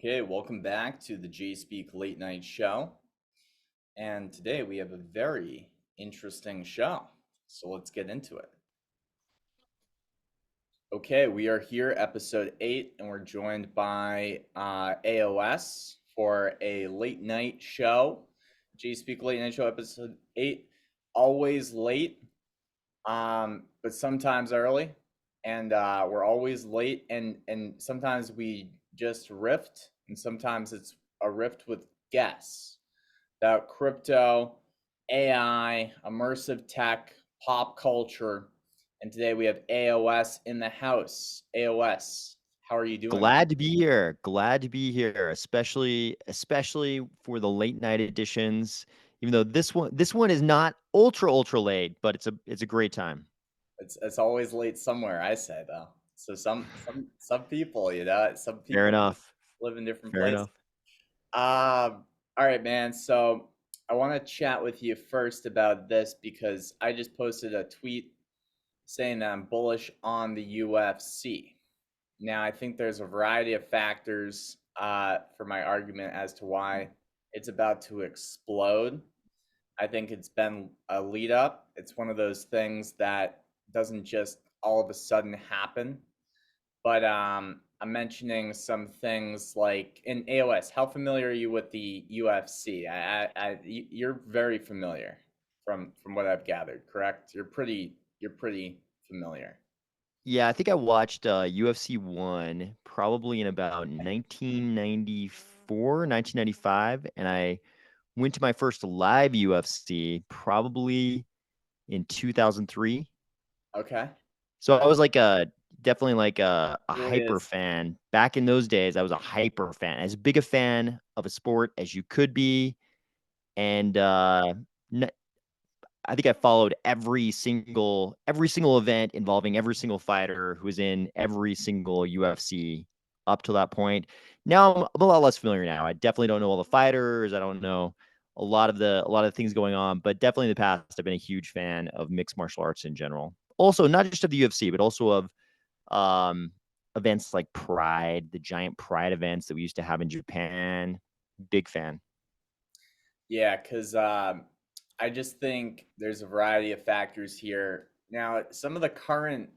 Okay, welcome back to the Jspeak late night show. And today we have a very interesting show. So let's get into it. Okay, we are here, episode 8, and we're joined by AOS for a late night show. Jspeak late night show, episode 8. Always late, but sometimes early. And we're always late, and sometimes we just rift, and sometimes it's a rift with guests about crypto, AI, immersive tech, pop culture. And today we have AOS in the house. AOS, how are you doing, man? Glad to be here. Glad to be here, especially for the late night editions. Even though this one is not ultra late, but it's a great time. It's always late somewhere, I say though. So some people, some Fair people enough. live in different Fair places. enough. All right, man. So I want to chat with you first about this because I just posted a tweet saying that I'm bullish on the UFC. Now, I think there's a variety of factors for my argument as to why it's about to explode. I think it's been a lead up. It's one of those things that doesn't just all of a sudden happen. But I'm mentioning some things like in AOS. How familiar are you with the UFC? You're very familiar from what I've gathered. Correct? You're pretty familiar. Yeah, I think I watched UFC 1 probably in about 1994, 1995, and I went to my first live UFC probably in 2003. Okay. So I was like definitely like a Really hyper is. fan. Back in those days, I was a hyper fan, as big a fan of a sport as you could be. And n- I think I followed every single event involving every single fighter who was in every single UFC up to that point. Now I'm a lot less familiar now. I definitely don't know all the fighters. I don't know a lot of things going on, but definitely in the past, I've been a huge fan of mixed martial arts in general. Also, not just of the UFC, but also of um, events like Pride, the giant Pride events that we used to have in Japan. Big fan. Yeah, because I just think there's a variety of factors here. Now, some of the current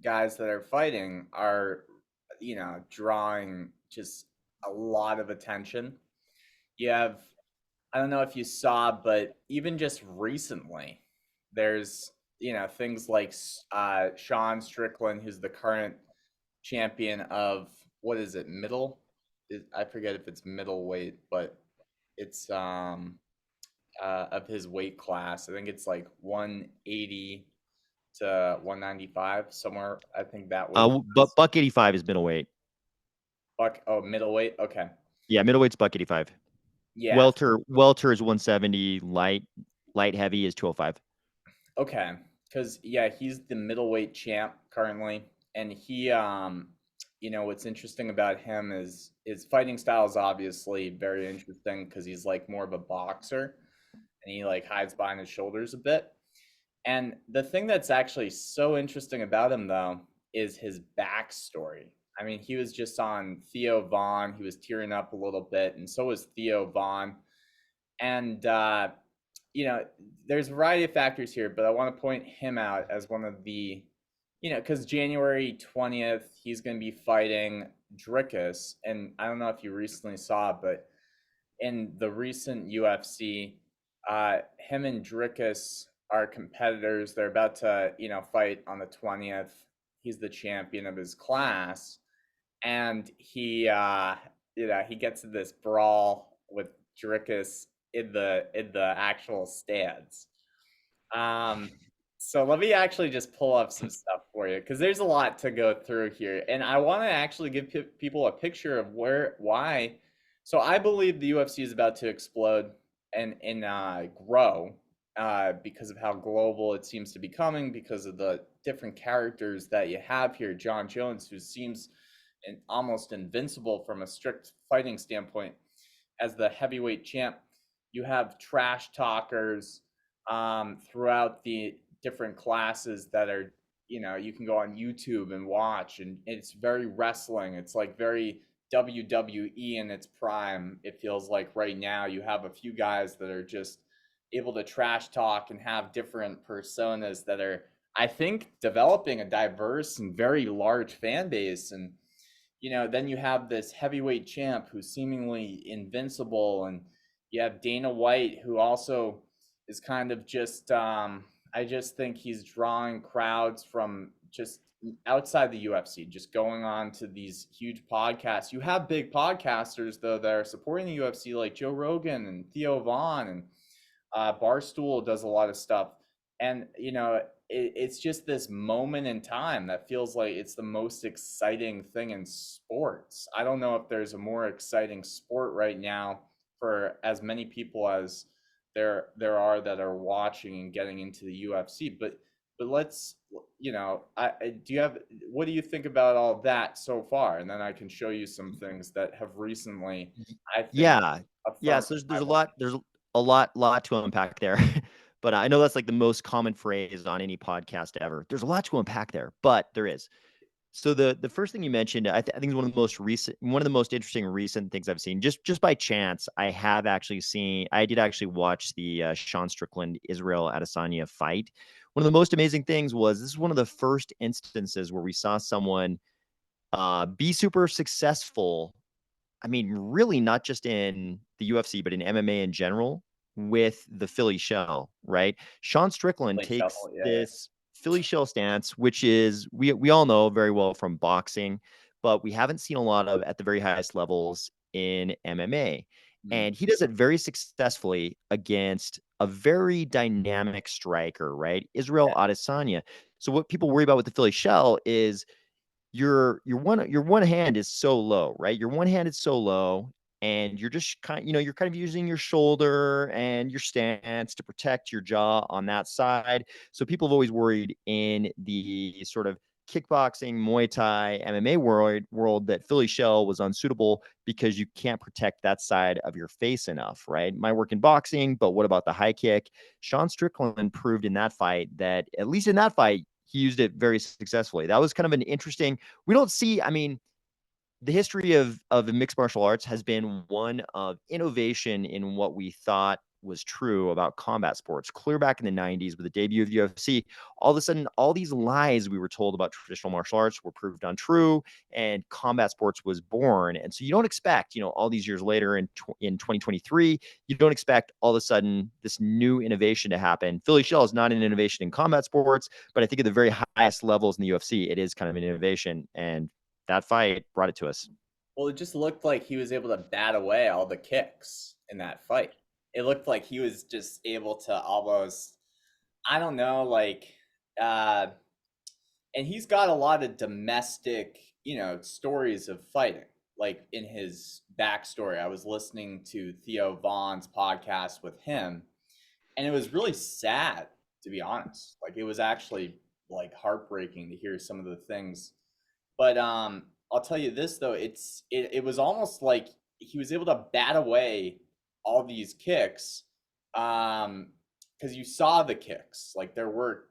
guys that are fighting are, drawing just a lot of attention. You have, I don't know if you saw, but even just recently, there's, things like Sean Strickland, who's the current champion of, what is it, I forget if it's middleweight, but it's of his weight class. I think it's like 180 to 195 somewhere. I think that weight But class. Buck 85 is middleweight. Middleweight. Okay. Yeah, middleweight's Buck 85. Yeah. Welter is 170. Light heavy is 205. Okay. Because yeah, he's the middleweight champ currently, and what's interesting about him is his fighting style is obviously very interesting because he's like more of a boxer, and he like hides behind his shoulders a bit. And the thing that's actually so interesting about him, though, is his backstory. I mean, he was just on Theo Vaughn. He was tearing up a little bit, and so was Theo Vaughn. And, you know, there's a variety of factors here, but I want to point him out as one of the, because January 20th, he's going to be fighting Dricus. And I don't know if you recently saw, but in the recent UFC, him and Dricus are competitors. They're about to, fight on the 20th. He's the champion of his class, and he gets in this brawl with Dricus in the actual stands. Um, so let me actually just pull up some stuff for you because there's a lot to go through here, and I want to actually give people a picture of why. So I believe the UFC is about to explode and grow because of how global it seems to be coming, because of the different characters that you have here. John Jones, who seems almost invincible from a strict fighting standpoint, as the heavyweight champ. You have trash talkers throughout the different classes that are, you can go on YouTube and watch, and it's very wrestling. It's like very WWE in its prime. It feels like right now you have a few guys that are just able to trash talk and have different personas that are, I think, developing a diverse and very large fan base. And then you have this heavyweight champ who's seemingly invincible, and you have Dana White, who also is kind of just, I just think he's drawing crowds from just outside the UFC, just going on to these huge podcasts. You have big podcasters, though, that are supporting the UFC, like Joe Rogan and Theo Vaughn, and Barstool does a lot of stuff. And, it's just this moment in time that feels like it's the most exciting thing in sports. I don't know if there's a more exciting sport right now for as many people as there are that are watching and getting into the UFC. But let's, do you have, what do you think about all that so far? And then I can show you some things that have recently, I think, Yeah. Yeah. affirmed So my there's a point. lot, there's a lot to unpack there. But I know that's like the most common phrase on any podcast ever. There's a lot to unpack there, but there is. So the first thing you mentioned, I think is one of the most interesting recent things I've seen. Just by chance, I did actually watch the Sean Strickland Israel Adesanya fight. One of the most amazing things was this is one of the first instances where we saw someone be super successful. I mean, really not just in the UFC, but in MMA in general with the Philly shell, right? Sean Strickland Play takes shuffle, yeah, yeah. this Philly shell stance, which is we all know very well from boxing, but we haven't seen a lot of at the very highest levels in MMA. Mm. And he does it very successfully against a very dynamic striker, right? Israel Yeah. Adesanya. So what people worry about with the Philly shell is your one hand is so low, right? Your one hand is so low, and you're just you're kind of using your shoulder and your stance to protect your jaw on that side. So people have always worried in the sort of kickboxing, Muay Thai, MMA world that Philly shell was unsuitable because you can't protect that side of your face enough, right? My work in boxing, but what about the high kick? Sean Strickland proved in that fight that at least in that fight he used it very successfully. That was kind of an interesting. We don't see. I mean, the history of mixed martial arts has been one of innovation in what we thought was true about combat sports. Clear back in the 90s with the debut of the UFC, all of a sudden, all these lies we were told about traditional martial arts were proved untrue, and combat sports was born. And so you don't expect, all these years later in 2023, you don't expect all of a sudden this new innovation to happen. Philly shell is not an innovation in combat sports, but I think at the very highest levels in the UFC, it is kind of an innovation. And that fight brought it to us. Well, it just looked like he was able to bat away all the kicks in that fight. It looked like he was just able to almost, I don't know, like, uh, and he's got a lot of domestic, stories of fighting. Like in his backstory, I was listening to Theo Vaughn's podcast with him, and it was really sad, to be honest. Like it was actually like heartbreaking to hear some of the things. But I'll tell you this though, it was almost like he was able to bat away all these kicks, because you saw the kicks. Like there were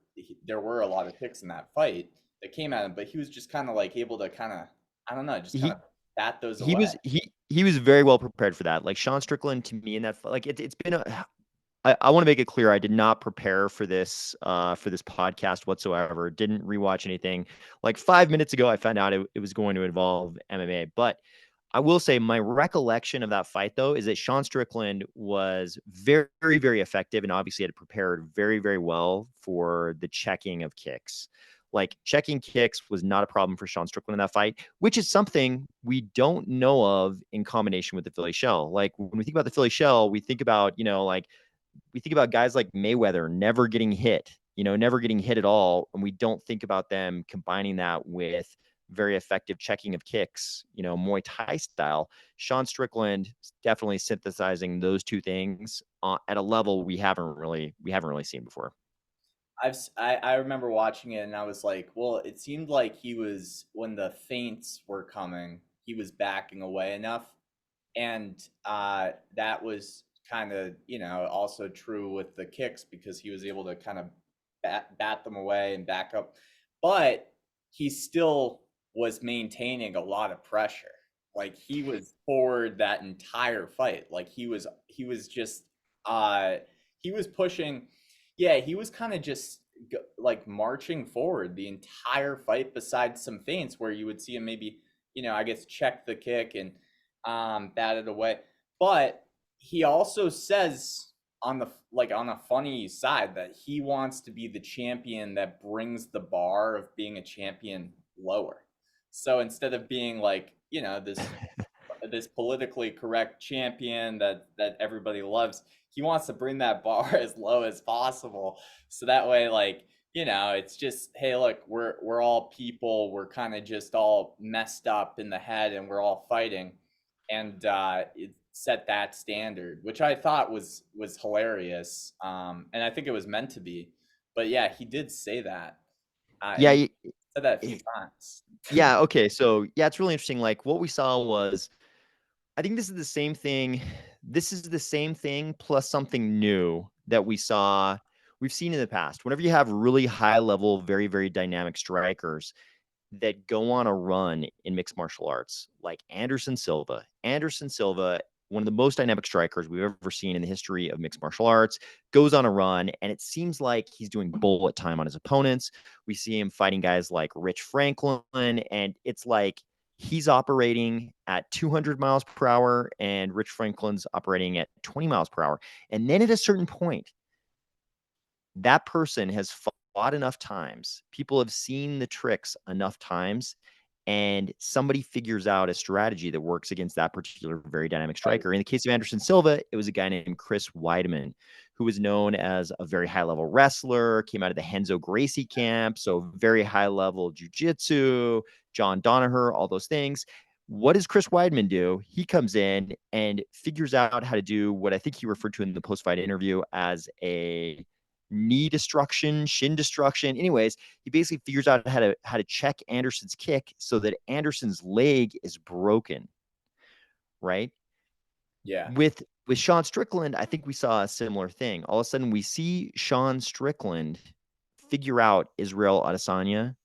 a lot of kicks in that fight that came at him, but he was just kind of like able to kind of, I don't know, just kind He of bat those he away. was he was very well prepared for that. Like Sean Strickland to me in that like it's been a I want to make it clear I did not prepare for this podcast whatsoever. Didn't rewatch anything. Like 5 minutes ago, I found out it was going to involve MMA. But I will say my recollection of that fight though is that Sean Strickland was very, very effective and obviously had prepared very, very well for the checking of kicks. Like checking kicks was not a problem for Sean Strickland in that fight, which is something we don't know of in combination with the Philly shell. Like when we think about the Philly shell, we think about, like we think about guys like Mayweather never getting hit, never getting hit at all. And we don't think about them combining that with very effective checking of kicks, Muay Thai style. Sean Strickland definitely synthesizing those two things at a level we haven't really seen before. I remember watching it and I was like, well, it seemed like he was, when the feints were coming, he was backing away enough, and that was kind of, also true with the kicks because he was able to kind of bat them away and back up, but he still was maintaining a lot of pressure. like he was forward that entire fight. Like he was just uh he was pushing. Yeah, he was kind of just like marching forward the entire fight, besides some feints where you would see him maybe, I guess check the kick and bat it away. But he also says on a funny side that he wants to be the champion that brings the bar of being a champion lower. So instead of being like, this politically correct champion that everybody loves, he wants to bring that bar as low as possible. So that way, like, it's just, hey, look, we're all people. We're kind of just all messed up in the head, and we're all fighting, and it set that standard, which I thought was hilarious, and I think it was meant to be. But yeah, he did say that, and Yeah, he said that a few times. yeah. Okay, so yeah, it's really interesting. Like what we saw was, I think this is the same thing. This is the same thing plus something new that we've seen in the past. Whenever you have really high level, very, very dynamic strikers that go on a run in mixed martial arts, like Anderson Silva. Anderson Silva, one of the most dynamic strikers we've ever seen in the history of mixed martial arts, goes on a run, and it seems like he's doing bullet time on his opponents. We see him fighting guys like Rich Franklin, and it's like he's operating at 200 miles per hour, and Rich Franklin's operating at 20 miles per hour. And then at a certain point, that person has fought enough times, people have seen the tricks enough times, and somebody figures out a strategy that works against that particular very dynamic Right. striker. In the case of Anderson Silva, it was a guy named Chris Weidman, who was known as a very high level wrestler, came out of the Henzo Gracie camp, so very high level jujitsu, John Danaher, all those things. What does Chris Weidman do? He comes in and figures out how to do what I think he referred to in the post fight interview as a knee destruction, shin destruction. Anyways, he basically figures out how to check Anderson's kick so that Anderson's leg is broken, right? Yeah. With Sean Strickland, I think we saw a similar thing. All of a sudden, we see Sean Strickland figure out Israel Adesanya.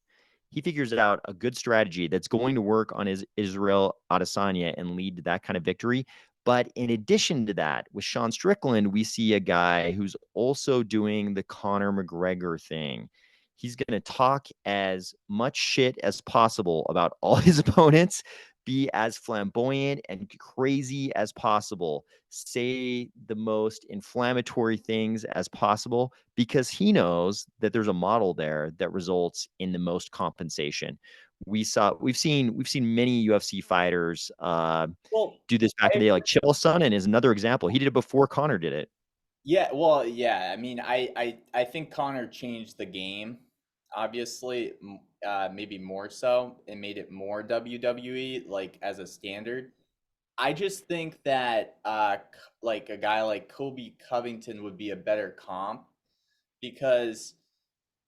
He figures out a good strategy that's going to work on his Israel Adesanya and lead to that kind of victory. But in addition to that, with Sean Strickland, we see a guy who's also doing the Conor McGregor thing. He's going to talk as much shit as possible about all his opponents, be as flamboyant and crazy as possible, say the most inflammatory things as possible, because he knows that there's a model there that results in the most compensation. We've seen many UFC fighters Well, do this back I in the day. Like Chael Sonnen is another example. He did it before Connor did it. Yeah, well, yeah. I mean, I think Connor changed the game, obviously, maybe more so, and made it more WWE like as a standard. I just think that like a guy like Kobe Covington would be a better comp, because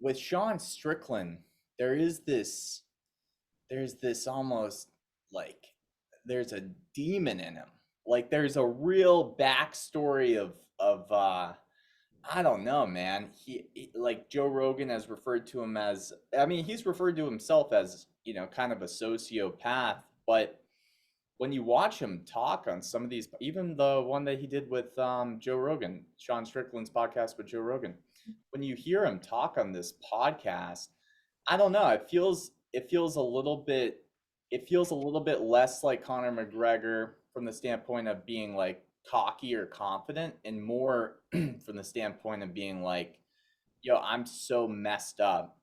with Sean Strickland, there is this there's this almost like there's a demon in him. Like there's a real backstory of I don't know, man. Like Joe Rogan has referred to him as, I mean, he's referred to himself as, kind of a sociopath, but when you watch him talk on some of these, even the one that he did with Joe Rogan, Sean Strickland's podcast with Joe Rogan, when you hear him talk on this podcast, I don't know, it feels a little bit less like Conor McGregor from the standpoint of being like cocky or confident, and more from the standpoint of being like, yo, I'm so messed up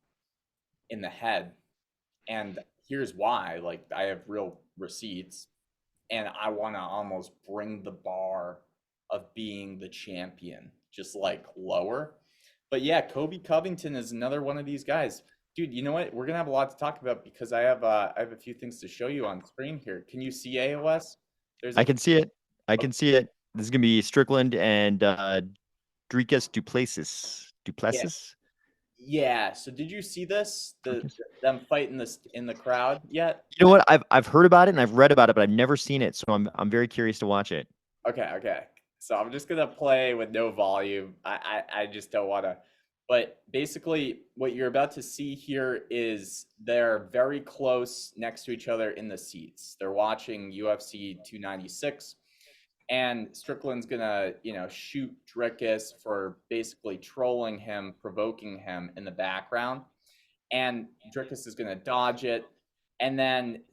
in the head, and here's why. Like, I have real receipts, and I want to almost bring the bar of being the champion just like lower. But yeah, Kobe Covington is another one of these guys. Dude, you know what? We're gonna have a lot to talk about, because I have a few things to show you on screen here. Can you see AOS? There's I a can see it. I can see it. This is gonna be Strickland and Dricus Duplessis. Yeah, Duplessis? yeah. So did you see this? Dricus? Them fighting this in the crowd yet? You know what? I've heard about it and I've read about it, but I've never seen it, so I'm very curious to watch it. Okay, okay. So I'm just gonna play with no volume. I just don't want to. But basically, what you're about to see here is they're very close next to each other in the seats. They're watching UFC 296, and Strickland's gonna, shoot Drickus for basically trolling him, provoking him in the background, and Drickus is gonna dodge it, and then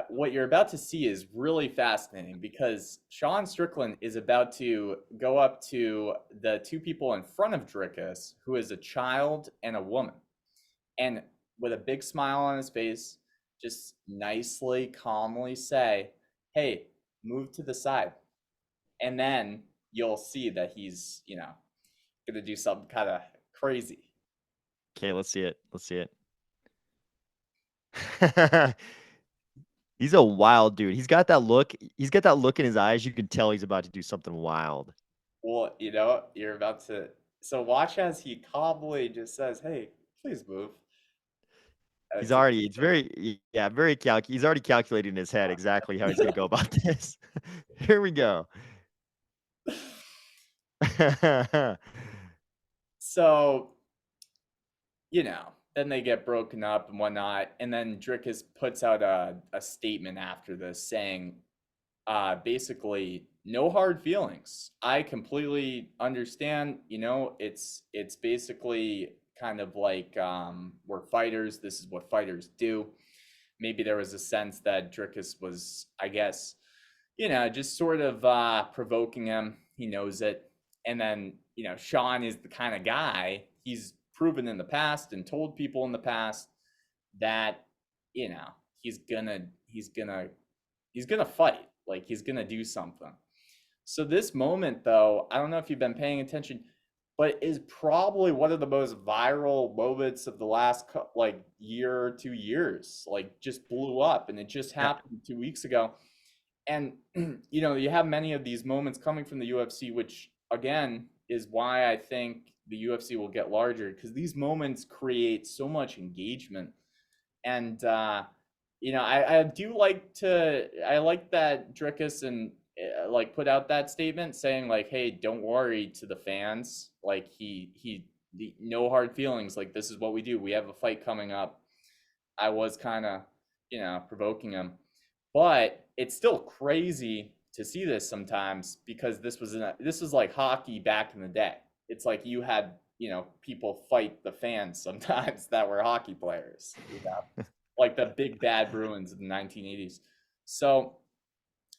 what you're about to see is really fascinating because Sean Strickland is about to go up to the two people in front of Drickus, who is a child and a woman, and with a big smile on his face, just nicely, calmly say, "Hey, move to the side." And then you'll see that he's, gonna do something kind of crazy. Okay, let's see it. Let's see it. He's a wild dude. He's got that look. He's got that look in his eyes. You can tell he's about to do something wild. Well, you're about to. So watch as he calmly just says, "Hey, please move." He's To already, it's very, yeah, very he's already calculated in his head exactly how he's going to go about this. Here we go. So, then they get broken up and whatnot. And then Drickus puts out a statement after this saying, basically, no hard feelings. I completely understand. It's basically kind of like, we're fighters. This is what fighters do. Maybe there was a sense that Drickus was, I guess, just sort of provoking him. He knows it. And then, Sean is the kind of guy, he's proven in the past and told people in the past that, you know, he's gonna he's gonna he's gonna fight. Like he's gonna do something. So this moment though, I don't know if you've been paying attention, but is probably one of the most viral moments of the last like year, 2 years. Like just blew up, and it just Yeah. happened 2 weeks ago. And you have many of these moments coming from the UFC, which again is why I think the UFC will get larger, because these moments create so much engagement. And I do I like that Drickus and like put out that statement saying like, hey, don't worry, to the fans. Like no hard feelings. Like this is what we do. We have a fight coming up. I was kind of provoking him, but it's still crazy to see this sometimes, because this was like hockey back in the day. It's like you had people fight the fans sometimes that were hockey players, like the big bad Bruins in the 1980s. So,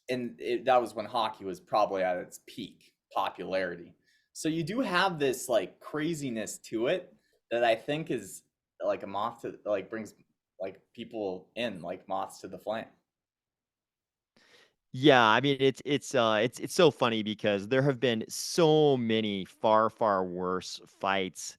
that was when hockey was probably at its peak popularity. So you do have this like craziness to it that I think is like a moth to like brings like people in like moths to the flame. Yeah, I mean it's so funny because there have been so many far worse fights,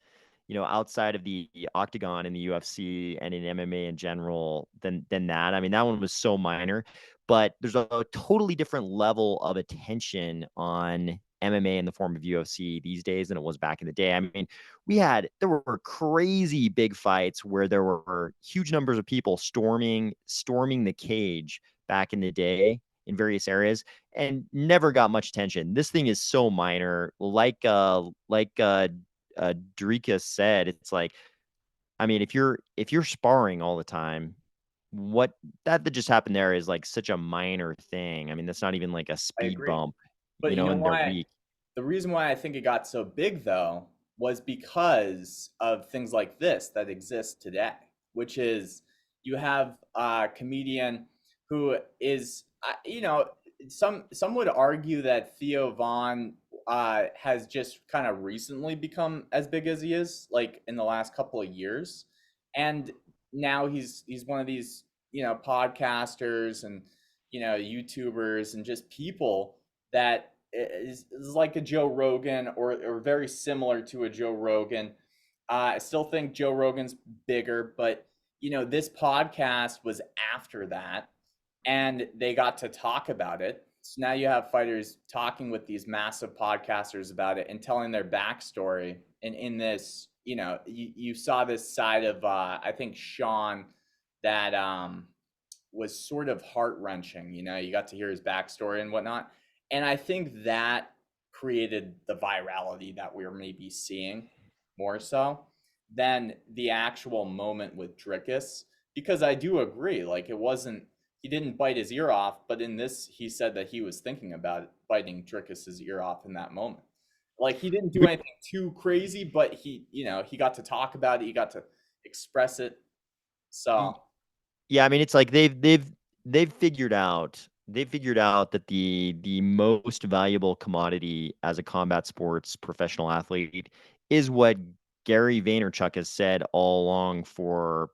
outside of the octagon in the UFC and in MMA in general than that. I mean, that one was so minor, but there's a totally different level of attention on MMA in the form of UFC these days than it was back in the day. I mean, there were crazy big fights where there were huge numbers of people storming the cage back in the day in various areas and never got much attention. This thing is so minor. Drika said, it's like, I mean, if you're sparring all the time, what that just happened there is like such a minor thing. I mean, that's not even like a I speed agree. bump, But you know and they're why? weak. The reason why I think it got so big though was because of things like this that exist today, which is you have a comedian who is, some would argue that Theo Vaughn has just kind of recently become as big as he is, like in the last couple of years, and now he's one of these podcasters and YouTubers and just people that is like a Joe Rogan, or very similar to a Joe Rogan. I still think Joe Rogan's bigger, but this podcast was after that, and they got to talk about it. So now you have fighters talking with these massive podcasters about it and telling their backstory. And in this, you saw this side of I think Sean that was sort of heart wrenching. You got to hear his backstory and whatnot, and I think that created the virality that we're maybe seeing. more so than the actual moment with Drickus. Because I do agree, like it wasn't he didn't bite his ear off, but in this he said that he was thinking about biting Drickus's ear off in that moment. Like he didn't do But anything too crazy, but he got to talk about it, he got to express it. So yeah, I mean, it's like they've figured out that the most valuable commodity as a combat sports professional athlete is what Gary Vaynerchuk has said all along for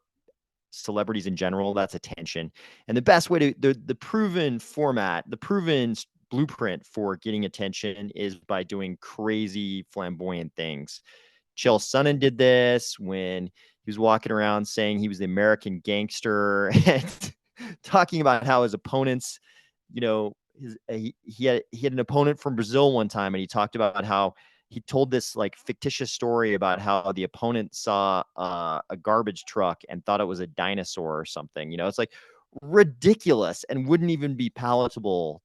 celebrities in general. That's attention. And the best way to the proven format, the proven blueprint for getting attention is by doing crazy flamboyant things. Chael Sonnen did this when he was walking around saying he was the American gangster and talking about how his opponents, you know, he had an opponent from Brazil one time, and he talked about how he told this like fictitious story about how the opponent saw a garbage truck and thought it was a dinosaur or something. It's like ridiculous and wouldn't even be palatable,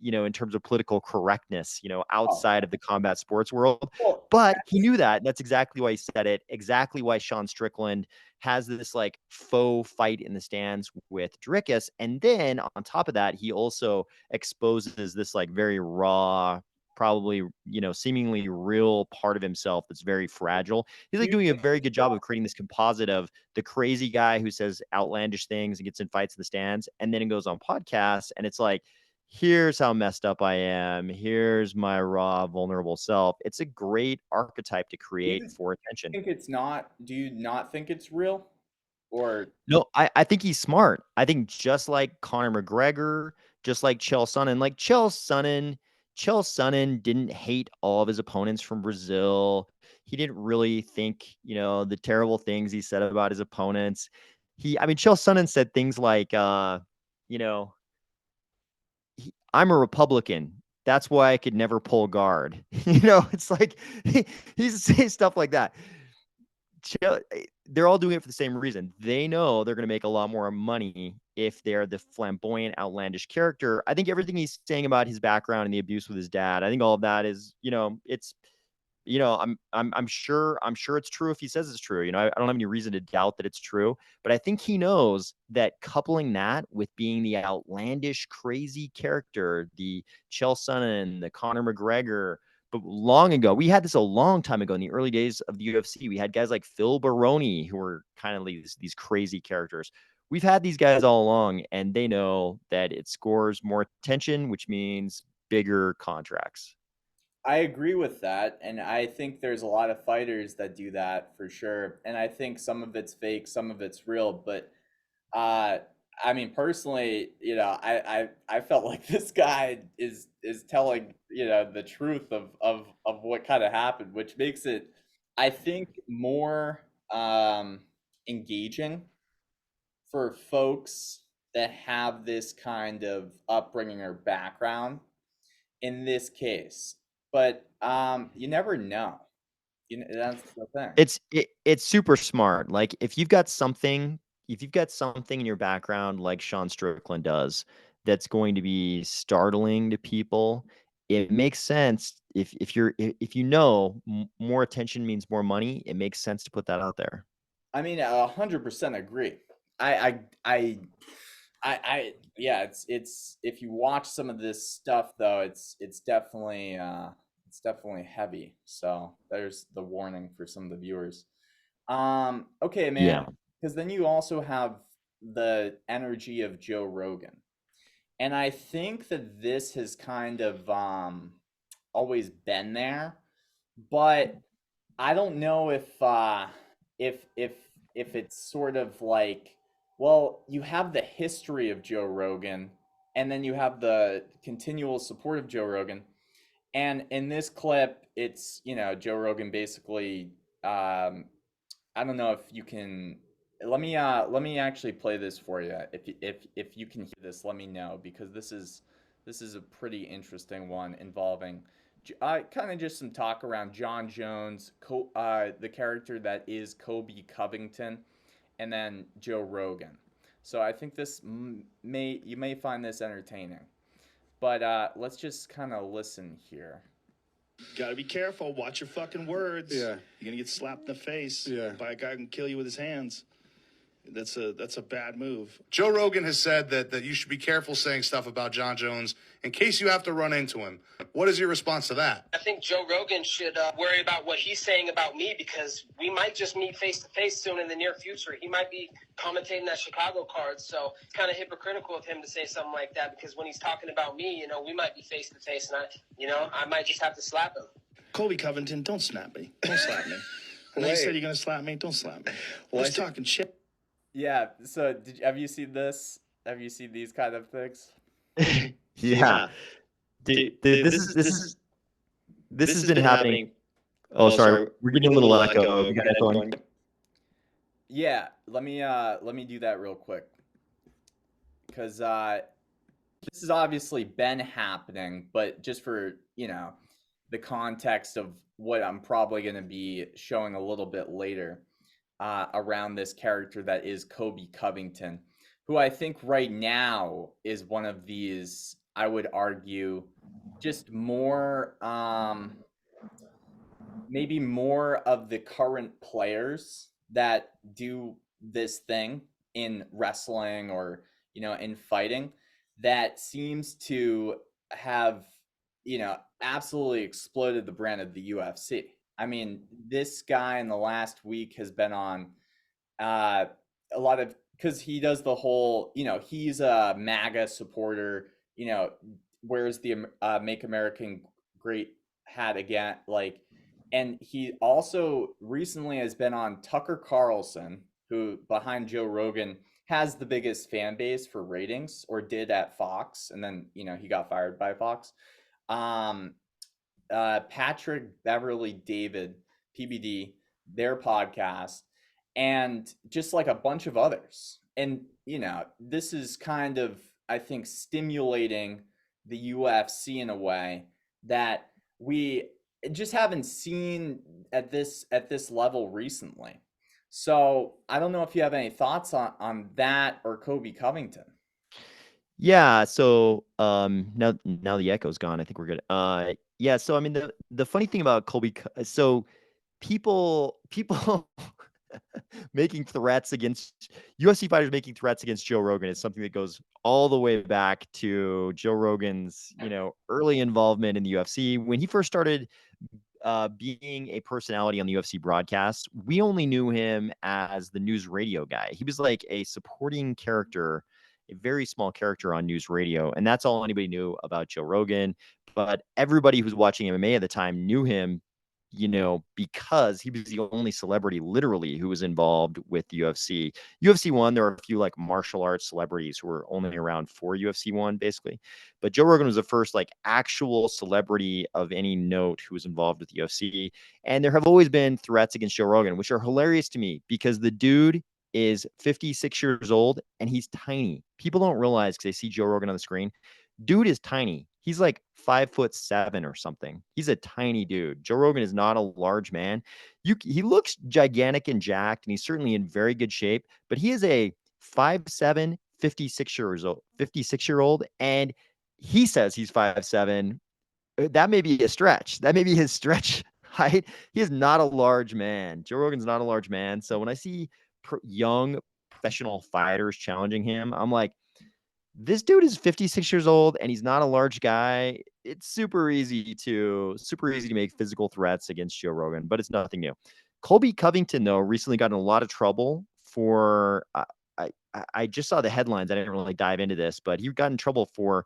in terms of political correctness, oh, outside of the combat sports world. well, But he knew that. And that's exactly why he said it. Exactly why Sean Strickland has this like faux fight in the stands with Drickus. And then on top of that, he also exposes this like very raw, probably, seemingly real part of himself that's very fragile. He's do like you doing a think very good job of creating this composite of the crazy guy who says outlandish things and gets in fights in the stands. And then it goes on podcasts and it's like, here's how messed up I am. Here's my raw, vulnerable self. It's a great archetype to do create you for attention. think it's not do you not think it's real? Or No, I think he's smart. I think just like Conor McGregor, just like Chael Sonnen didn't hate all of his opponents from Brazil. He didn't really think, the terrible things he said about his opponents. I mean, Chael Sonnen said things like, you know, I'm a Republican. That's why I could never pull guard. It's like he's saying stuff like that. They're all doing it for the same reason. They know they're going to make a lot more money if they're the flamboyant, outlandish character. I think everything he's saying about his background and the abuse with his dad, I think all of that is, it's I'm sure it's true if he says it's true. I don't have any reason to doubt that it's true, but I think he knows that coupling that with being the outlandish, crazy character, the Chael Sonnen, the Conor McGregor, but long ago, we had this a long time ago in the early days of the UFC. We had guys like Phil Baroni who were kind of these crazy characters. We've had these guys all along, and they know that it scores more attention, which means bigger contracts. I agree with that, and I think there's a lot of fighters that do that for sure. And I think some of it's fake, some of it's real. But uh, I mean, personally, I felt like this guy is telling the truth of what kind of happened, which makes it, I think, more engaging for folks that have this kind of upbringing or background in this case. But you never know. That's the thing. It's super smart. Like if you've got something in your background like Sean Strickland does that's going to be startling to people, it makes sense if more attention means more money, it makes sense to put that out there. I mean, 100% agree. I, I, I, yeah. It's if you watch some of this stuff though, it's definitely heavy. So there's the warning for some of the viewers. Okay, man. Yeah. Because then you also have the energy of Joe Rogan. And I think that this has kind of always been there, but I don't know if if if it's sort of like, well, you have the history of Joe Rogan and then you have the continual support of Joe Rogan. And in this clip, it's, Joe Rogan basically um I don't know if you can. Let me actually play this for you. If you can hear this, let me know because this is a pretty interesting one involving kind of just some talk around John Jones, the character that is Kobe Covington, and then Joe Rogan. So I think this you may find this entertaining. But let's just kind of listen here. Gotta be careful. Watch your fucking words. Yeah. You're gonna get slapped in the face Yeah. by a guy who can kill you with his hands. That's a bad move. Joe Rogan has said that you should be careful saying stuff about John Jones in case you have to run into him. What is your response to that? I think Joe Rogan should worry about what he's saying about me, because we might just meet face to face soon in the near future. He might be commentating that Chicago card, so it's kind of hypocritical of him to say something like that, because when he's talking about me, we might be face to face, and I might just have to slap him. Colby Covington, don't snap me. Don't slap me. I know you said you're gonna slap me. Don't slap me. Well, he's talking shit. Yeah. So have you seen this? Have you seen these kind of things? Yeah. Dude, this has been happening. Oh, sorry. We're getting a little echo. You got that going? Yeah. Let me do that real quick, because this has obviously been happening, but just for the context of what I'm probably going to be showing a little bit later around this character that is Kobe Covington, who I think right now is one of these, I would argue, just more, maybe more of the current players that do this thing in wrestling or, in fighting, that seems to have, absolutely exploded the brand of the UFC. I mean, this guy in the last week has been on a lot of, because he does the whole, he's a MAGA supporter, wears the Make American Great hat again, like, and he also recently has been on Tucker Carlson, who behind Joe Rogan has the biggest fan base for ratings, or did at Fox, and then he got fired by Fox. Patrick Beverly David, PBD, their podcast, and just like a bunch of others. And, this is kind of, I think, stimulating the UFC in a way that we just haven't seen at this level recently. So I don't know if you have any thoughts on that or Kobe Covington. Yeah. So now the echo's gone. I think we're good. Yeah. So I mean the funny thing about Colby, so people making threats against UFC fighters making threats against Joe Rogan is something that goes all the way back to Joe Rogan's early involvement in the UFC when he first started being a personality on the UFC broadcast. We only knew him as the news radio guy. He was like a supporting character, a very small character on news radio, and that's all anybody knew about Joe Rogan. But everybody who's watching MMA at the time knew him, because he was the only celebrity literally who was involved with the UFC. UFC 1, there are a few like martial arts celebrities who were only around for UFC 1, basically. But Joe Rogan was the first like actual celebrity of any note who was involved with the UFC. And there have always been threats against Joe Rogan, which are hilarious to me because the dude is 56 years old and he's tiny. People don't realize because they see Joe Rogan on the screen. Dude is tiny. He's like 5'7" or something. He's a tiny dude. Joe Rogan is not a large man. He looks gigantic and jacked, and he's certainly in very good shape, but he is a 5'7", 56-year-old, and he says he's 5'7". That may be a stretch. That may be his stretch height. He is not a large man. Joe Rogan's not a large man. So when I see young professional fighters challenging him, I'm like, this dude is 56 years old and he's not a large guy. It's super easy to make physical threats against Joe Rogan, but it's nothing new. Colby Covington, though, recently got in a lot of trouble for, I just saw the headlines. I didn't really dive into this, but he got in trouble for,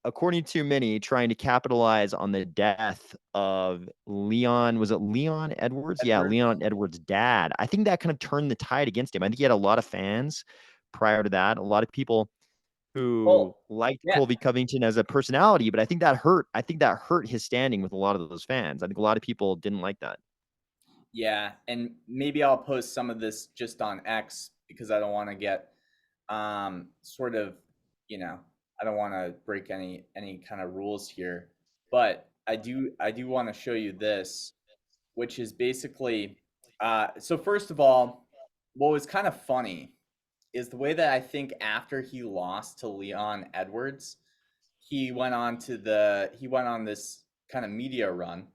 according to many, trying to capitalize on the death of Leon. Was it Leon Edwards? Yeah, Leon Edwards' dad. I think that kind of turned the tide against him. I think he had a lot of fans prior to that, a lot of people who liked Colby Covington as a personality, but I think that hurt. I think that hurt his standing with a lot of those fans. I think a lot of people didn't like that. Yeah, and maybe I'll post some of this just on X because I don't want to get sort of, I don't want to break any kind of rules here, but I do want to show you this, which is basically so first of all, what was kind of funny is the way that I think after he lost to Leon Edwards, he went on this kind of media run.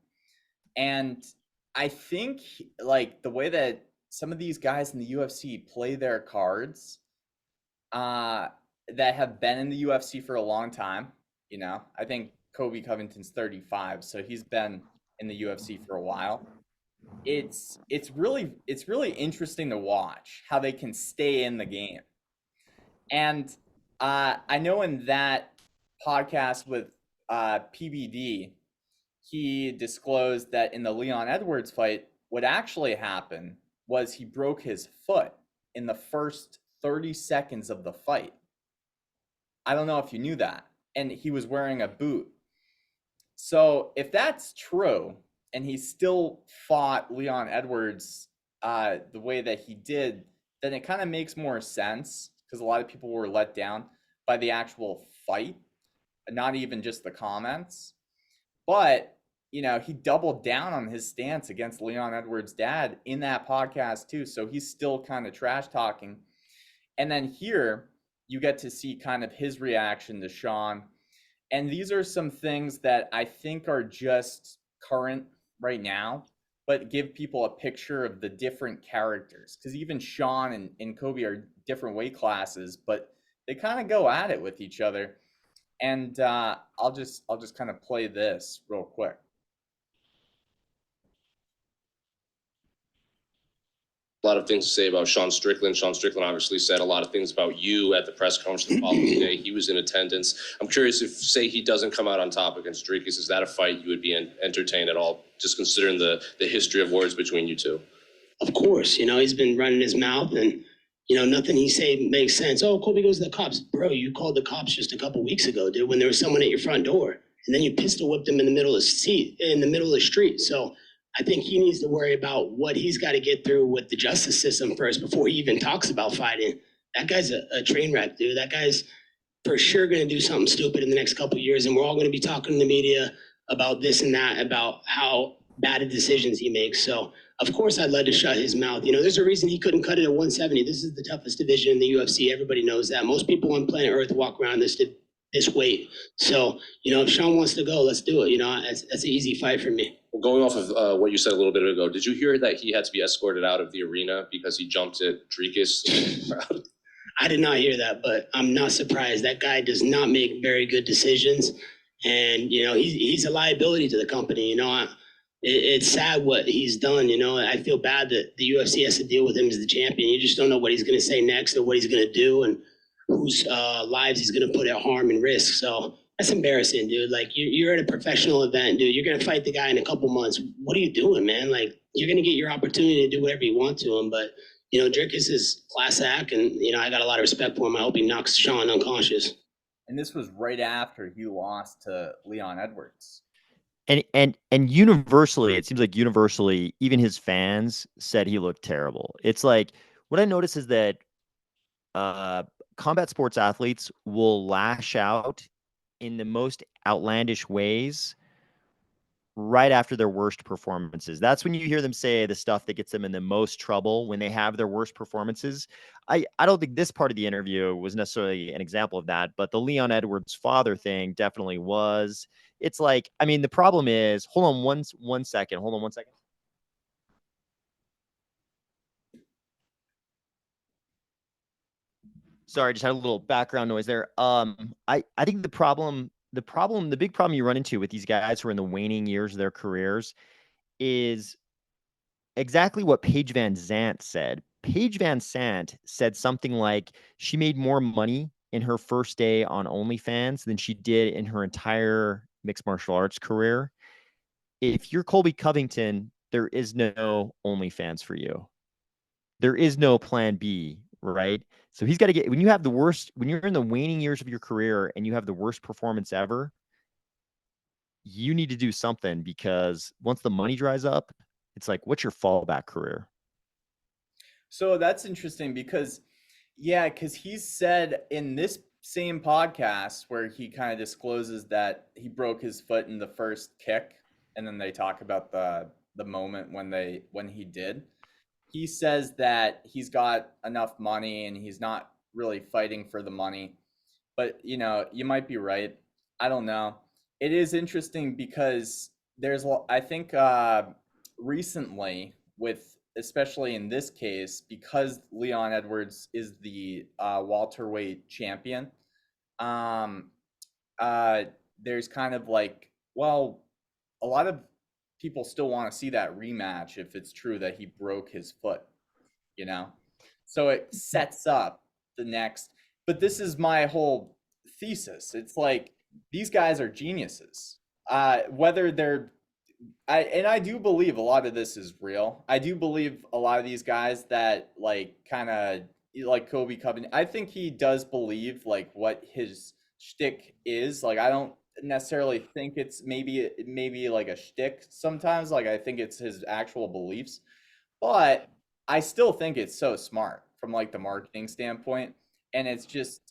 And I think like the way that some of these guys in the UFC play their cards, that have been in the UFC for a long time, I think Kobe Covington's 35, so he's been in the UFC for a while. It's really interesting to watch how they can stay in the game. And I know in that podcast with PBD, he disclosed that in the Leon Edwards fight, what actually happened was he broke his foot in the first 30 seconds of the fight. I don't know if you knew that. And he was wearing a boot. So if that's true, and he still fought Leon Edwards the way that he did, then it kind of makes more sense, because a lot of people were let down by the actual fight, not even just the comments. But, he doubled down on his stance against Leon Edwards' dad in that podcast too. So he's still kind of trash talking. And then here you get to see kind of his reaction to Sean. And these are some things that I think are just current right now, but give people a picture of the different characters. Because even Sean and Kobe are different weight classes, but they kind of go at it with each other. And I'll just kind of play this real quick. A lot of things to say about Sean Strickland. Sean Strickland obviously said a lot of things about you at the press conference the following day. He was in attendance. I'm curious if, say, he doesn't come out on top against Dricus, is that a fight you would be entertained at all, just considering the history of words between you two? Of course, he's been running his mouth, and nothing he say makes sense. Oh, Kobe goes to the cops. Bro, you called the cops just a couple weeks ago, dude, when there was someone at your front door, and then you pistol whipped him in the middle of the street. So I think he needs to worry about what he's got to get through with the justice system first before he even talks about fighting. That guy's a train wreck, dude. That guy's for sure going to do something stupid in the next couple of years, and we're all going to be talking in the media about this and that, about how bad decisions he makes. So of course I'd love to shut his mouth. There's a reason he couldn't cut it at 170. This is the toughest division in the UFC. Everybody knows that. Most people on planet Earth walk around this weight. So, if Sean wants to go, let's do it. That's an easy fight for me. Well, going off of what you said a little bit ago, did you hear that he had to be escorted out of the arena because he jumped at Dricus? I did not hear that, but I'm not surprised. That guy does not make very good decisions. And, he's a liability to the company. It's sad what he's done. I feel bad that the UFC has to deal with him as the champion. You just don't know what he's going to say next or what he's going to do and whose lives he's going to put at harm and risk. So that's embarrassing, dude. Like, you're at a professional event, dude. You're going to fight the guy in a couple months. What are you doing, man? Like, you're going to get your opportunity to do whatever you want to him. But, Dricus is class act, and, I got a lot of respect for him. I hope he knocks Sean unconscious. And this was right after he lost to Leon Edwards. And universally, it seems like universally, even his fans said he looked terrible. It's like, what I notice is that combat sports athletes will lash out in the most outlandish ways right after their worst performances. That's when you hear them say the stuff that gets them in the most trouble, when they have their worst performances. I don't think this part of the interview was necessarily an example of that, but the Leon Edwards father thing definitely was. It's like, the problem is, hold on one second. Sorry, I just had a little background noise there. I think the big problem you run into with these guys who are in the waning years of their careers is exactly what Paige Van Zandt said. Paige Van Zandt said something like she made more money in her first day on OnlyFans than she did in her entire mixed martial arts career. If you're Colby Covington, there is no OnlyFans for you. There is no plan B, right? So he's got to get, when you're in the waning years of your career and you have the worst performance ever, you need to do something, because once the money dries up, it's like, what's your fallback career? So that's interesting because he said in this same podcast where he kind of discloses that he broke his foot in the first kick, and then they talk about the moment when he did. He says that he's got enough money and he's not really fighting for the money. But, you might be right. I don't know. it is interesting because I think recently with, especially in this case, because Leon Edwards is the welterweight champion, um, uh, there's kind of like, well, a lot of people still want to see that rematch if it's true that he broke his foot, you know? So it sets up the next, but this is my whole thesis. It's like these guys are geniuses. Whether they're I do believe a lot of this is real. I do believe a lot of these guys that like kind of like Kobe Covington. I think he does believe like what his shtick is. Like I don't necessarily think it's maybe like a shtick sometimes. Like I think it's his actual beliefs, but I still think it's so smart from like the marketing standpoint, and it's just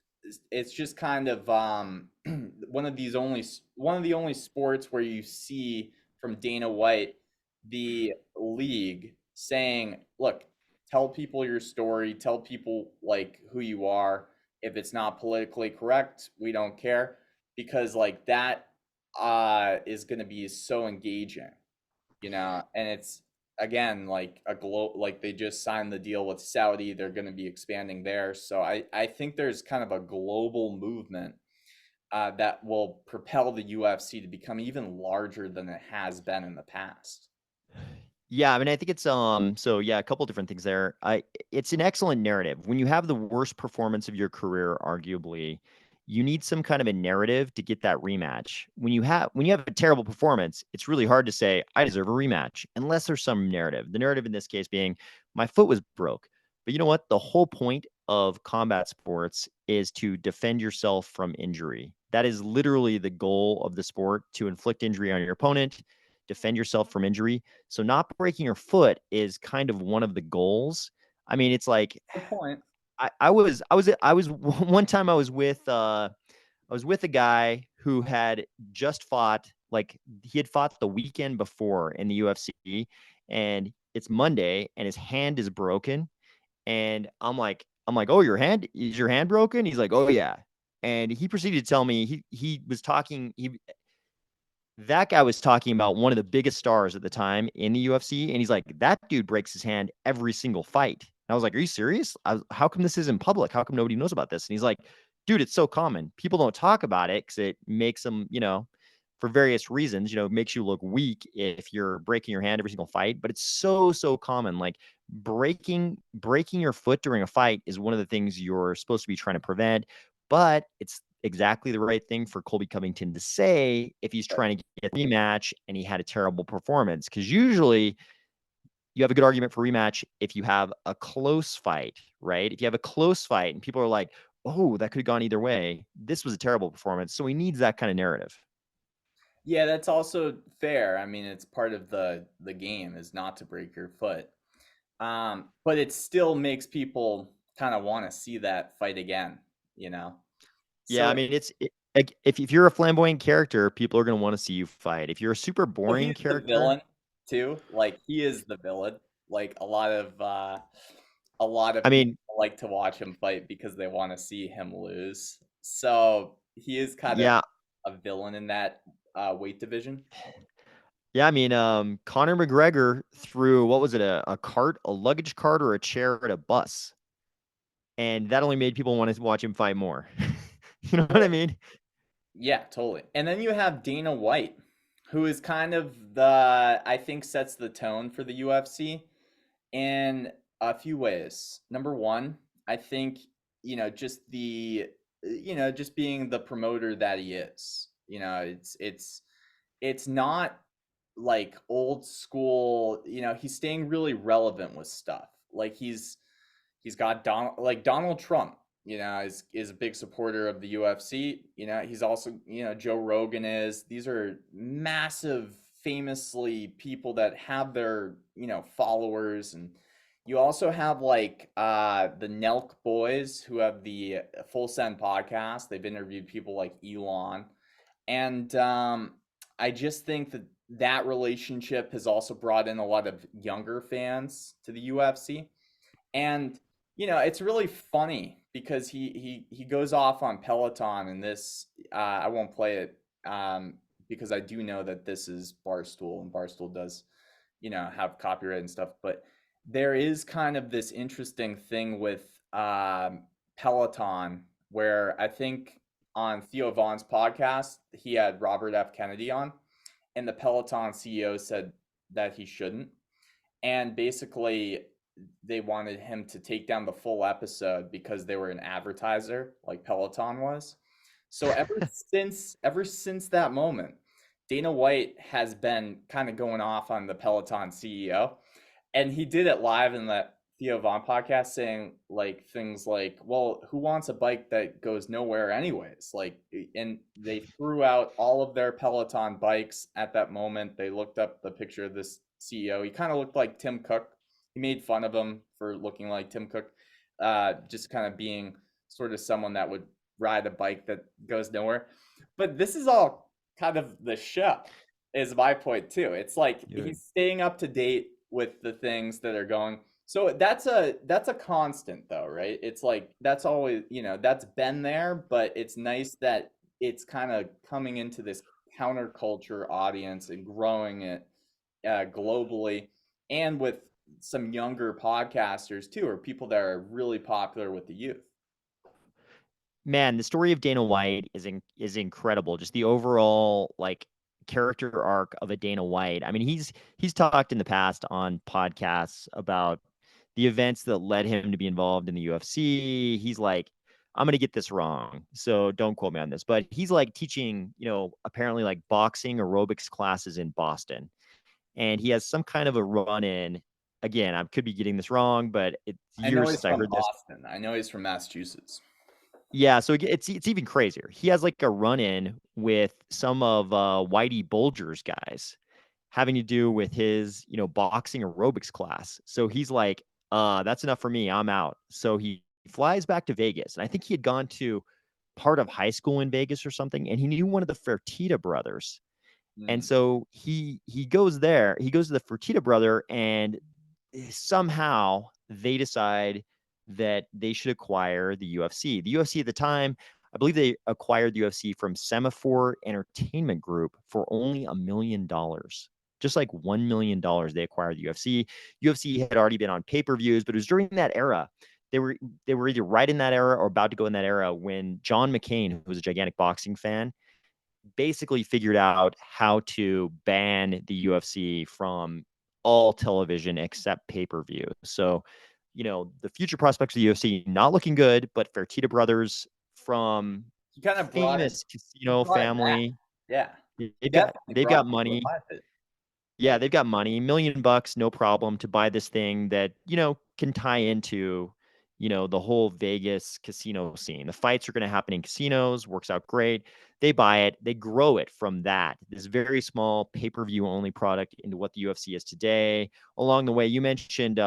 kind of one of the only sports where you see from Dana White the league saying, "Look, tell people your story, tell people like who you are. If it's not politically correct, we don't care," because like that is going to be so engaging, and it's again like like they just signed the deal with Saudi. They're going to be expanding there, so I think there's kind of a global movement that will propel the UFC to become even larger than it has been in the past. Yeah, I mean, I think it's so yeah, a couple different things there. It's an excellent narrative. When you have the worst performance of your career, arguably, you need some kind of a narrative to get that rematch. When you have a terrible performance, it's really hard to say I deserve a rematch unless there's some narrative. The narrative in this case being my foot was broke. But you know what? The whole point of combat sports is to defend yourself from injury. That is literally the goal of the sport, to inflict injury on your opponent, defend yourself from injury. So not breaking your foot is kind of one of the goals. I mean, it's like Good point. I was one time I was with a guy who had just fought, like he had fought the weekend before in the UFC, and it's Monday and his hand is broken. And I'm like, oh, is your hand broken? He's like, oh yeah. And he proceeded to tell me he was talking, that guy was talking about one of the biggest stars at the time in the UFC. And he's like, that dude breaks his hand every single fight. And I was like, are you serious? How come this isn't public? How come nobody knows about this? And he's like, dude, it's so common. People don't talk about it because it makes them, for various reasons, makes you look weak if you're breaking your hand every single fight. But it's so, so common. Like breaking your foot during a fight is one of the things you're supposed to be trying to prevent. But it's exactly the right thing for Colby Covington to say if he's trying to get a rematch and he had a terrible performance. Because usually you have a good argument for rematch if you have a close fight, right? If you have a close fight and people are like, oh, that could have gone either way, this was a terrible performance. So he needs that kind of narrative. Yeah, that's also fair. I mean, it's part of the game is not to break your foot. But it still makes people kind of want to see that fight again, you know? Yeah, I So mean, like if you're a flamboyant character, people are going to want to see you fight. If you're a super so boring he's the character, villain too. Like he is the villain. Like a lot of I people mean, like to watch him fight because they want to see him lose. So he is kind of yeah, a villain in that weight division. yeah, I mean, Conor McGregor threw, what was it, a luggage cart or a chair at a bus, and that only made people want to watch him fight more. You know what I mean? Yeah, totally. And then you have Dana White, who is kind of I think sets the tone for the UFC in a few ways. Number one, I think, just just being the promoter that he is. It's not like old school, he's staying really relevant with stuff. Like he's got Donald Trump, is a big supporter of the UFC. He's also, Joe Rogan is. These are massive, famously people that have their, followers. And you also have like the Nelk boys who have the Full Send podcast. They've interviewed people like Elon. And I just think that relationship has also brought in a lot of younger fans to the UFC. And it's really funny because he goes off on Peloton and this I won't play it, because I do know that this is Barstool, and Barstool does, have copyright and stuff. But there is kind of this interesting thing with Peloton, where I think on Theo Vaughn's podcast, he had Robert F. Kennedy on, and the Peloton CEO said that he shouldn't. And basically, they wanted him to take down the full episode because they were an advertiser, like Peloton was. So ever since that moment, Dana White has been kind of going off on the Peloton CEO, and he did it live in the Theo Von podcast, saying like things like, "Well, who wants a bike that goes nowhere anyways?" Like, and they threw out all of their Peloton bikes at that moment. They looked up the picture of this CEO. He kind of looked like Tim Cook. He made fun of him for looking like Tim Cook, just kind of being sort of someone that would ride a bike that goes nowhere. But this is all kind of the show, is my point too. It's like he's staying up to date with the things that are going. So that's a constant though, right? It's like that's always, that's been there, but it's nice that it's kind of coming into this counterculture audience and growing it globally, and with some younger podcasters too, or people that are really popular with the youth. Man, the story of Dana White is incredible. Just the overall like character arc of a Dana White. I mean, he's talked in the past on podcasts about the events that led him to be involved in the UFC. He's like, I'm going to get this wrong, so don't quote me on this, but he's like teaching, apparently like boxing aerobics classes in Boston. And he has some kind of a run in. Again, I could be getting this wrong, but it's years since I heard this. Boston. I know he's from Massachusetts. Yeah, so it's even crazier. He has like a run-in with some of Whitey Bulger's guys, having to do with his, boxing aerobics class. So he's like, that's enough for me. I'm out. So he flies back to Vegas, and I think he had gone to part of high school in Vegas or something, and he knew one of the Fertitta brothers. And so he goes there. He goes to the Fertitta brother, and somehow they decide that they should acquire the UFC. The UFC at the time, I believe they acquired the UFC from Semaphore Entertainment Group for only $1 million. Just like $1 million, they acquired the UFC. UFC had already been on pay-per-views, but it was during that era. They were either right in that era or about to go in that era when John McCain, who was a gigantic boxing fan, basically figured out how to ban the UFC from all television except pay-per-view. So, the future prospects of the UFC not looking good, but Fertitta brothers from he kind of famous casino family. Yeah. They've got money. Yeah, they've got money, $1 million, no problem, to buy this thing that, can tie into, the whole Vegas casino scene. The fights are going to happen in casinos, works out great. They buy it, they grow it from that, this very small pay-per-view only product, into what the UFC is today. Along the way, you mentioned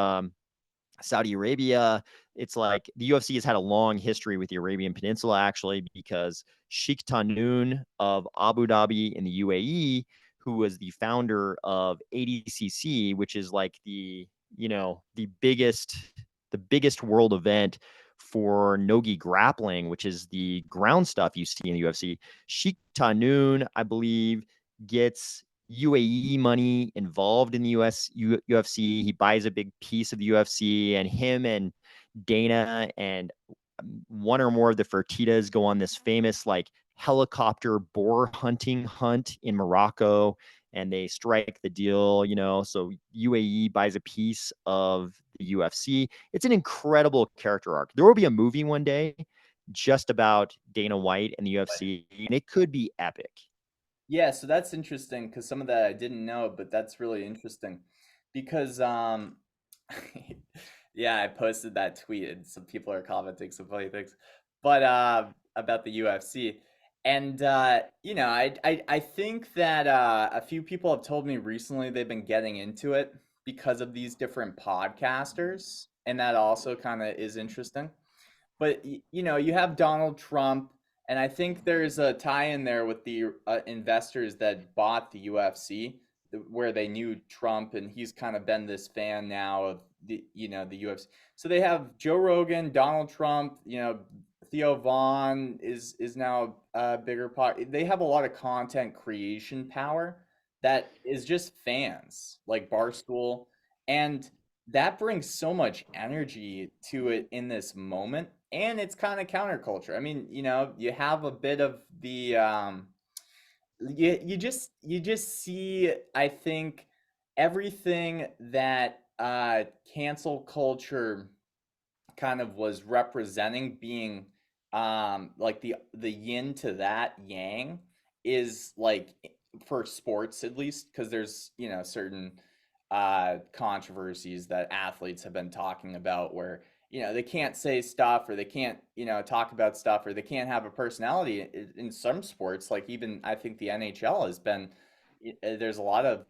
Saudi Arabia. It's like the UFC has had a long history with the Arabian Peninsula, actually, because Sheikh Tahnoon of Abu Dhabi in the UAE, who was the founder of ADCC, which is like the biggest world event for Nogi grappling, which is the ground stuff you see in the UFC. Sheikh Tahnoon, I believe, gets UAE money involved in the UFC. He buys a big piece of the UFC, and him and Dana and one or more of the Fertittas go on this famous like helicopter boar hunting hunt in Morocco, and they strike the deal, so UAE buys a piece of the UFC. It's an incredible character arc. There will be a movie one day just about Dana White and the UFC, and it could be epic. Yeah, so that's interesting, because some of that I didn't know, but that's really interesting because yeah, I posted that tweet and some people are commenting some funny things, but about the UFC. And I think that a few people have told me recently they've been getting into it because of these different podcasters, and that also kind of is interesting. But you have Donald Trump, and I think there's a tie in there with the investors that bought the UFC, where they knew Trump, and he's kind of been this fan now of the UFC. So they have Joe Rogan, Donald Trump, Theo Vaughn is now a bigger part. They have a lot of content creation power that is just fans like Barstool, and that brings so much energy to it in this moment. And it's kind of counterculture. I mean, you have a bit of the you just see, I think, everything that cancel culture kind of was representing being like the yin to that yang is like for sports at least, because there's certain controversies that athletes have been talking about where they can't say stuff, or they can't talk about stuff, or they can't have a personality in some sports. Like, even I think the NHL has been there's a lot of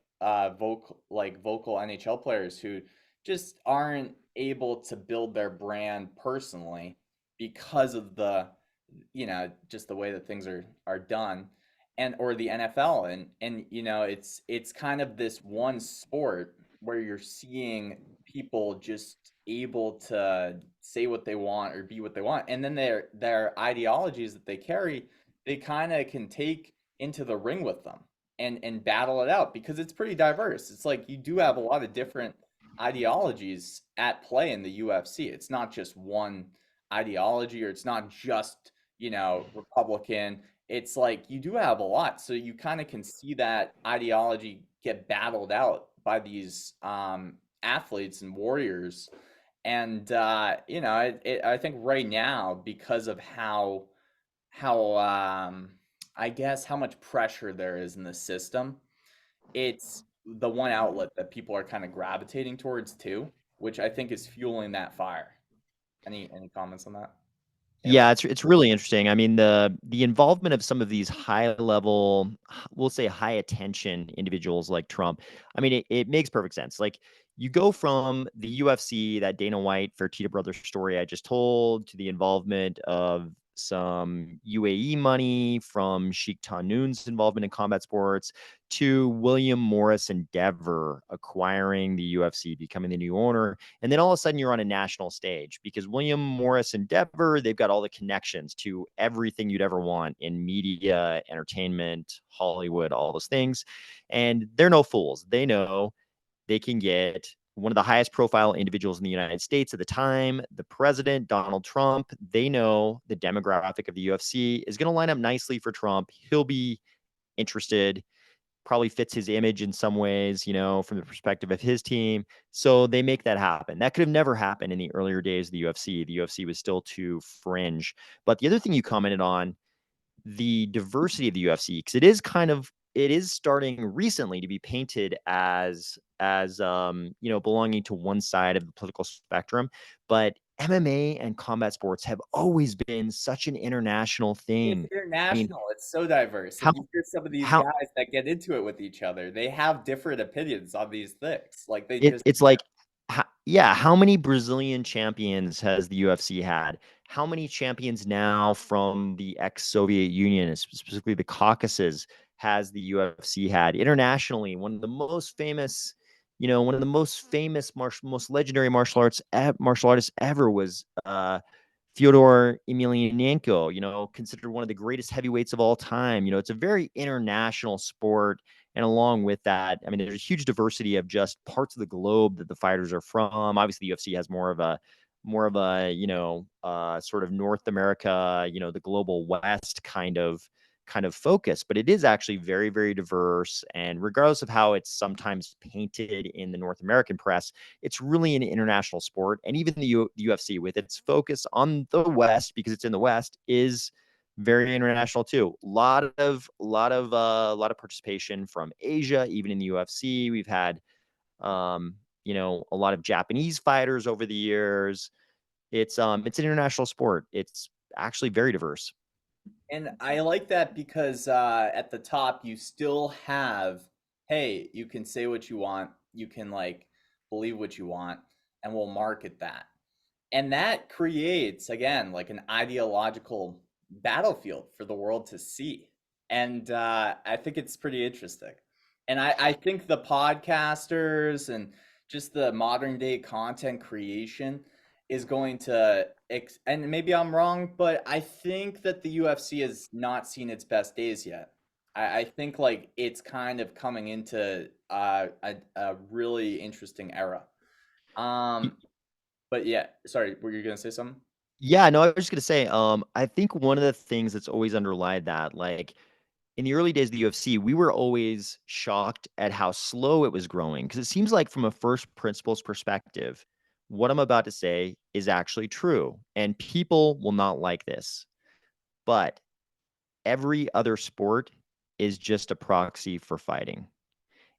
vocal NHL players who just aren't able to build their brand personally because of the just the way that things are done, and or the NFL. And it's kind of this one sport where you're seeing people just able to say what they want or be what they want, and then their ideologies that they carry, they kind of can take into the ring with them and battle it out, because it's pretty diverse. It's like you do have a lot of different ideologies at play in the UFC. It's not just one ideology, or it's not just, Republican. It's like you do have a lot. So you kind of can see that ideology get battled out by these athletes and warriors. And I think right now, because of how I guess how much pressure there is in the system, it's the one outlet that people are kind of gravitating towards too, which I think is fueling that fire. Any comments on that? Yeah, it's really interesting. I mean, the involvement of some of these high level, we'll say high attention individuals like Trump. I mean, it makes perfect sense. Like, you go from the UFC, that Dana White Fertitta Brothers story I just told, to the involvement of some UAE money from Sheikh Tahnoon's involvement in combat sports, to William Morris Endeavor acquiring the UFC, becoming the new owner. And then all of a sudden you're on a national stage, because William Morris Endeavor, they've got all the connections to everything you'd ever want in media, entertainment, Hollywood, all those things. And they're no fools. They know they can get one of the highest profile individuals in the United States at the time, the president, Donald Trump. They know the demographic of the UFC is going to line up nicely for Trump. He'll be interested, probably fits his image in some ways, from the perspective of his team. So they make that happen. That could have never happened in the earlier days of the UFC. The UFC was still too fringe. But the other thing you commented on, the diversity of the UFC, because it is starting recently to be painted as belonging to one side of the political spectrum. But MMA and combat sports have always been such an international thing. It's I mean, international. It's so diverse. how And you hear some of these how guys that get into it with each other. They have different opinions on these things. Like they it, just it's like, yeah, how many Brazilian champions has the UFC had? How many champions now from the ex-Soviet Union, specifically the Caucasus, has the UFC had internationally? One of the most famous, most legendary martial artists ever was Fyodor Emelianenko, considered one of the greatest heavyweights of all time. It's a very international sport. And along with that, I mean, there's a huge diversity of just parts of the globe that the fighters are from. Obviously, the UFC has more of a sort of North America, the global West kind of focus, but it is actually very, very diverse. And regardless of how it's sometimes painted in the North American press, it's really an international sport. And even the UFC, with its focus on the West, because it's in the West, is very international too. A lot of participation from Asia, even in the UFC. We've had a lot of Japanese fighters over the years. It's an international sport. It's actually very diverse. And I like that because at the top you still have, hey, you can say what you want, you can like believe what you want, and we'll market that. And that creates, again, like an ideological battlefield for the world to see. And I think it's pretty interesting. And I think the podcasters and just the modern day content creation, is going to and maybe I'm wrong, but I think that the UFC has not seen its best days yet. I think like it's kind of coming into a really interesting era. But yeah, sorry, were you gonna say something? Yeah, no, I was just gonna say, I think one of the things that's always underlied that, like in the early days of the UFC, we were always shocked at how slow it was growing because it seems like from a first principles perspective, what I'm about to say is actually true, and people will not like this, but every other sport is just a proxy for fighting.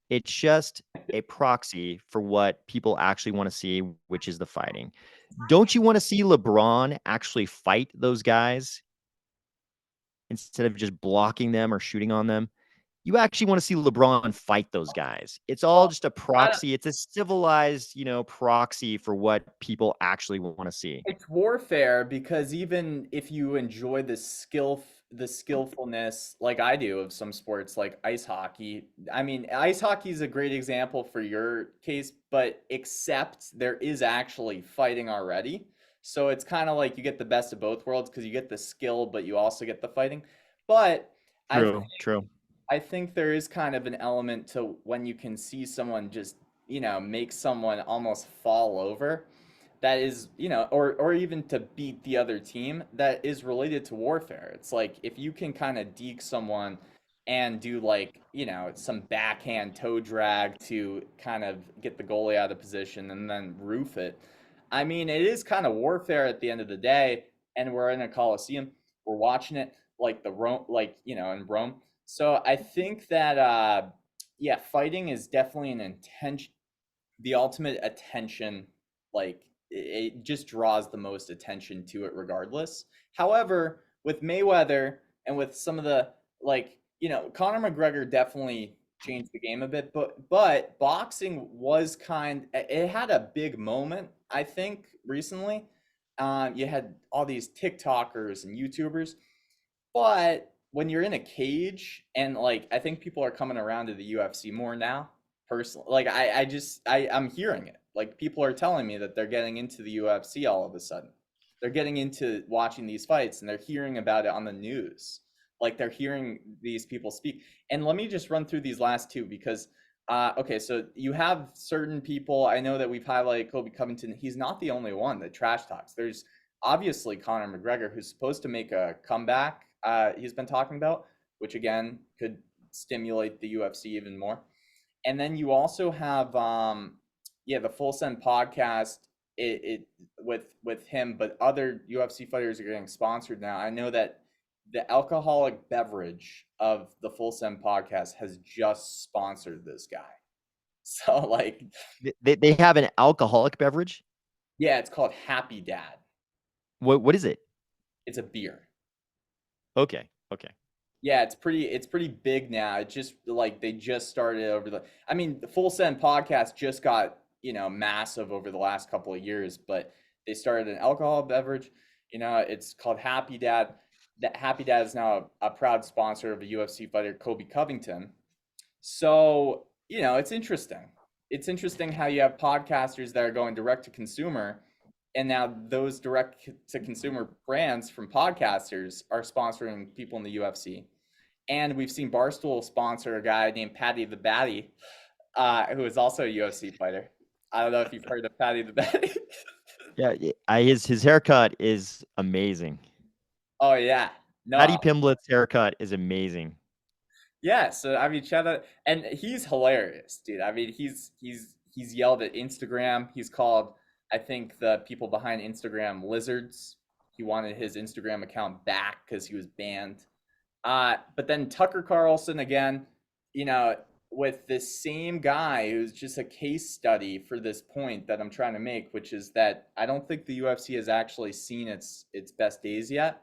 It's just a proxy for what people actually want to see, which is the fighting. Don't you want to see LeBron actually fight those guys instead of just blocking them or shooting on them? You actually want to see LeBron fight those guys. It's all Well, just a I don't, proxy. It's a civilized, proxy for what people actually want to see. it's warfare because even if you enjoy the skillfulness like I do of some sports like ice hockey, I mean ice hockey is a great example for your case, but except there is actually fighting already. So it's kind of like you get the best of both worlds because you get the skill, but you also get the fighting. But I True, true. I think there is kind of an element to when you can see someone just, make someone almost fall over that is, or even to beat the other team that is related to warfare. It's like if you can kind of deke someone and do like, some backhand toe drag to kind of get the goalie out of position and then roof it. I mean, it is kind of warfare at the end of the day, and we're in a coliseum. We're watching it like the Rome, like in Rome. So I think that yeah, fighting is definitely an intention, the ultimate attention, like it just draws the most attention to it regardless. However, with Mayweather and with some of the like, Conor McGregor definitely changed the game a bit, but boxing was it had a big moment, I think, recently. You had all these TikTokers and YouTubers, but when you're in a cage and like I think people are coming around to the UFC more now, personally. Like I'm hearing it. Like people are telling me that they're getting into the UFC all of a sudden. They're getting into watching these fights and they're hearing about it on the news. Like they're hearing these people speak. And let me just run through these last two because okay, so you have certain people. I know that we've highlighted Kobe Covington. He's not the only one that trash talks. There's obviously Conor McGregor, who's supposed to make a comeback. He's been talking about, which again could stimulate the UFC even more. And then you also have, yeah, the Full Send podcast. It with him, but other UFC fighters are getting sponsored now. I know that the alcoholic beverage of the Full Send podcast has just sponsored this guy. So like, They have an alcoholic beverage. yeah, it's called Happy Dad. What is it? It's a beer. Okay, okay. Yeah, it's pretty big now. It just like they just started over I mean, the Full Send podcast just got, massive over the last couple of years, but they started an alcohol beverage, it's called Happy Dad. That Happy Dad is now a proud sponsor of a UFC fighter, Kobe Covington. So, it's interesting. It's interesting how you have podcasters that are going direct to consumer, and now those direct to consumer brands from podcasters are sponsoring people in the UFC. And we've seen Barstool sponsor a guy named Patty the Batty, who is also a UFC fighter. I don't know if you've heard of Patty the Batty. Yeah, his haircut is amazing. Oh yeah, Patty no, Pimblett's haircut is amazing. yeah. So I mean, shout out, and he's hilarious, dude. I mean, he's yelled at Instagram. He's called, I think, the people behind Instagram lizards. He wanted his Instagram account back because he was banned. But then Tucker Carlson again, with this same guy who's just a case study for this point that I'm trying to make, which is that I don't think the UFC has actually seen its best days yet.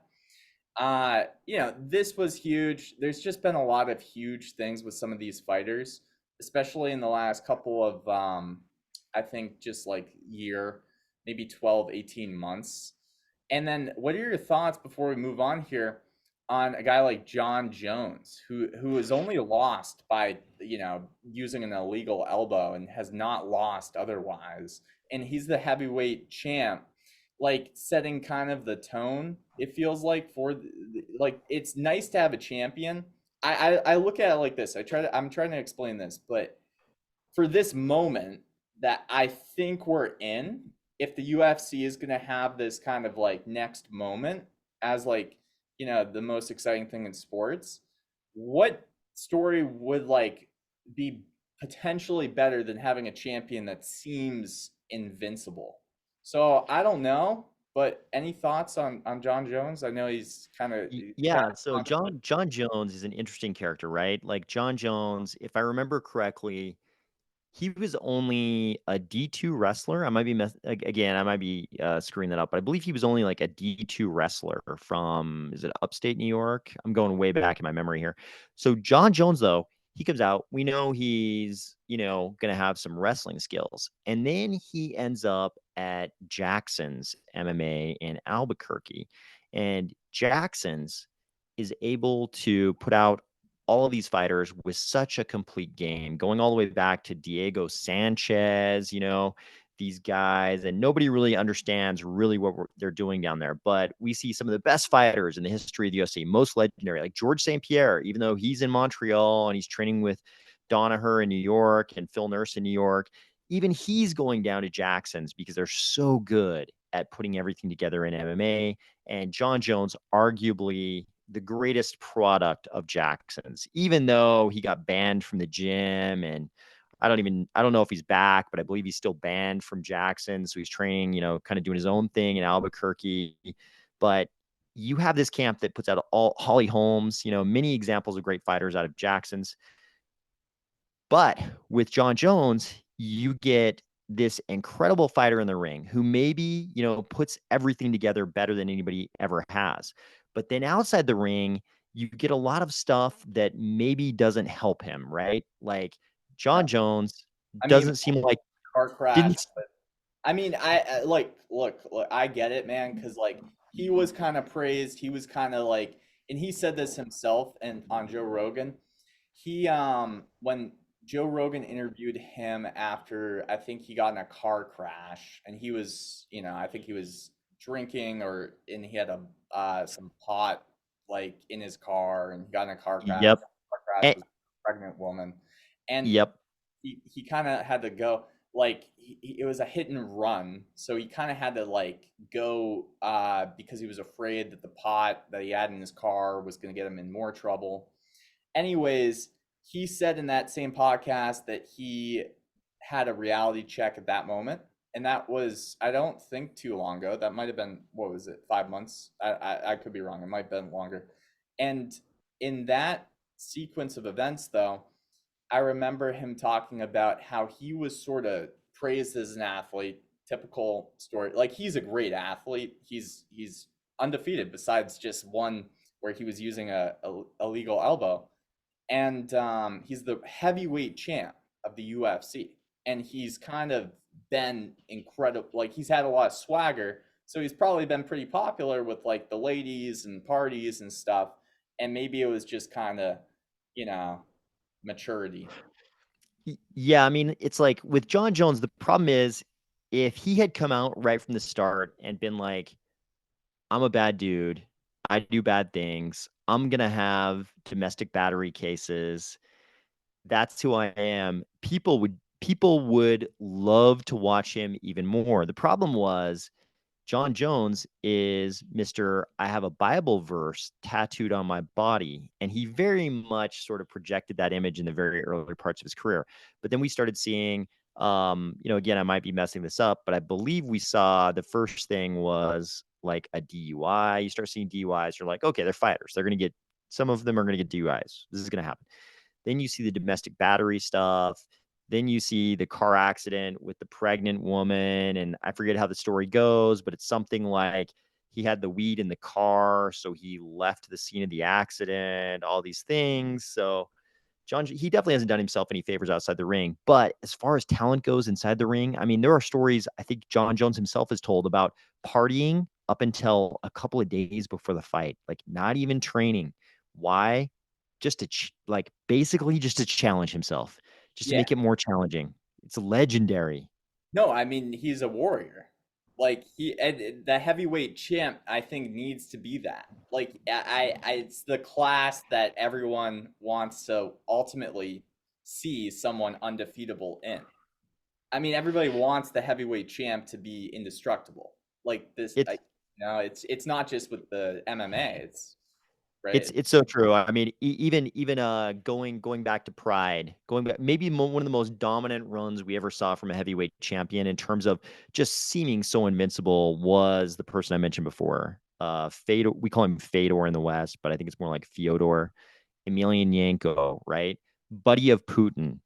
This was huge. There's just been a lot of huge things with some of these fighters, especially in the last couple of I think just like year, maybe 12, 18 months. And then what are your thoughts before we move on here on a guy like John Jones, who is only lost by, using an illegal elbow and has not lost otherwise. And he's the heavyweight champ. like setting kind of the tone. It feels like like it's nice to have a champion. I look at it like this. I'm trying to explain this, but for this moment that I think we're in, if the UFC is going to have this kind of like next moment as like, the most exciting thing in sports, what story would like be potentially better than having a champion that seems invincible? So I don't know, but any thoughts on John Jones? I know he's kind of Yeah, so John Jones is an interesting character, right? Like John Jones, if I remember correctly, he was only a D2 wrestler. I might be again, I might be screwing that up, but I believe he was only like a D2 wrestler from, is it upstate New York? I'm going way back in my memory here. So John Jones, though, he comes out. We know he's, going to have some wrestling skills. And then he ends up at Jackson's MMA in Albuquerque. And Jackson's is able to put out all of these fighters with such a complete game, going all the way back to Diego Sanchez, these guys, and nobody really understands really what they're doing down there. But we see some of the best fighters in the history of the UFC, most legendary, like George St. Pierre, even though he's in Montreal and he's training with Danaher in New York and Phil Nurse in New York, even he's going down to Jackson's because they're so good at putting everything together in MMA. And John Jones, arguably the greatest product of Jackson's, even though he got banned from the gym, and I don't know if he's back, but I believe he's still banned from Jackson. So he's training, kind of doing his own thing in Albuquerque. But you have this camp that puts out all Holly Holmes, many examples of great fighters out of Jackson's. But with John Jones, you get this incredible fighter in the ring who maybe, puts everything together better than anybody ever has. But then outside the ring, you get a lot of stuff that maybe doesn't help him, right? Like John Jones doesn't seem like car crash. didn't. But I mean, I like look, I get it, man, because like he was kind of praised. He was kind of like, and he said this himself and on Joe Rogan. He when Joe Rogan interviewed him after I think he got in a car crash and he was, I think he was drinking and he had some pot like in his car and he got in a car crash. Yep. Car crash was a pregnant woman. And Yep. he kind of had to go like it was a hit and run, so he kind of had to like go because he was afraid that the pot that he had in his car was going to get him in more trouble. Anyways, he said in that same podcast that he had a reality check at that moment, and that was, I don't think, too long ago. That might have been, what was it, 5 months? I could be wrong. It might have been longer. And in that sequence of events, though, I remember him talking about how he was sort of praised as an athlete. Typical story. Like, he's a great athlete. He's undefeated besides just one where he was using a illegal elbow. And he's the heavyweight champ of the UFC. And he's kind of been incredible. Like, he's had a lot of swagger. So he's probably been pretty popular with like the ladies and parties and stuff. And maybe it was just kind of, maturity. Yeah, I mean, it's like with John Jones, the problem is if he had come out right from the start and been like, I'm a bad dude, I do bad things, I'm going to have domestic battery cases, that's who I am, people would love to watch him even more. The problem was John Jones is Mr. I have a Bible verse tattooed on my body. And he very much sort of projected that image in the very early parts of his career. But then we started seeing, again, I might be messing this up, but I believe we saw the first thing was like a DUI. You start seeing DUIs, you're like, okay, they're fighters. Some of them are going to get DUIs. This is going to happen. Then you see the domestic battery stuff. Then you see the car accident with the pregnant woman. And I forget how the story goes, but it's something like he had the weed in the car, so he left the scene of the accident, all these things. So he definitely hasn't done himself any favors outside the ring. But as far as talent goes inside the ring, I mean, there are stories I think John Jones himself has told about partying up until a couple of days before the fight, like not even training. Why? Just to basically just to challenge himself, just to make it more challenging. It's legendary. No, I mean, he's a warrior. Like the heavyweight champ, I think needs to be that. Like it's the class that everyone wants to ultimately see someone undefeatable in. I mean, everybody wants the heavyweight champ to be indestructible. Like this, It's it's not just with the MMA. It's right. it's so true. I mean, even going back to Pride, going back maybe one of the most dominant runs we ever saw from a heavyweight champion in terms of just seeming so invincible was the person I mentioned before. Fedor, we call him Fedor in the West, but I think it's more like Fyodor Emelianenko, right? Buddy of Putin.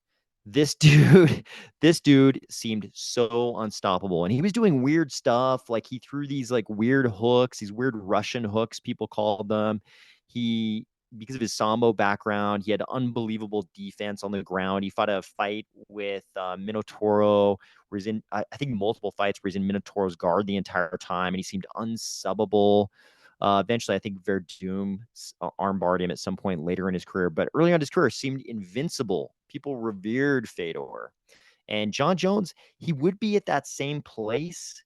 This dude seemed so unstoppable. And he was doing weird stuff. Like he threw these like weird hooks, these weird Russian hooks, people called them. He, because of his Sambo background, he had unbelievable defense on the ground. He fought a fight with Minotauro, where he's in, I think, multiple fights where he's in Minotaur's guard the entire time, and he seemed unsubbable. Eventually, I think Verdum armbarred him at some point later in his career, but early on in his career seemed invincible. People revered Fedor. And John Jones, he would be at that same place,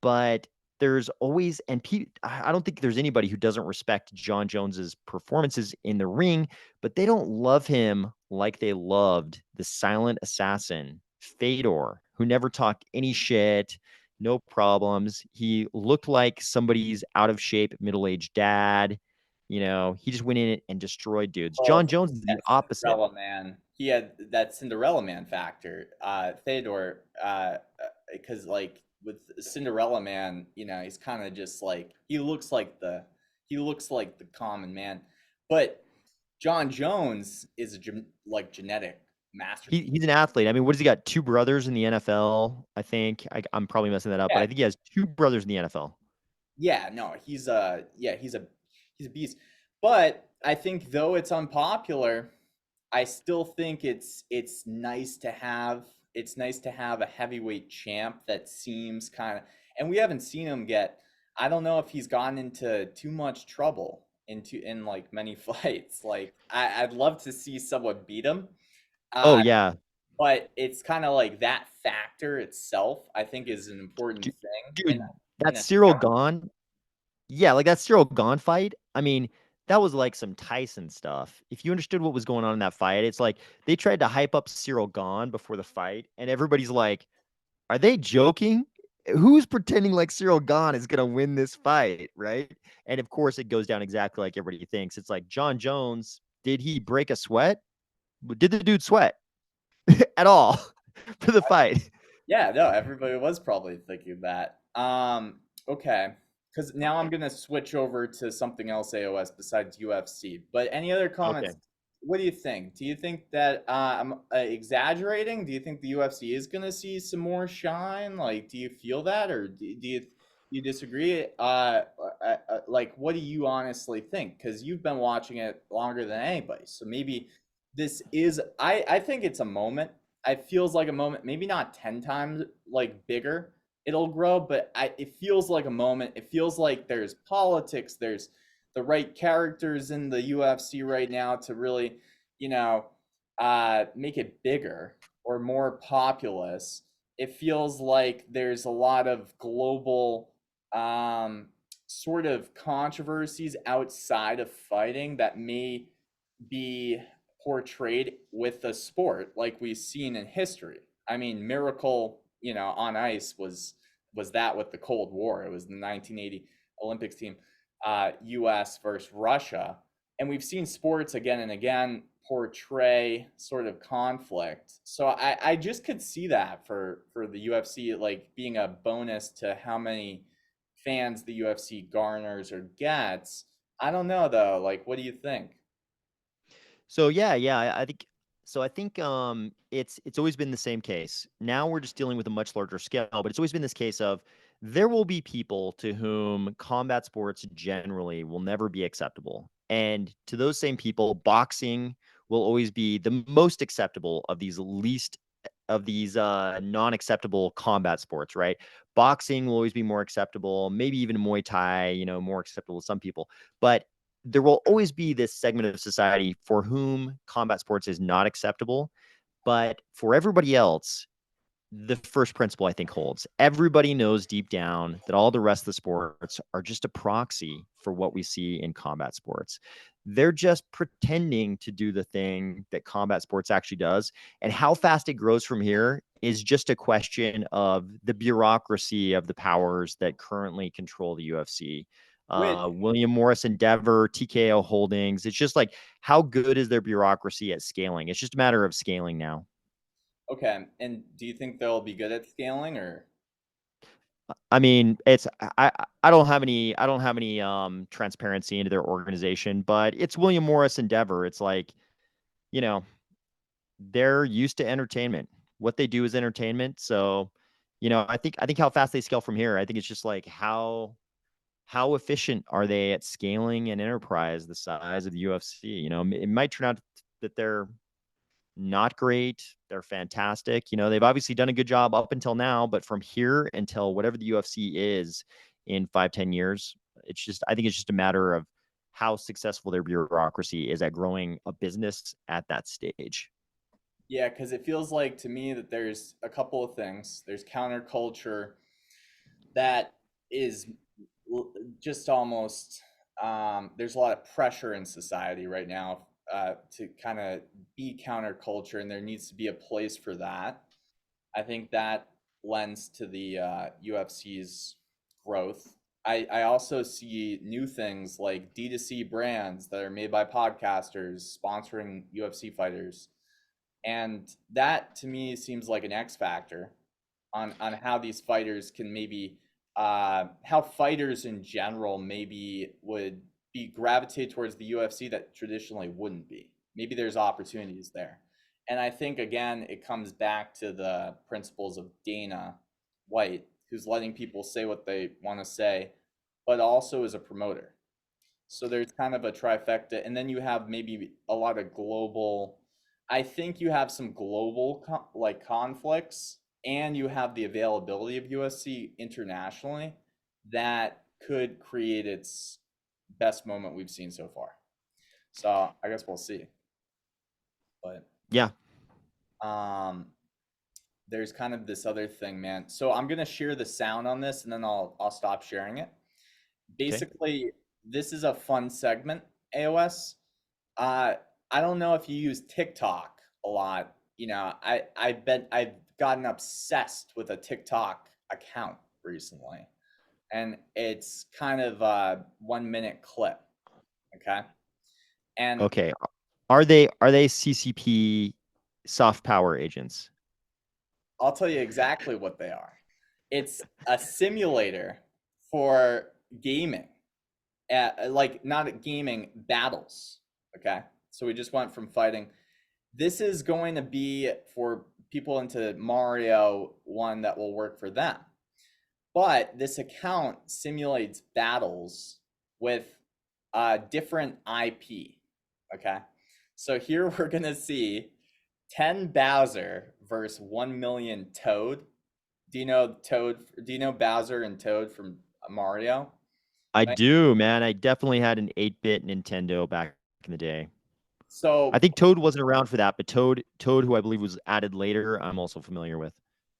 but there's always, and I don't think there's anybody who doesn't respect John Jones's performances in the ring, but they don't love him like they loved the silent assassin, Fedor, who never talked any shit, no problems. He looked like somebody's out of shape middle-aged dad. You know, he just went in and destroyed dudes. Well, John Jones is the opposite. Cinderella man. He had that Cinderella man factor. Theodore, because like with Cinderella man, you know, he's kind of just like he looks like the common man, but John Jones is like genetic masterpiece. He's an athlete. I mean, what has he got? 2 brothers in the NFL, I think. I'm probably messing that up, but I think he has 2 brothers in the NFL. Yeah, no, he's a beast. But I think though it's unpopular, I still think it's nice to have a heavyweight champ that seems kind of, and we haven't seen him get. I don't know if he's gotten into too much trouble in like many fights. Like I'd love to see someone beat him. Oh yeah, but it's kind of like that factor itself, I think, is an important thing. dude. That Cyril Gahn, yeah, like that Cyril Gahn fight. I mean, that was like some Tyson stuff. If you understood what was going on in that fight, it's like they tried to hype up Cyril Gahn before the fight, and everybody's like, "Are they joking? Who's pretending like Cyril Gahn is gonna win this fight, right?" And of course, it goes down exactly like everybody thinks. It's like John Jones. Did he break a sweat? Did the dude sweat at all for the fight? Yeah, no, everybody was probably thinking that. Okay, because now I'm gonna switch over to something else AOS besides UFC. But any other comments? Okay. What do you think? Do you think that I'm exaggerating? Do you think the UFC is gonna see some more shine? Like, do you feel that, or do you disagree? Like, what do you honestly think? Because you've been watching it longer than anybody, so maybe this is. I think it's a moment. It feels like a moment, maybe not 10 times like bigger it'll grow, but it feels like a moment. It feels like there's politics, there's the right characters in the UFC right now to really, you know, make it bigger or more populous. It feels like there's a lot of global sort of controversies outside of fighting that may be portrayed with the sport like we've seen in history. I mean, Miracle, you know, on ice was that with the Cold War. It was the 1980 Olympics team, US versus Russia. And we've seen sports again and again portray sort of conflict. So I just could see that for the UFC, like being a bonus to how many fans the UFC garners or gets. I don't know though. Like, what do you think? So yeah, I think so. I think it's always been the same case. Now we're just dealing with a much larger scale, but it's always been this case of there will be people to whom combat sports generally will never be acceptable. And to those same people, boxing will always be the most acceptable of these non-acceptable combat sports, right? Boxing will always be more acceptable, maybe even Muay Thai, you know, more acceptable to some people. But there will always be this segment of society for whom combat sports is not acceptable. But for everybody else, the first principle I think holds. Everybody knows deep down that all the rest of the sports are just a proxy for what we see in combat sports. They're just pretending to do the thing that combat sports actually does. And how fast it grows from here is just a question of the bureaucracy of the powers that currently control the UFC. William Morris Endeavor, TKO Holdings. It's just like, how good is their bureaucracy at scaling? It's just a matter of scaling now. Okay, and do you think they'll be good at scaling, or? I mean, it's I don't have any transparency into their organization, but it's William Morris Endeavor. It's like, you know, they're used to entertainment. What they do is entertainment. So, I think how fast they scale from here. I think it's just like how efficient are they at scaling an enterprise the size of the UFC? It might turn out that they're not great. They're fantastic. They've obviously done a good job up until now, but from here until whatever the UFC is in 5-10 years, I think it's just a matter of how successful their bureaucracy is at growing a business at that stage. Yeah, because it feels like to me that there's a couple of things. There's counterculture that is just almost, there's a lot of pressure in society right now to kind of be counterculture, and there needs to be a place for that. I think that lends to the UFC's growth. I also see new things like D2C brands that are made by podcasters sponsoring UFC fighters. And that to me seems like an X factor on how these fighters can maybe how fighters in general maybe would be gravitate towards the UFC that traditionally wouldn't be. Maybe there's opportunities there. And I think again it comes back to the principles of Dana White, who's letting people say what they want to say, but also is a promoter. So there's kind of a trifecta, and then you have maybe a lot of global. I think you have some global conflicts, and you have the availability of UFC internationally that could create its best moment we've seen so far. So I guess we'll see. But yeah, there's kind of this other thing, man. So I'm gonna share the sound on this, and then I'll stop sharing it. Basically, this is a fun segment, AOS. I don't know if you use TikTok a lot. I bet I've gotten obsessed with a TikTok account recently, and it's kind of a 1-minute clip. Okay. And okay, are they CCP soft power agents? I'll tell you exactly what they are. It's a simulator for gaming, like not gaming, battles. Okay. So we just went from fighting. This is going to be for people into Mario, one that will work for them. But this account simulates battles with different IP. Okay. So here we're going to see 10 Bowser versus 1 million Toad. Do you know Toad? Do you know Bowser and Toad from Mario? I do, man. I definitely had an 8-bit Nintendo back in the day. So I think Toad wasn't around for that, but Toad, who I believe was added later, I'm also familiar with.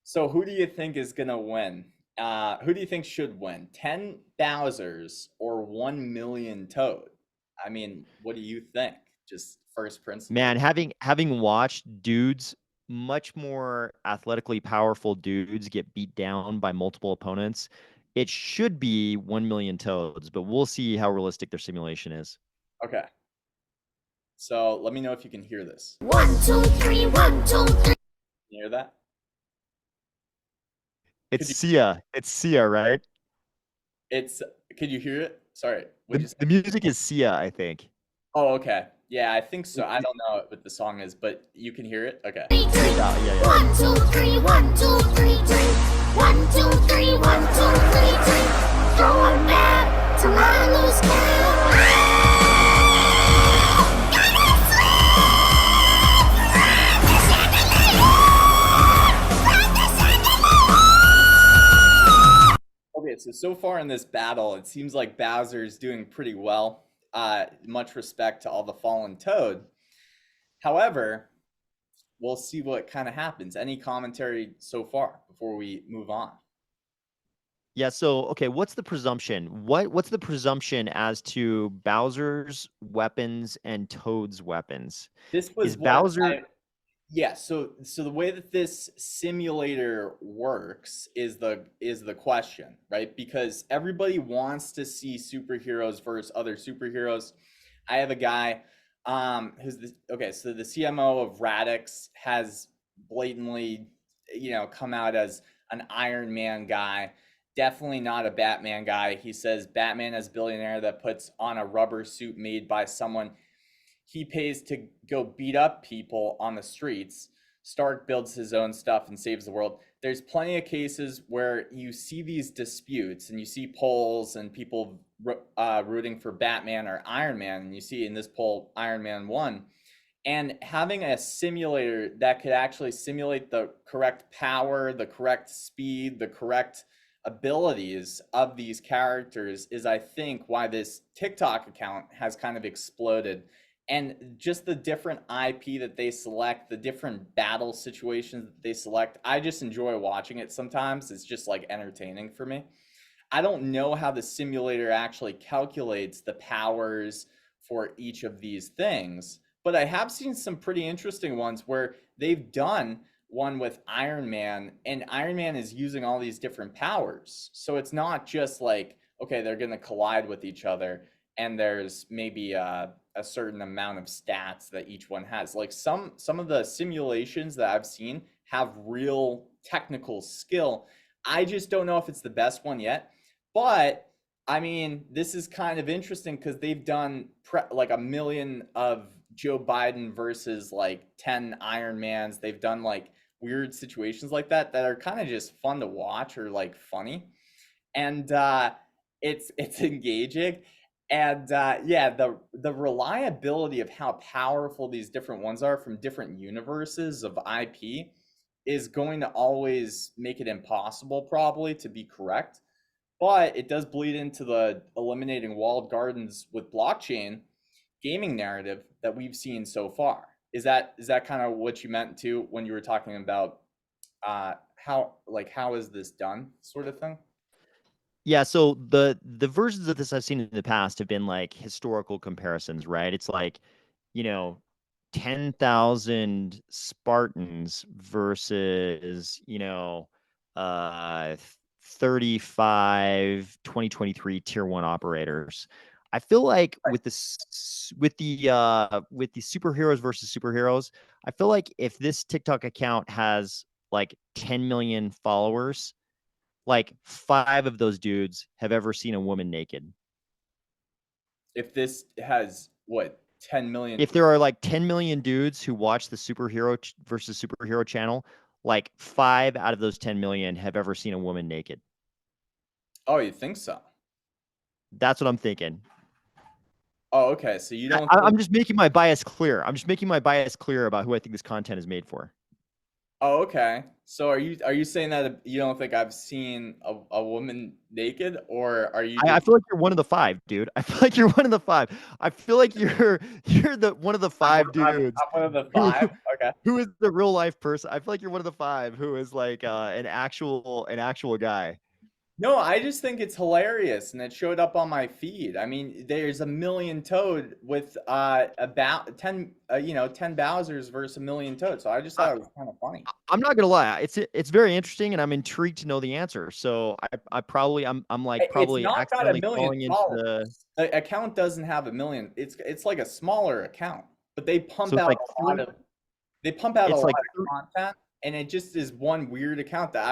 So who do you think is gonna win? Who do you think should win? 10 Bowsers or 1 million Toad? I mean, what do you think? Just first principle. Man, having watched dudes, much more athletically powerful dudes get beat down by multiple opponents, it should be 1 million Toads, but we'll see how realistic their simulation is. Okay. So let me know if you can hear this. 1, 2, 3, 1, 2, 3. Can you hear that? It's Sia. It's Sia, right? Could you hear it? Sorry. The music is Sia, I think. Oh, okay. Yeah, I think so. I don't know what the song is, but you can hear it? Okay. Yeah. 1, 2, 3, 1, 2, 3, 3. 1, 2, 3, 1, 2, 3, 3. Going back to my loose count. Okay, so far in this battle, it seems like Bowser's doing pretty well. Much respect to all the fallen Toad. However, we'll see what kind of happens. Any commentary so far before we move on? Yeah, so okay, what's the presumption? What's the presumption as to Bowser's weapons and Toad's weapons? This was Is what Bowser yeah, so the way that this simulator works is the question, right? Because everybody wants to see superheroes versus other superheroes. I have a guy who's okay, so the CMO of Radix has blatantly, come out as an Iron Man guy. Definitely not a Batman guy. He says Batman is a billionaire that puts on a rubber suit made by someone he pays to go beat up people on the streets. Stark builds his own stuff and saves the world. There's plenty of cases where you see these disputes and you see polls and people rooting for Batman or Iron Man. And you see in this poll, Iron Man won. And having a simulator that could actually simulate the correct power, the correct speed, the correct abilities of these characters is, I think, why this TikTok account has kind of exploded. And just the different IP that they select, the different battle situations that they select, I just enjoy watching it sometimes. It's just like entertaining for me. I don't know how the simulator actually calculates the powers for each of these things, but I have seen some pretty interesting ones where they've done one with Iron Man, and Iron Man is using all these different powers. So it's not just like, okay, they're going to collide with each other and there's maybe a certain amount of stats that each one has. Like some of the simulations that I've seen have real technical skill. I just don't know if it's the best one yet. But I mean, this is kind of interesting because they've done like 1 million of Joe Biden versus like 10 Iron Mans. They've done like weird situations like that are kind of just fun to watch or like funny. And it's engaging. And yeah, the reliability of how powerful these different ones are from different universes of IP is going to always make it impossible probably to be correct. But it does bleed into the eliminating walled gardens with blockchain gaming narrative that we've seen so far. Is that kind of what you meant too when you were talking about how is this done sort of thing? Yeah, so the versions of this I've seen in the past have been like historical comparisons, right? It's like, 10,000 Spartans versus, 35 2023 tier 1 operators. I feel like with the superheroes versus superheroes, I feel like if this TikTok account has like 10 million followers, like 5 of those dudes have ever seen a woman naked. If this has what 10 million, if there are like 10 million dudes who watch the superhero versus superhero channel, like 5 out of those 10 million have ever seen a woman naked. Oh, you think so? That's what I'm thinking. Oh, okay. So you don't. I'm just making my bias clear. I'm just making my bias clear about who I think this content is made for. Oh, okay. So are you saying that you don't think I've seen a woman naked, or are you? I feel like you're one of the 5, dude. I feel like you're one of the 5. I feel like you're the one of the 5 dudes. I'm one of the 5. Okay. Who is the real life person? I feel like you're one of the 5 who is like an actual guy. No, I just think it's hilarious, and it showed up on my feed. I mean, there's 1 million Toad with about 10 10 Bowsers versus 1 million Toad. So I just thought it was kind of funny. I'm not gonna lie, it's very interesting, and I'm intrigued to know the answer. So I'm probably accidentally falling into the account doesn't have 1 million. It's like a smaller account, but they pump out like a lot of content. And it just is one weird account that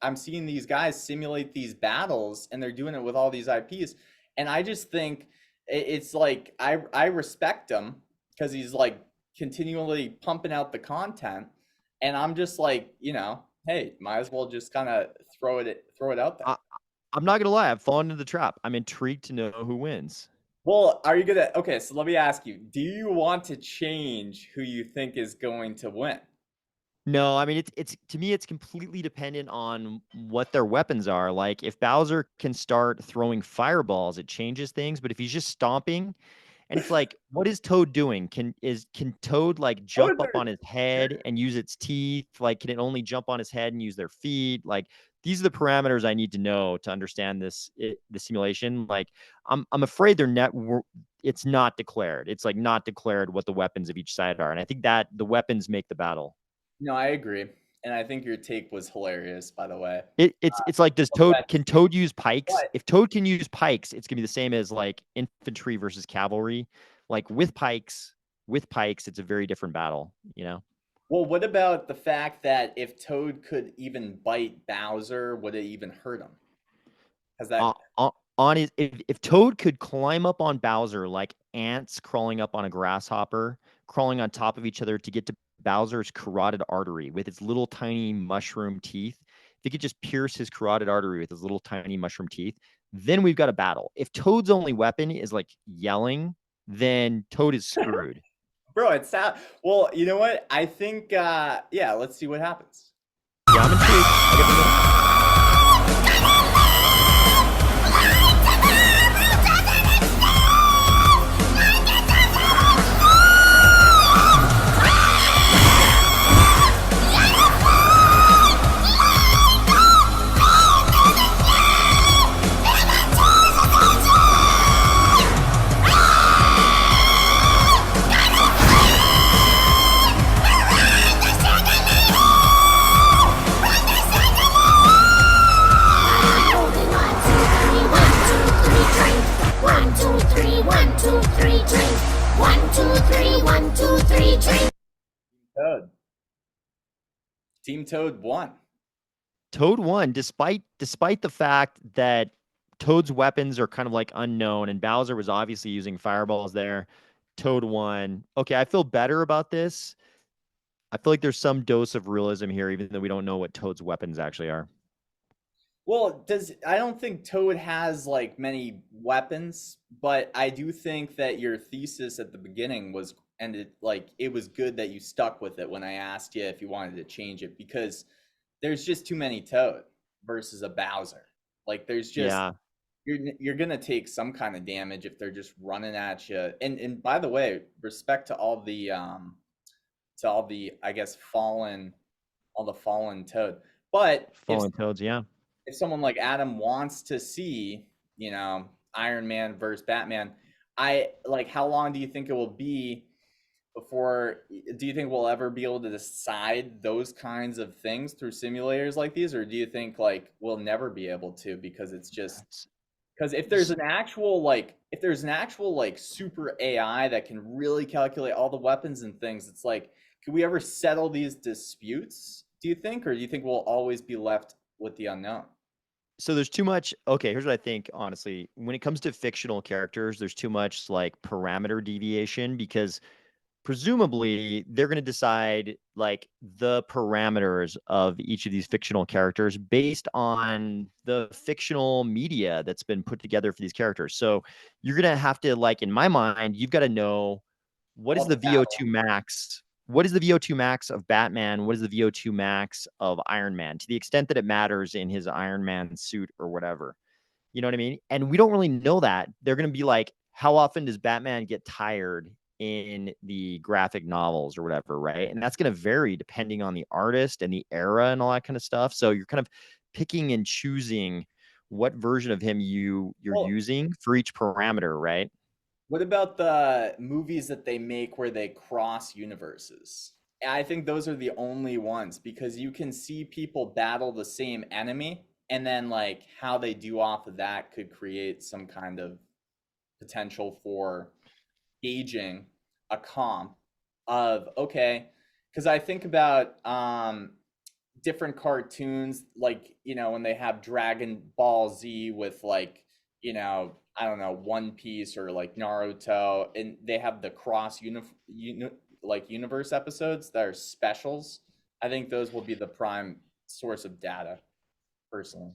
I'm seeing these guys simulate these battles, and they're doing it with all these IPs. And I just think it's like, I respect him because he's like continually pumping out the content. And I'm just like, hey, might as well just kind of throw it out there. I'm not gonna lie, I've fallen into the trap. I'm intrigued to know who wins. Well, are you gonna? Okay, so let me ask you: do you want to change who you think is going to win? No, I mean it's to me it's completely dependent on what their weapons are. Like if Bowser can start throwing fireballs, it changes things. But if he's just stomping And it's like, what is Toad doing? Can Toad like jump up on his head and use its teeth? Like, can it only jump on his head and use their feet? Like, these are the parameters I need to know to understand the simulation. Like, I'm afraid it's not declared. It's like not declared what the weapons of each side are. And I think that the weapons make the battle. No, I agree. And I think your take was hilarious, by the way. It's like, can Toad use pikes? If Toad can use pikes, it's gonna be the same as like infantry versus cavalry. Like with pikes, it's a very different battle, you know? Well, what about the fact that if Toad could even bite Bowser, would it even hurt him? Has that on his if Toad could climb up on Bowser like ants crawling up on a grasshopper, crawling on top of each other to get to Bowser's carotid artery with its little tiny mushroom teeth, if he could just pierce his carotid artery with his little tiny mushroom teeth, then we've got a battle. If Toad's only weapon is like yelling, then Toad is screwed. Bro, it's sad. Well, you know what? I think, yeah, let's see what happens. Yeah, I'm intrigued. Team Toad won. Toad won, despite the fact that Toad's weapons are kind of like unknown, and Bowser was obviously using fireballs there. Toad won. Okay, I feel better about this. I feel like there's some dose of realism here, even though we don't know what Toad's weapons actually are. Well, I don't think Toad has like many weapons, but I do think that your thesis at the beginning was, and it was good that you stuck with it when I asked you if you wanted to change it, because there's just too many Toad versus a Bowser. Like there's just you're gonna take some kind of damage if they're just running at you. And by the way, respect to all the I guess fallen Toad, but fallen Toads, yeah. If someone like Adam wants to see, you know, Iron Man versus Batman, how long do you think it will be before, do you think we'll ever be able to decide those kinds of things through simulators like these? Or do you think like we'll never be able to, because it's just, because if there's an actual super AI that can really calculate all the weapons and things, it's like, can we ever settle these disputes, do you think? Or do you think we'll always be left with the unknown? So there's too much. Okay, here's what I think, honestly. When it comes to fictional characters, there's too much like parameter deviation, because presumably they're going to decide like the parameters of each of these fictional characters based on the fictional media that's been put together for these characters. So you're going to have to, like, in my mind, you've got to know what is the VO2 max. What is the VO2 max of Batman? What is the VO2 max of Iron Man, to the extent that it matters in his Iron Man suit or whatever? You know what I mean? And we don't really know that. They're going to be like, how often does Batman get tired in the graphic novels or whatever, right? And that's going to vary depending on the artist and the era and all that kind of stuff. So you're kind of picking and choosing what version of him you're using for each parameter, right? What about the movies that they make where they cross universes? I think those are the only ones, because you can see people battle the same enemy, and then like how they do off of that could create some kind of potential for gauging a comp of, okay, because I think about different cartoons, like, you know, when they have Dragon Ball Z with like, you know, I don't know, One Piece or like Naruto, and they have the cross universe episodes that are specials. I think those will be the prime source of data, personally.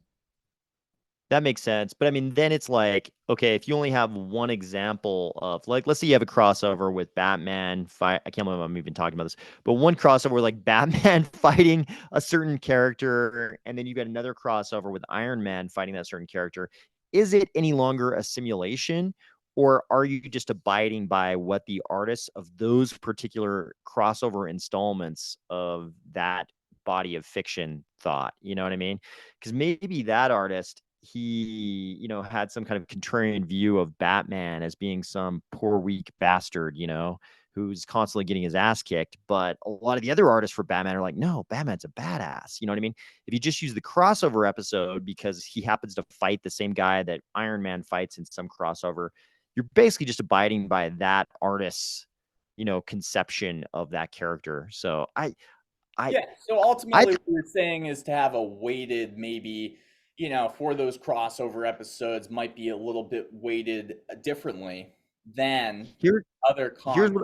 That makes sense. But I mean, then it's like, okay, if you only have one example of, like, let's say you have a crossover with Batman I can't believe I'm even talking about this, but one crossover with like Batman fighting a certain character, and then you got another crossover with Iron Man fighting that certain character. Is it any longer a simulation, Or are you just abiding by what the artists of those particular crossover installments of that body of fiction thought? You know what I mean? Because maybe that artist, he, you know, had some kind of contrarian view of Batman as being some poor, weak bastard, you know, who's constantly getting his ass kicked. But a lot of the other artists for Batman are like, no, Batman's a badass. You know what I mean? If you just use the crossover episode because he happens to fight the same guy that Iron Man fights in some crossover, you're basically just abiding by that artist's, you know, conception of that character. So Yeah. So ultimately, what you're saying is to have a weighted, maybe, you know, for those crossover episodes might be a little bit weighted differently than other content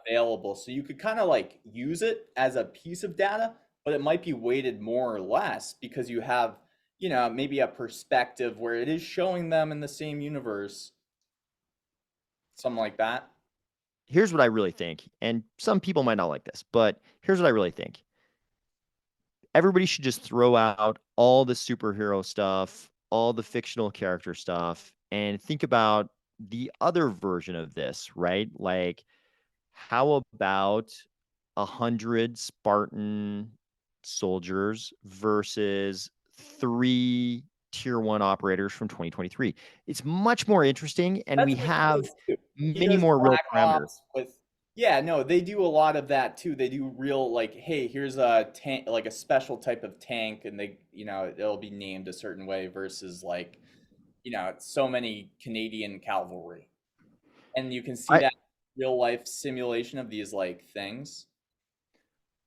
available. So you could kind of like use it as a piece of data, but it might be weighted more or less because you have, you know, maybe a perspective where it is showing them in the same universe. Something like that. Here's what I really think, and some people might not like this, but here's what I really think. Everybody should just throw out all the superhero stuff, all the fictional character stuff, and think about the other version of this, right? Like, how about 100 Spartan soldiers versus 3 tier 1 operators from 2023? It's much more interesting, and we have many more real parameters. Yeah, no, they do a lot of that too. They do real, like, hey, here's a tank, like a special type of tank, and they, you know, it'll be named a certain way versus like, you know, so many Canadian cavalry. And you can see that real life simulation of these like things.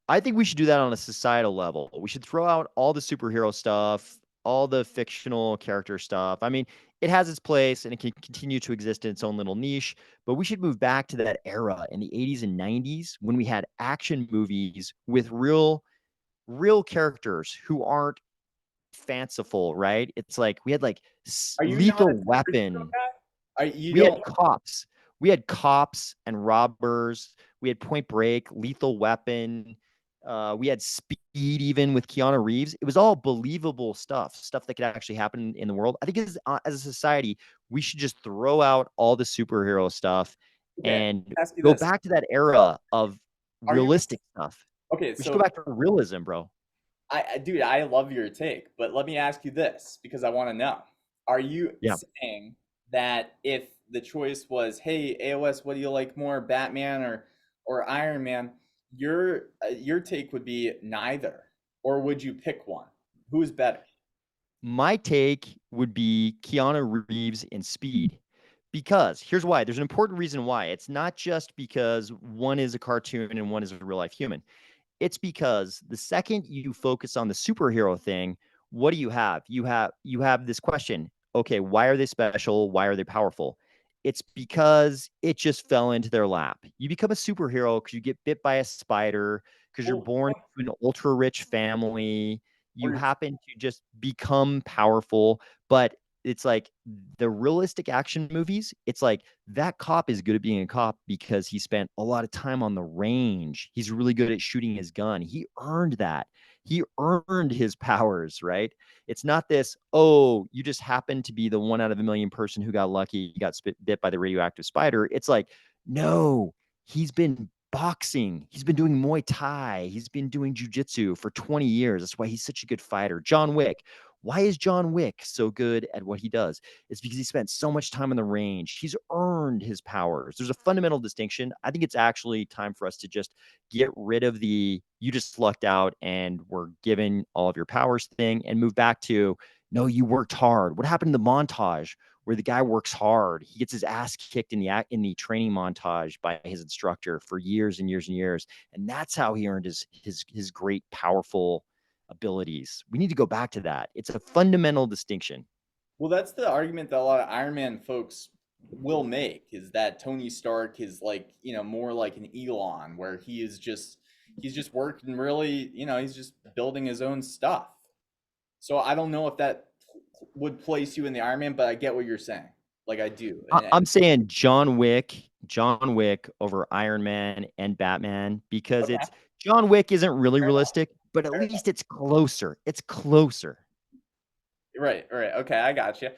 I think we should do that on a societal level. We should throw out all the superhero stuff, all the fictional character stuff. I mean, it has its place and it can continue to exist in its own little niche, but we should move back to that era in the 80s and 90s when we had action movies with real characters who aren't fanciful, right? It's like we had like Lethal Weapon. We had cops. We had cops and robbers. We had Point Break, Lethal Weapon. We had Speed, even with Keanu Reeves. It was all believable stuff that could actually happen in the world. I think as a society, we should just throw out all the superhero stuff and go back to that era of realistic stuff. Okay, we should go back to realism, bro. Dude, I love your take, but let me ask you this because I want to know: are you saying that if the choice was, hey, AOS, what do you like more, Batman or Iron Man? Your take would be neither, or would you pick one? Who's better? My take would be Keanu Reeves in Speed, because here's why. There's an important reason why. It's not just because one is a cartoon and one is a real life human. It's because the second you focus on the superhero thing, what do you have? You have this question. Okay, why are they special? Why are they powerful? It's because it just fell into their lap. You become a superhero because you get bit by a spider, because you're born to an ultra rich family. You happen to just become powerful. But it's like the realistic action movies. It's like that cop is good at being a cop because he spent a lot of time on the range. He's really good at shooting his gun. He earned that. He earned his powers, right? It's not this, oh, you just happen to be the 1 out of a million person who got lucky, got bit by the radioactive spider. It's like, no, he's been boxing. He's been doing Muay Thai. He's been doing jujitsu for 20 years. That's why he's such a good fighter. John Wick. Why is John Wick so good at what he does? It's because he spent so much time on the range. He's earned his powers. There's a fundamental distinction. I think it's actually time for us to just get rid of the you just lucked out and were given all of your powers thing and move back to, no, you worked hard. What happened in the montage where the guy works hard? He gets his ass kicked in the training montage by his instructor for years and years and years. And that's how he earned his great, powerful abilities. We need to go back to that. It's a fundamental distinction. Well, that's the argument that a lot of Iron Man folks will make, is that Tony Stark is like, you know, more like an Elon, where he's just working really, you know, he's just building his own stuff. So I don't know if that would place you in the Iron Man, but I get what you're saying. Like I do. I'm saying John Wick over Iron Man and Batman, because it's John Wick isn't really realistic, but at least it's closer. It's closer. Right. Okay, I got you.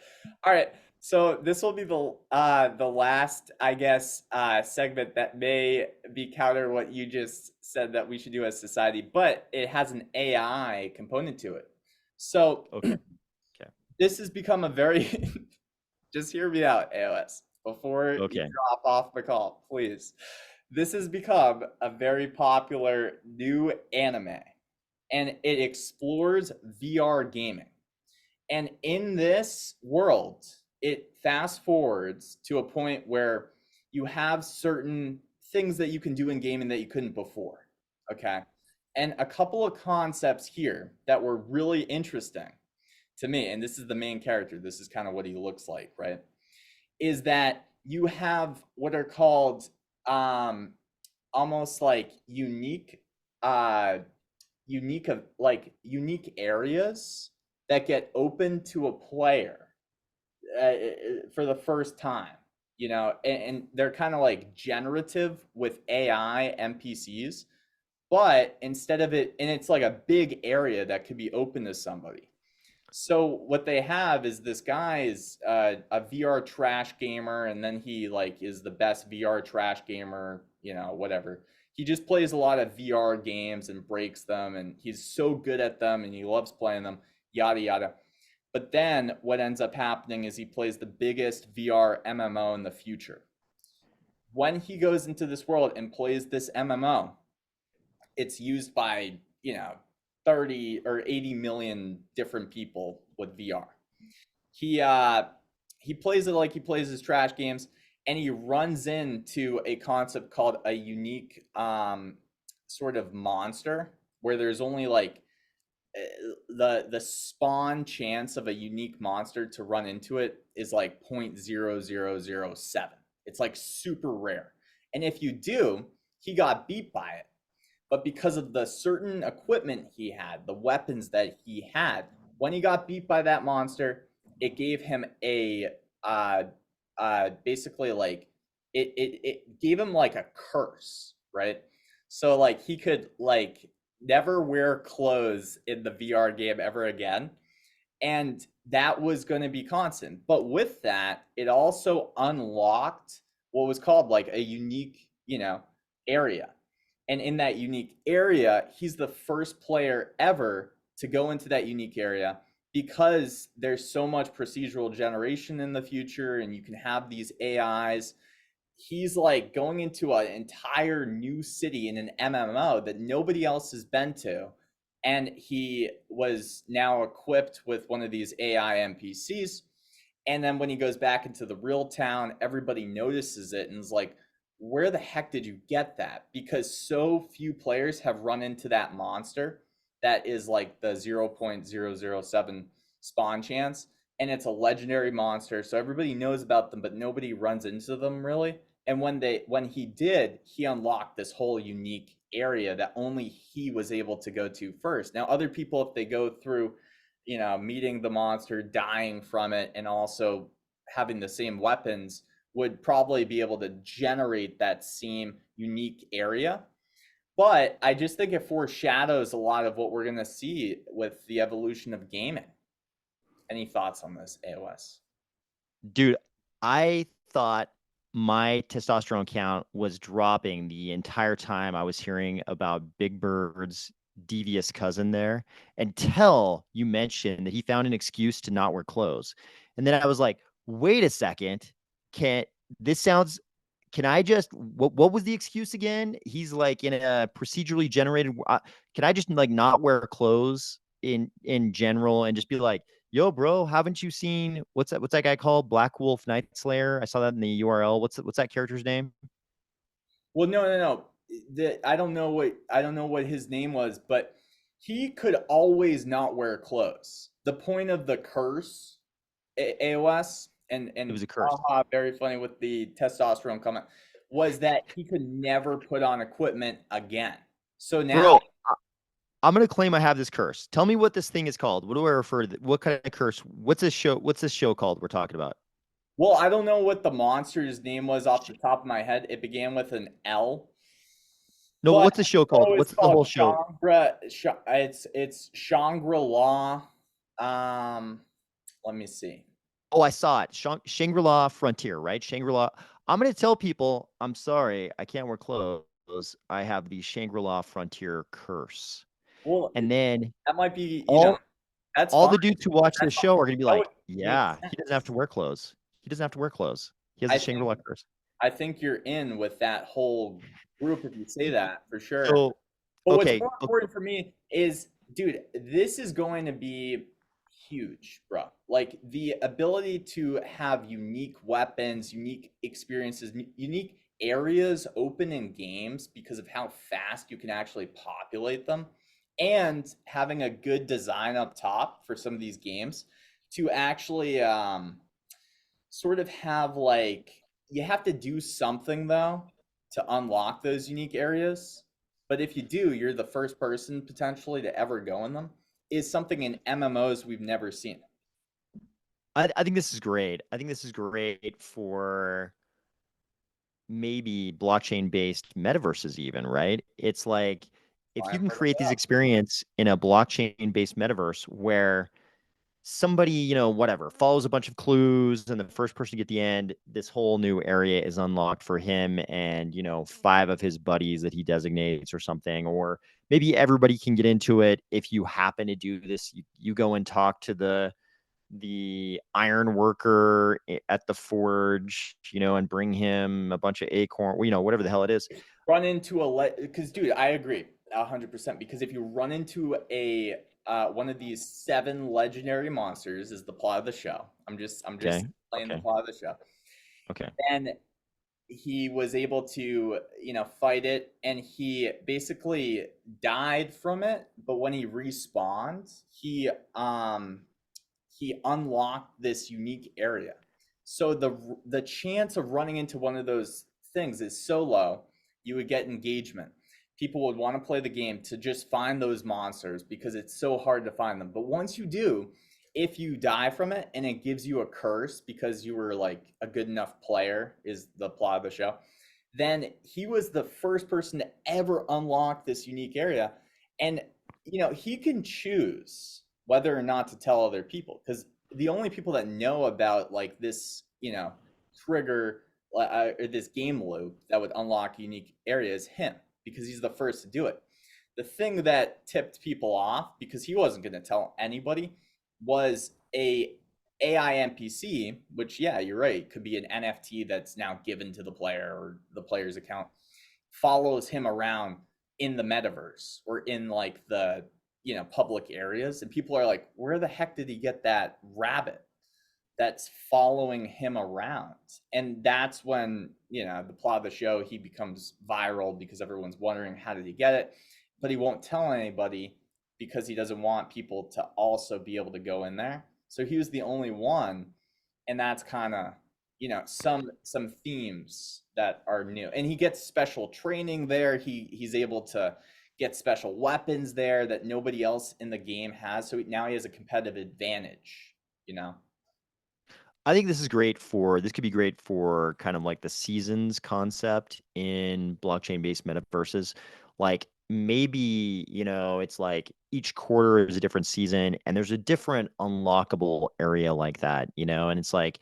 All right. So this will be the last, I guess, segment that may be counter what you just said that we should do as society, but it has an AI component to it. So Okay. this has become a very just hear me out, AOS, before you drop off the call, please. This has become a very popular new anime, and it explores VR gaming. And in this world, it fast forwards to a point where you have certain things that you can do in gaming that you couldn't before. Okay. And a couple of concepts here that were really interesting to me, and this is the main character, this is kind of what he looks like, right? Is that you have what are called almost like unique areas that get open to a player for the first time, you know, and they're kind of like generative with AI NPCs, but instead of it, and it's like a big area that could be open to somebody. So what they have is this guy is a VR trash gamer, and then he like is the best VR trash gamer, you know, whatever. He just plays a lot of VR games and breaks them, and he's so good at them, and he loves playing them, yada yada. But then what ends up happening is he plays the biggest VR MMO in the future. When he goes into this world and plays this MMO, it's used by, you know, 30 or 80 million different people with VR. He plays it like he plays his trash games, and he runs into a concept called a unique sort of monster, where there's only like the spawn chance of a unique monster to run into it is like 0.0007. It's like super rare. And if you do, he got beat by it. But because of the certain equipment he had, the weapons that he had, when he got beat by that monster, it gave him a basically like it gave him like a curse, right? So like he could like never wear clothes in the VR game ever again, and that was going to be constant. But with that, it also unlocked what was called like a unique, you know, area. And in that unique area, he's the first player ever to go into that unique area, because there's so much procedural generation in the future and you can have these AIs. He's like going into an entire new city in an MMO that nobody else has been to. And he was now equipped with one of these AI NPCs. And then when he goes back into the real town, everybody notices it and is like, where the heck did you get that? Because so few players have run into that monster that is like the 0.007 spawn chance, and it's a legendary monster, so everybody knows about them, but nobody runs into them really. And when he did, he unlocked this whole unique area that only he was able to go to first. Now other people, if they go through, you know, meeting the monster, dying from it, and also having the same weapons, would probably be able to generate that same unique area. But I just think it foreshadows a lot of what we're going to see with the evolution of gaming. Any thoughts on this, AOS? Dude, I thought my testosterone count was dropping the entire time I was hearing about Big Bird's devious cousin there, until you mentioned that he found an excuse to not wear clothes. And then I was like, wait a second. Can I just, what was the excuse again? He's like in a procedurally generated, can I just like not wear clothes in general and just be like, yo, bro, haven't you seen, what's that guy called? Black Wolf Night Slayer? I saw that in the URL. What's that character's name? Well, no. I don't know what his name was, but he could always not wear clothes. The point of the curse, AOS, and it was a curse. Very funny with the testosterone comment, was that he could never put on equipment again. So now, bro, I'm gonna claim I have this curse. Tell me what this thing is called. What do I refer to? What kind of curse? What's this show called we're talking about? Well, I don't know what the monster's name was off the top of my head. It began with an L. No, what's the show called? What's the whole show? It's Shangri-La. Let me see. Oh, I saw it. Shangri-La Frontier, right? Shangri-La. I'm going to tell people, I'm sorry, I can't wear clothes. I have the Shangri-La Frontier curse. Well, And then that might be, that's all fine. the dudes who watch this show are going to be That like, would yeah, make he doesn't have to wear clothes. He doesn't have to wear clothes. He has I the Shangri-La curse. I think you're in with that whole group if you say that for sure. So, But what's okay, more important for me is, dude, this is going to be huge, bro. Like the ability to have unique weapons, unique experiences, unique areas open in games because of how fast you can actually populate them, and having a good design up top for some of these games to actually sort of have like, you have to do something though to unlock those unique areas. But if you do, you're the first person potentially to ever go in them, is something in MMOs we've never seen. I think this is great. I think this is great for maybe blockchain-based metaverses even, right? It's like if you can create these experience in a blockchain-based metaverse where somebody, whatever, follows a bunch of clues and the first person to get the end, this whole new area is unlocked for him and, 5 of his buddies that he designates or something. Or maybe everybody can get into it. If you happen to do this, you go and talk to the iron worker at the forge, and bring him a bunch of acorn, whatever the hell it is. Run into because dude, I agree 100%, because if you run into a one of these 7 legendary monsters, is the plot of the show. I'm just playing the plot of the show. Okay. And he was able to, fight it, and he basically died from it. But when he respawned, he unlocked this unique area. So the chance of running into one of those things is so low. You would get engagement. People would want to play the game to just find those monsters because it's so hard to find them. But once you do, if you die from it and it gives you a curse because you were like a good enough player, is the plot of the show, then he was the first person to ever unlock this unique area. And he can choose whether or not to tell other people, because the only people that know about like this trigger or this game loop that would unlock unique areas, him, because he's the first to do it. The thing that tipped people off, because he wasn't going to tell anybody, was a AI NPC, which, yeah, you're right, could be an NFT that's now given to the player or the player's account, follows him around in the metaverse or in like the public areas, and people are like, where the heck did he get that rabbit that's following him around? And that's when the plot of the show, he becomes viral because everyone's wondering, how did he get it? But he won't tell anybody because he doesn't want people to also be able to go in there. So he was the only one, and that's kind of some themes that are new. And he gets special training there. He's able to get special weapons there that nobody else in the game has. So now he has a competitive advantage, I think this could be great for kind of like the seasons concept in blockchain-based metaverses. Like maybe, it's like each quarter is a different season and there's a different unlockable area like that, and it's like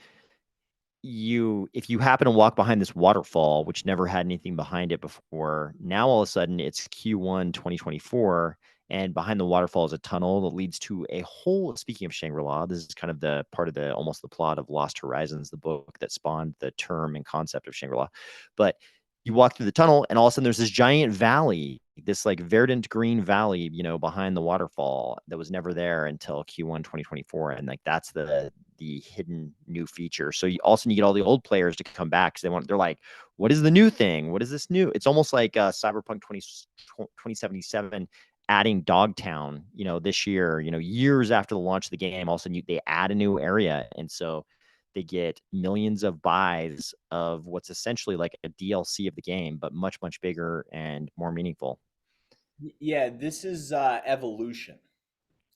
if you happen to walk behind this waterfall, which never had anything behind it before, now all of a sudden it's Q1 2024, and behind the waterfall is a tunnel that leads to a whole. Speaking of Shangri-La, this is kind of the part of almost the plot of Lost Horizons, the book that spawned the term and concept of Shangri-La. But you walk through the tunnel, and all of a sudden there's this giant valley, this like verdant green valley, behind the waterfall that was never there until Q1 2024, and like that's the hidden new feature. So you get all the old players to come back because they're like, what is the new thing? What is this new? It's almost like Cyberpunk 2077 adding Dogtown, this year, years after the launch of the game. All of a sudden they add a new area, and so they get millions of buys of what's essentially like a DLC of the game, but much, much bigger and more meaningful. Yeah, this is evolution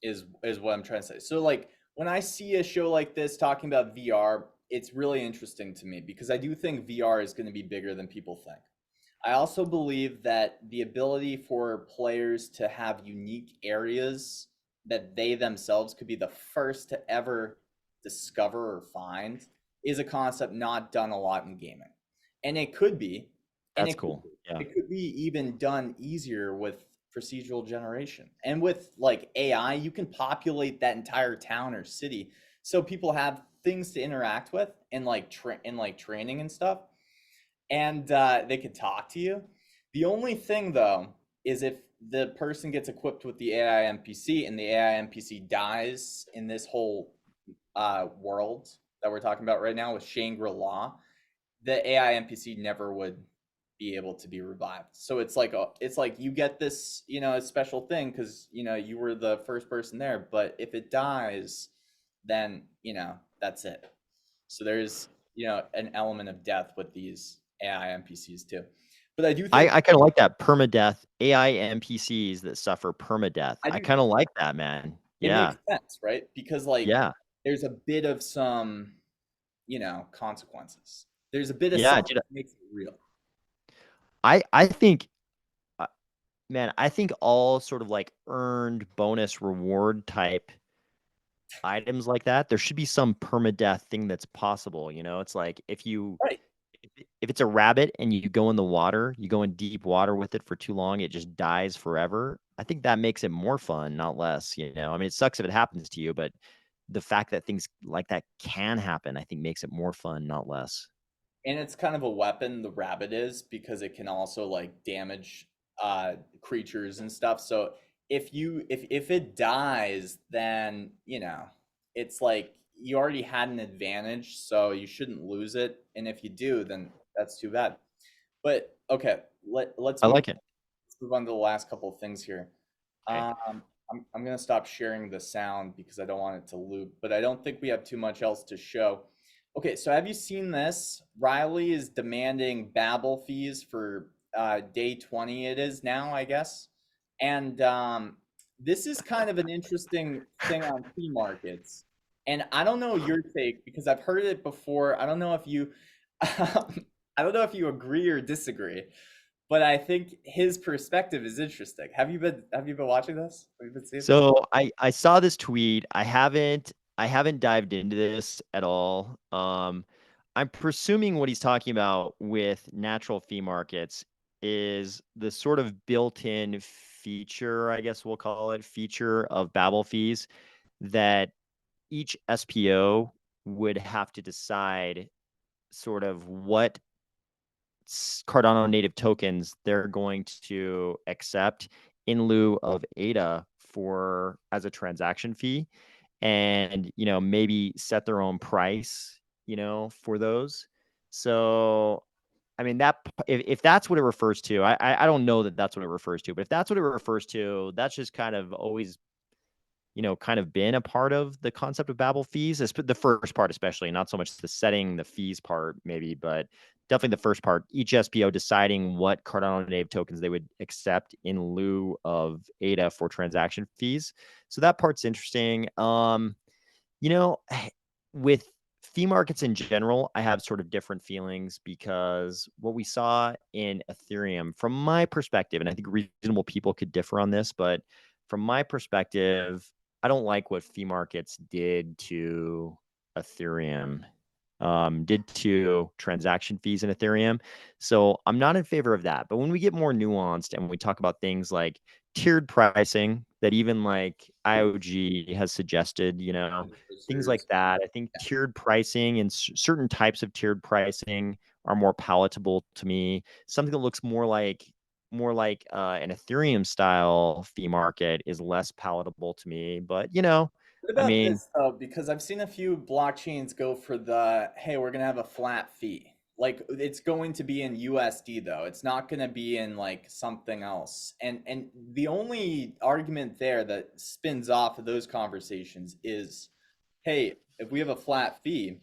is what I'm trying to say. So like when I see a show like this talking about VR, it's really interesting to me because I do think VR is going to be bigger than people think. I also believe that the ability for players to have unique areas that they themselves could be the first to ever discover or find is a concept not done a lot in gaming. And it could be. That's cool. Yeah. It could be even done easier with procedural generation. And with like AI, you can populate that entire town or city so people have things to interact with and like training and stuff. And they could talk to you. The only thing though is if the person gets equipped with the AI NPC and the AI NPC dies in this whole world that we're talking about right now with Shangri-La, the AI NPC never would be able to be revived. So it's like you get this, a special thing because you were the first person there, but if it dies, then that's it. So there's an element of death with these AI NPCs too. But I do think I kind of like that permadeath AI NPCs that suffer permadeath. I kind of like that, man. It Yeah. makes sense, right? Because there's a bit of some, consequences. There's a bit of something that makes it real. I think, man, I think all sort of like earned bonus reward type items like that, there should be some permadeath thing that's possible. It's like if it's a rabbit and you go in the water, you go in deep water with it for too long, it just dies forever. I think that makes it more fun, not less. I mean, it sucks if it happens to you, but the fact that things like that can happen, I think makes it more fun, not less. And it's kind of a weapon, the rabbit is, because it can also like damage creatures and stuff. So if it dies, then it's like you already had an advantage, so you shouldn't lose it. And if you do, then that's too bad. But okay, let's I like it. Let's move on to the last couple of things here. Okay. I'm gonna stop sharing the sound because I don't want it to loop, but I don't think we have too much else to show. Okay, so have you seen this? Riley is demanding Babel fees for day 20 it is now, I guess. And this is kind of an interesting thing on fee markets. And I don't know your take because I've heard it before. I don't know if you I don't know if you agree or disagree, but I think his perspective is interesting. Have you been watching this? Have you been seeing So I saw this tweet. I haven't dived into this at all. I'm presuming what he's talking about with natural fee markets is the sort of built-in feature, I guess we'll call it, feature of Babel fees that each SPO would have to decide sort of what Cardano native tokens they're going to accept in lieu of ADA as a transaction fee, and maybe set their own price for those. So I mean, that if that's what it refers to, I don't know that that's what it refers to, but if that's what it refers to, that's just kind of always kind of been a part of the concept of Babel fees. The first part, especially, not so much the setting the fees part, maybe, but definitely the first part. Each SPO deciding what Cardano native tokens they would accept in lieu of ADA for transaction fees. So that part's interesting. With fee markets in general, I have sort of different feelings because what we saw in Ethereum, from my perspective, and I think reasonable people could differ on this, but from my perspective, I don't like what fee markets did to Ethereum, did to transaction fees in Ethereum. So I'm not in favor of that. But when we get more nuanced and we talk about things like tiered pricing that even like IOG has suggested, things like that, I think tiered pricing and certain types of tiered pricing are more palatable to me. Something that looks more like an Ethereum style fee market is less palatable to me. But what about this though? Because I've seen a few blockchains go for the, hey, we're gonna have a flat fee. Like it's going to be in USD though. It's not gonna be in like something else. And the only argument there that spins off of those conversations is, hey, if we have a flat fee,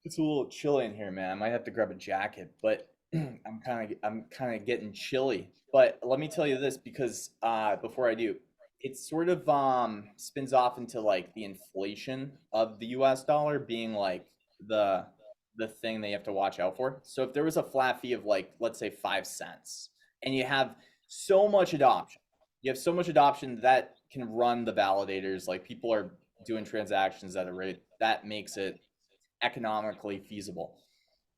it's a little chilly in here, man. I might have to grab a jacket, but I'm kind of getting chilly. But let me tell you this, because before I do, it sort of spins off into like the inflation of the US dollar being like the thing they have to watch out for. So if there was a flat fee of like, let's say 5 cents, and you have so much adoption that can run the validators, like people are doing transactions at a rate that makes it economically feasible.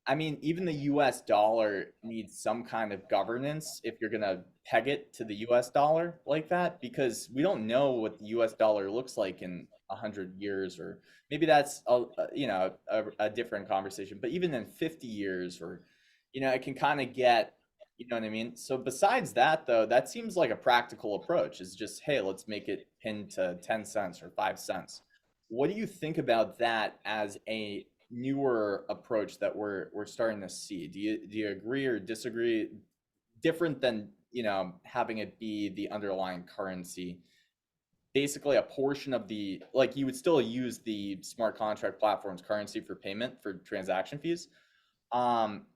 I mean, even the US dollar needs some kind of governance if you're going to peg it to the US dollar like that, because we don't know what the US dollar looks like in 100 years, or maybe that's a different conversation, but even in 50 years, or it can kind of get, you know what I mean? So besides that though, that seems like a practical approach, is just, hey, let's make it pinned to 10 cents or 5 cents. What do you think about that as a newer approach that we're starting to see? Do you agree or disagree? Different than having it be the underlying currency, basically a portion of the, like, you would still use the smart contract platform's currency for payment for transaction fees, um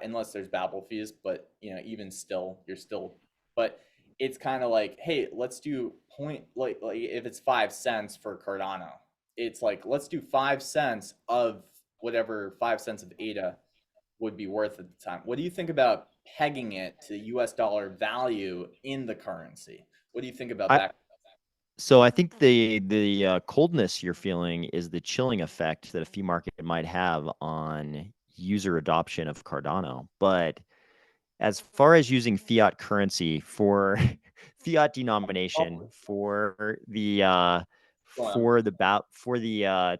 unless there's Babel fees, but even still, you're still, but it's kind of like, hey, let's do point, like if it's 5 cents for Cardano, it's like, let's do 5 cents of whatever 5 cents of ADA would be worth at the time. What do you think about pegging it to US dollar value in the currency? What do you think about that? So I think the coldness you're feeling is the chilling effect that a fee market might have on user adoption of Cardano. But as far as using fiat currency for fiat denomination for the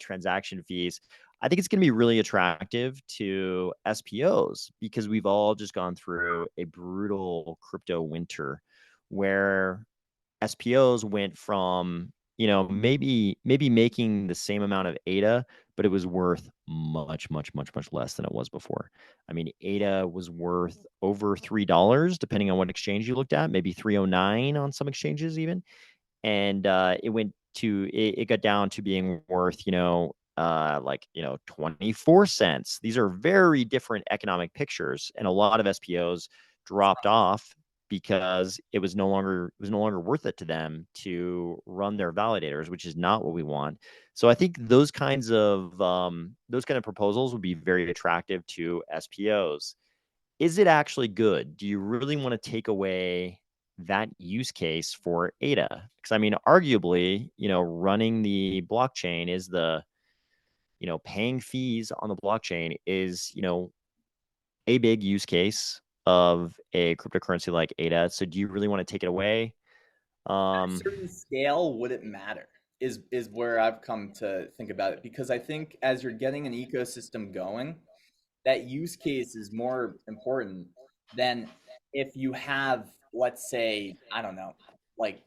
transaction fees, I think it's going to be really attractive to SPOs, because we've all just gone through a brutal crypto winter where SPOs went from, maybe making the same amount of ADA, but it was worth much, much, much, much less than it was before. I mean, ADA was worth over $3, depending on what exchange you looked at, maybe 309 on some exchanges even. And it got down to being worth, 24 cents. These are very different economic pictures. And a lot of SPOs dropped off because it was no longer worth it to them to run their validators, which is not what we want. So I think those kinds of proposals would be very attractive to SPOs. Is it actually good? Do you really want to take away that use case for ADA? Because I mean, arguably, running the blockchain is paying fees on the blockchain is, a big use case of a cryptocurrency like ADA. So do you really want to take it away? At a certain scale, would it matter? Is where I've come to think about it, because I think as you're getting an ecosystem going, that use case is more important than if you have, let's say, I don't know, like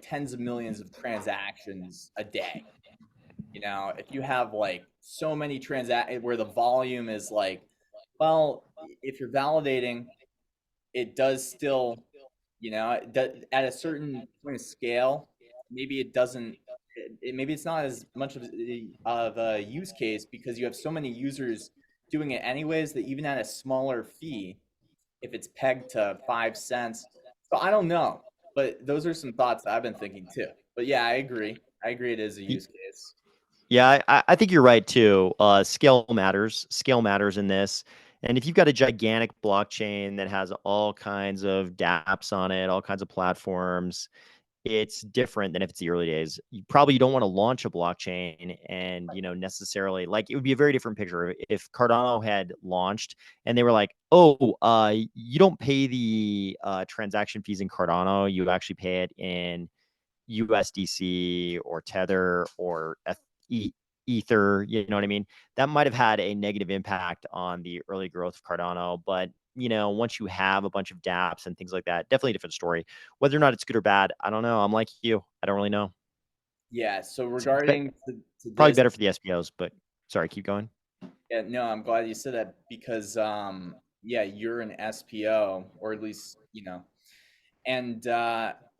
tens of millions of transactions a day. If you have like so many transactions where the volume is like, well, if you're validating, it does still, at a certain point of scale, maybe it doesn't, maybe it's not as much of a use case, because you have so many users doing it anyways, that even at a smaller fee, if it's pegged to 5 cents. So I don't know, but those are some thoughts I've been thinking too. But yeah, I agree it is a use case. Yeah, I think you're right too. Scale matters. Scale matters in this. And if you've got a gigantic blockchain that has all kinds of dApps on it, all kinds of platforms, it's different than if it's the early days. You probably don't want to launch a blockchain and, necessarily, like, it would be a very different picture if Cardano had launched and they were like, oh, you don't pay the transaction fees in Cardano. You actually pay it in USDC or Tether or Ether, you know what I mean? That might have had a negative impact on the early growth of Cardano. But, once you have a bunch of dApps and things like that, definitely a different story. Whether or not it's good or bad, I don't know. I'm like you. I don't really know. Yeah. So regarding probably better for the SPOs, but sorry, keep going. Yeah, no, I'm glad you said that, because yeah, you're an SPO, or at least, and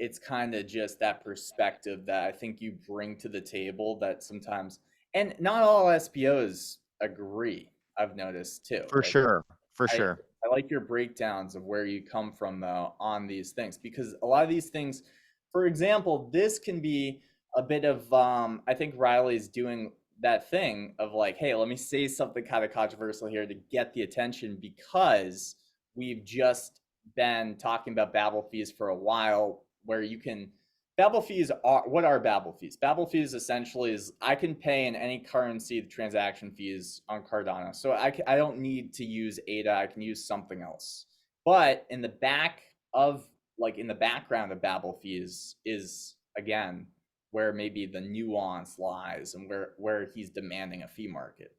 it's kind of just that perspective that I think you bring to the table that sometimes, and not all SPOs agree, I've noticed too. For sure. I like your breakdowns of where you come from though on these things, because a lot of these things, for example, this can be a bit of I think Riley's doing that thing of like, hey, let me say something kind of controversial here to get the attention, because we've just been talking about Babel fees for a while, where you can Babel fees are, what are Babel fees? Babel fees essentially is I can pay in any currency the transaction fees on Cardano. So I don't need to use ADA. I can use something else. But in the in the background of Babel fees is, again, where maybe the nuance lies and where he's demanding a fee market.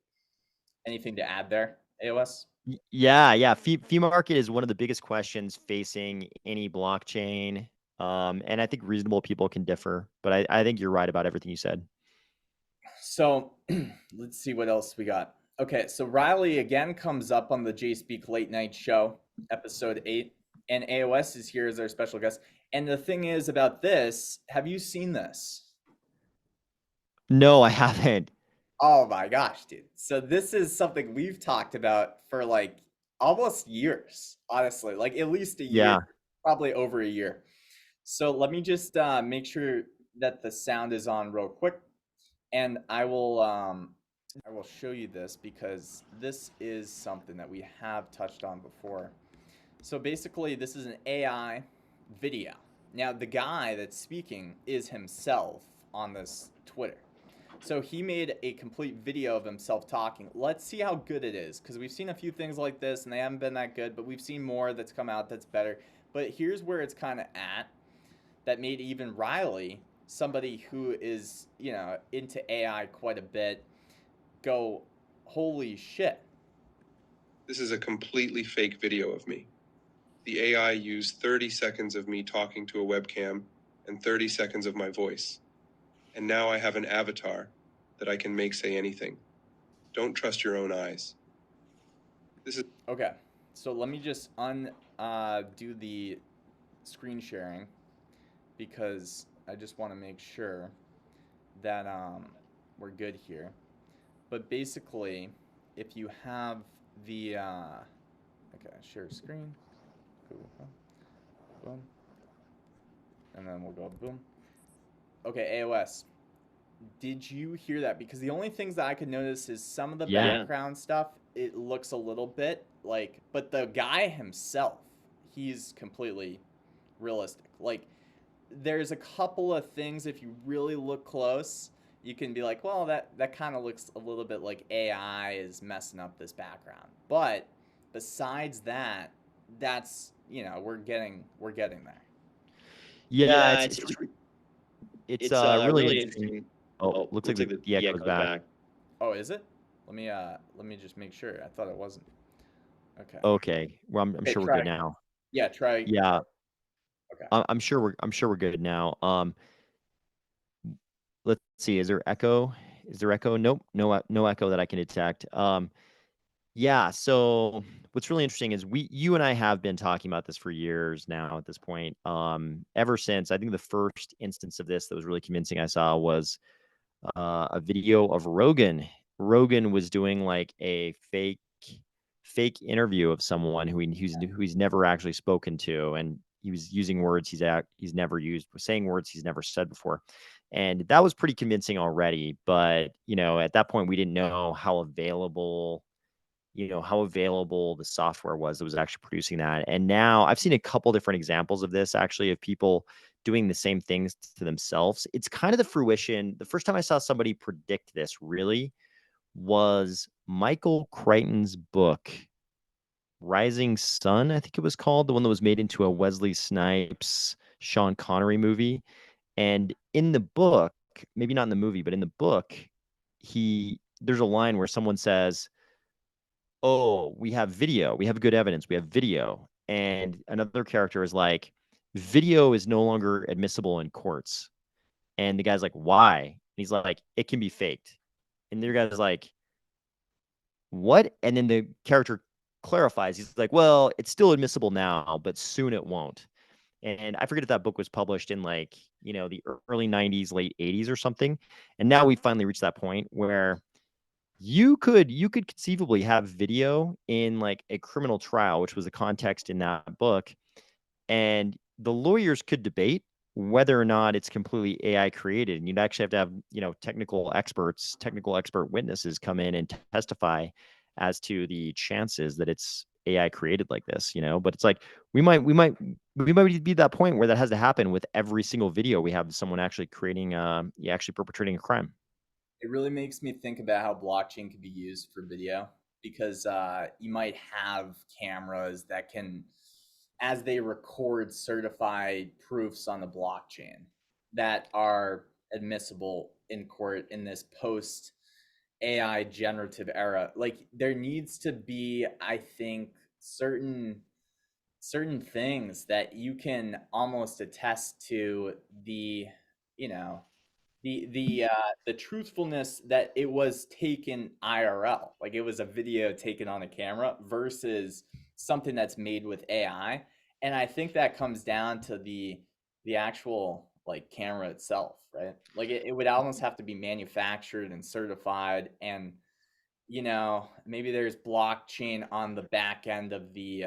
Anything to add there, AOS? Yeah. Fee market is one of the biggest questions facing any blockchain. And I think reasonable people can differ, but I think you're right about everything you said. So let's see what else we got. Okay, so Riley again comes up on the Jspeak Late Night Show, episode 8, and AOS is here as our special guest. And the thing is about this, have you seen this? No, I haven't. Oh my gosh, dude. So this is something we've talked about for like almost years, honestly, like at least a year, Yeah. probably over a year. So let me just make sure that the sound is on real quick, and I will show you this because this is something that we have touched on before. So basically, this is an AI video. Now, the guy that's speaking is himself on this Twitter. So he made a complete video of himself talking. Let's see how good it is, because we've seen a few things like this and they haven't been that good, but we've seen more that's come out that's better. But here's where it's kind of at that made even Riley, somebody who is, you know, into AI quite a bit, go, holy shit. This is a completely fake video of me. The AI used 30 seconds of me talking to a webcam and 30 seconds of my voice. And now I have an avatar that I can make say anything. Don't trust your own eyes. This is okay. So let me just do the screen sharing because I just want to make sure that we're good here. But basically, if you have the okay, share screen, boom, and then we'll go boom. Okay, AOS. Did you hear that? Because the only things that I could notice is some of the background stuff, it looks a little bit like, but the guy himself, he's completely realistic. Like, there's a couple of things, if you really look close, you can be like, well, that kind of looks a little bit like AI is messing up this background. But besides that, that's, you know, we're getting there. Yeah, it's really interesting. Oh, looks like the echo's back. Oh, is it? Let me just make sure. I thought it wasn't. Okay. Okay. Well, I'm sure we're good now. Yeah, try. Yeah. Okay. I'm sure we're good now. Let's see. Is there echo? Nope. No echo that I can detect. Yeah. So what's really interesting is you and I have been talking about this for years now at this point. Ever since I think the first instance of this that was really convincing I saw was a video of Rogan. Rogan was doing like a fake interview of someone who he's never actually spoken to, and he was using words he's never used, saying words he's never said before. And that was pretty convincing already. But, you know, at that point, we didn't know how available the software was that was actually producing that. And now I've seen a couple different examples of this, actually, of people doing the same things to themselves. It's kind of the fruition. The first time I saw somebody predict this really was Michael Crichton's book, Rising Sun, I think it was called, the one that was made into a Wesley Snipes, Sean Connery movie. And in the book, maybe not in the movie, but in the book, there's a line where someone says, oh, we have video. We have good evidence. We have video. And another character is like, video is no longer admissible in courts. And the guy's like, why? And he's like, it can be faked. And the other guy's like, what? And then the character clarifies. He's like, well, it's still admissible now, but soon it won't. And I forget if that book was published in like, you know, the early 90s, late 80s or something. And now we finally reached that point where you could conceivably have video in like a criminal trial, which was the context in that book. And the lawyers could debate whether or not it's completely AI created. And you'd actually have to have, you know, technical expert witnesses come in and testify as to the chances that it's AI created like this, but it's like we might be at that point where that has to happen with every single video we have someone actually creating actually perpetrating a crime. It really makes me think about how blockchain could be used for video, because you might have cameras that can, as they record certified proofs on the blockchain that are admissible in court in this post AI generative era. Like, there needs to be, I think, certain things that you can almost attest to the, you know, the truthfulness that it was taken IRL, like it was a video taken on a camera versus something that's made with AI. And I think that comes down to the actual like camera itself, right? Like it would almost have to be manufactured and certified, and maybe there's blockchain on the back end of the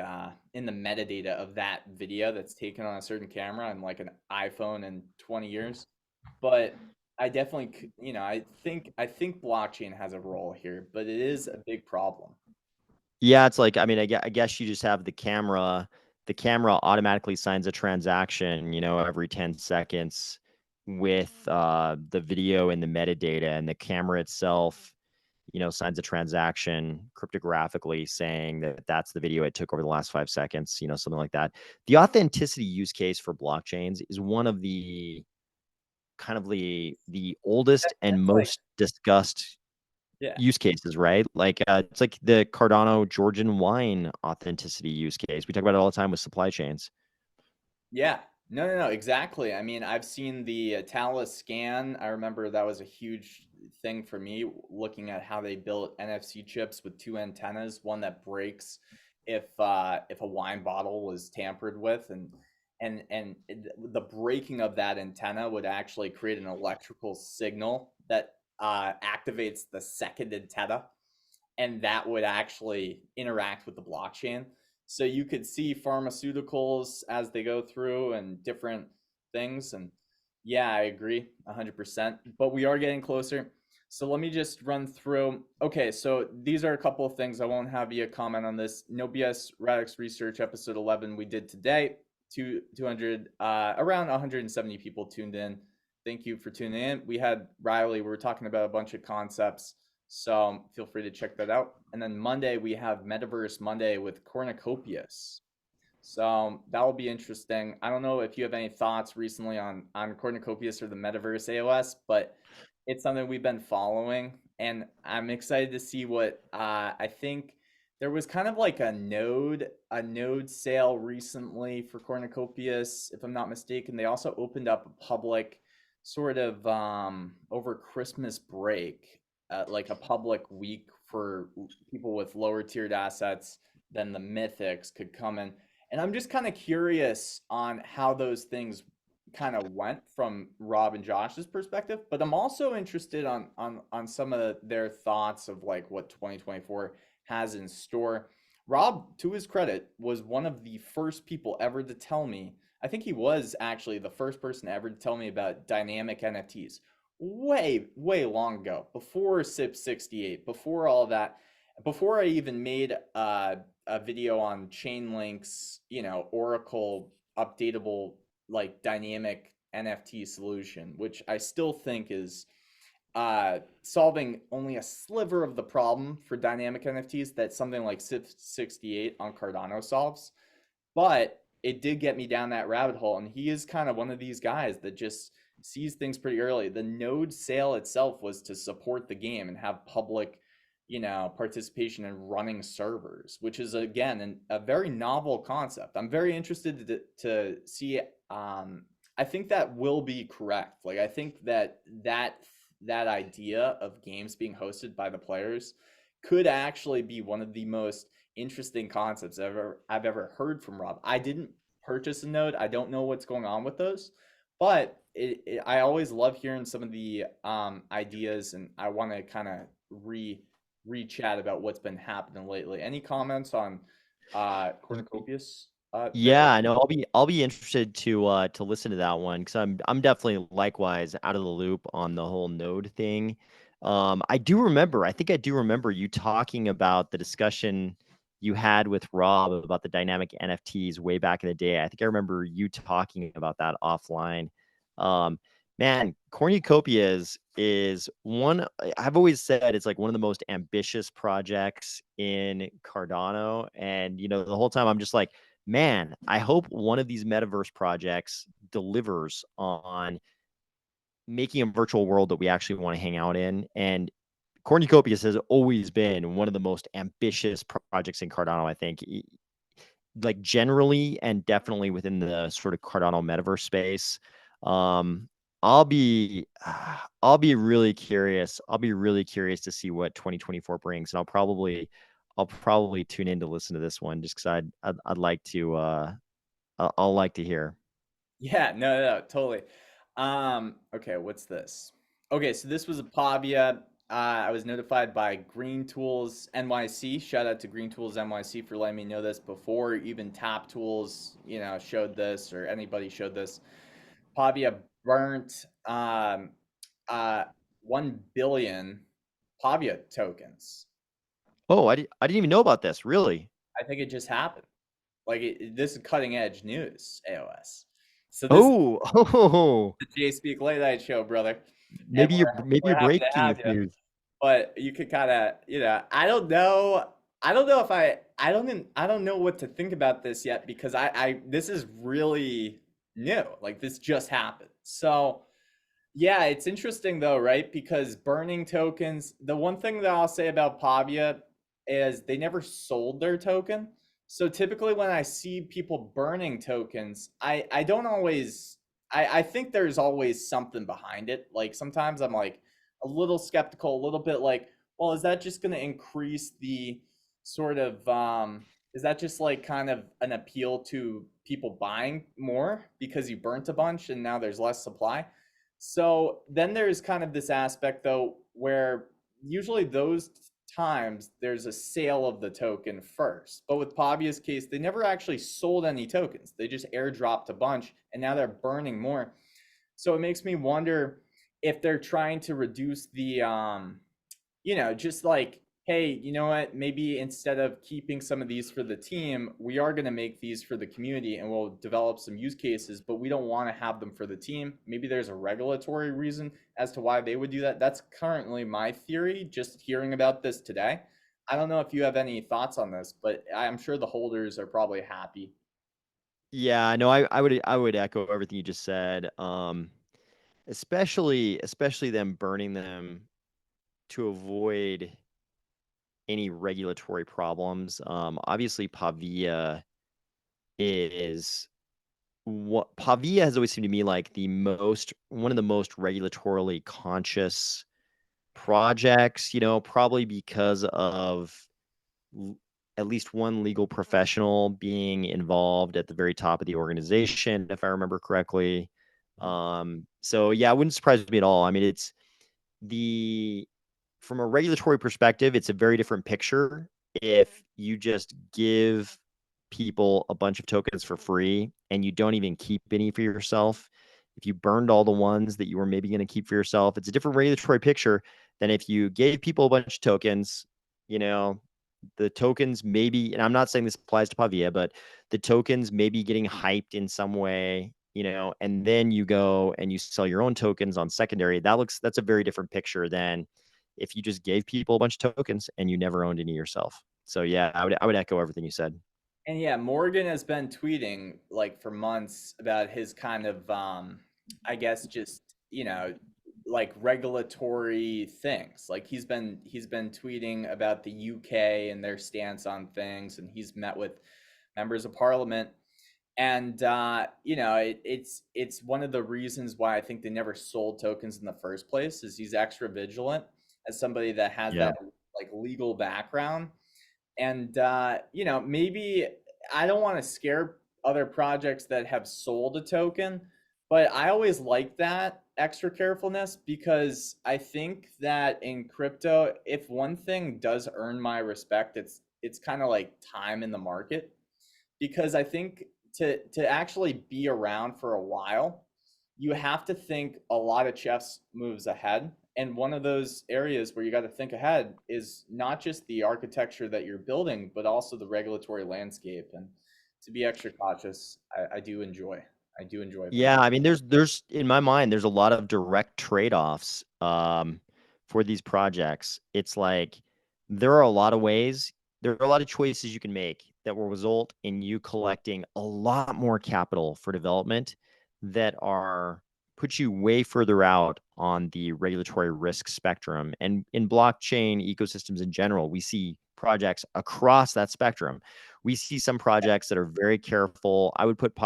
in the metadata of that video that's taken on a certain camera and like an iPhone in 20 years. But I definitely, I think blockchain has a role here, but it is a big problem. Yeah, it's like, I mean, I guess you just have the camera automatically signs a transaction, every 10 seconds with the video and the metadata, and the camera itself, signs a transaction cryptographically saying that that's the video it took over the last 5 seconds, something like that. The authenticity use case for blockchains is one of the kind of the oldest and most discussed use cases, right? Like it's like the Cardano Georgian wine authenticity use case. We talk about it all the time with supply chains. Yeah, no, exactly. I mean, I've seen the Thales scan. I remember that was a huge thing for me, looking at how they built NFC chips with 2 antennas, one that breaks if a wine bottle was tampered with, and the breaking of that antenna would actually create an electrical signal that activates the second antenna, and that would actually interact with the blockchain. So you could see pharmaceuticals as they go through and different things. And yeah, I agree 100%, but we are getting closer. So let me just run through. Okay, so these are a couple of things. I won't have you comment on this. No BS Radix Research episode 11 we did today. 200 around 170 people tuned in. Thank you for tuning in. We had Riley. We were talking about a bunch of concepts, so feel free to check that out. And then Monday we have Metaverse Monday with Cornucopius. So that will be interesting. I don't know if you have any thoughts recently on Cornucopius or the Metaverse AOS, but it's something we've been following, and I'm excited to see what I think. There was kind of like a node sale recently for Cornucopius, if I'm not mistaken. They also opened up a public sort of over Christmas break, like a public week for people with lower tiered assets than the mythics could come in. And I'm just kind of curious on how those things kind of went from Rob and Josh's perspective, but I'm also interested on some of their thoughts of like what 2024 has in store. Rob, to his credit, was one of the first people ever to tell me. I think he was actually the first person ever to tell me about dynamic NFTs way long ago, before SIP68, before all that, before I even made a video on Chainlink's, Oracle updatable like dynamic NFT solution, which I still think is solving only a sliver of the problem for dynamic NFTs that something like SIP68 on Cardano solves. But it did get me down that rabbit hole, and he is kind of one of these guys that just sees things pretty early. The node sale itself was to support the game and have public, participation in running servers, which is again a very novel concept. I'm very interested to see. I think that will be correct. Like, I think that idea of games being hosted by the players could actually be one of the most interesting concepts I've ever heard from Rob. I didn't purchase a node. I don't know what's going on with those, but I always love hearing some of the ideas, and I want to kind of re-chat about what's been happening lately. Any comments on Cornucopius? Yeah, no, I'll be interested to listen to that one, because I'm definitely likewise out of the loop on the whole node thing. I think I do remember you talking about the discussion you had with Rob about the dynamic NFTs way back in the day. I think I remember you talking about that offline. Man, cornucopias is one. I've always said it's like one of the most ambitious projects in Cardano, and the whole time I'm just like, man, I hope one of these metaverse projects delivers on making a virtual world that we actually want to hang out in. And Cornucopias has always been one of the most ambitious projects in Cardano, I think, like generally and definitely within the sort of Cardano metaverse space. I'll be really curious. I'll be really curious to see what 2024 brings, and I'll probably tune in to listen to this one just because I'd like to I'll like to hear. Yeah, no, totally. Okay, what's this? Okay, so this was a Pavia. I was notified by Green Tools NYC. Shout out to Green Tools NYC for letting me know this before even Tap Tools, showed this or anybody showed this. Pavia burnt 1 billion Pavia tokens. Oh, I didn't even know about this. Really? I think it just happened. Like this is cutting edge news, AOS. So this oh, the Jspeak Late Night Show, brother. Maybe you're happy to breaking have this you. news. But you could kind of, I don't know if I don't know what to think about this yet because this is really new. Like this just happened. So yeah, it's interesting though, right? Because burning tokens, the one thing that I'll say about Pavia is they never sold their token. So typically when I see people burning tokens, I don't always I think there's always something behind it. Like sometimes I'm like a little skeptical, a little bit like, well, is that just going to increase the sort of is that just like kind of an appeal to people buying more because you burnt a bunch and now there's less supply? So then there's kind of this aspect though where usually those times there's a sale of the token first. But with Pavia's case, they never actually sold any tokens. They just airdropped a bunch and now they're burning more. So it makes me wonder if they're trying to reduce the just like, hey, you know what, maybe instead of keeping some of these for the team, we are going to make these for the community and we'll develop some use cases, but we don't want to have them for the team. Maybe there's a regulatory reason as to why they would do that. That's currently my theory, just hearing about this today. I don't know if you have any thoughts on this, but I'm sure the holders are probably happy. Yeah, no, I would echo everything you just said. Especially them burning them to avoid any regulatory problems. Obviously Pavia has always seemed to me like one of the most regulatorily conscious projects, probably because of at least one legal professional being involved at the very top of the organization, if I remember correctly. So yeah, it wouldn't surprise me at all. I mean, from a regulatory perspective, it's a very different picture if you just give people a bunch of tokens for free and you don't even keep any for yourself. If you burned all the ones that you were maybe going to keep for yourself, it's a different regulatory picture than if you gave people a bunch of tokens. The tokens maybe, and I'm not saying this applies to Pavia, but the tokens maybe getting hyped in some way, and then you go and you sell your own tokens on secondary. That's a very different picture than if you just gave people a bunch of tokens and you never owned any yourself. So yeah, I would echo everything you said. And yeah, Morgan has been tweeting like for months about his kind of I guess just, like regulatory things. Like he's been tweeting about the UK and their stance on things, and he's met with members of parliament. And it's one of the reasons why I think they never sold tokens in the first place is he's extra vigilant as somebody that has that like legal background. And maybe I don't want to scare other projects that have sold a token, but I always like that extra carefulness because I think that in crypto, if one thing does earn my respect, it's kind of like time in the market. Because I think to actually be around for a while, you have to think a lot of chess moves ahead. And one of those areas where you got to think ahead is not just the architecture that you're building, but also the regulatory landscape. And to be extra cautious, I do enjoy. I do enjoy. Yeah, I mean, there's in my mind, there's a lot of direct trade-offs for these projects. It's like there are a lot of ways, there are a lot of choices you can make that will result in you collecting a lot more capital for development that are put you way further out on the regulatory risk spectrum. And in blockchain ecosystems in general, we see projects across that spectrum. We see some projects that are very careful. I would put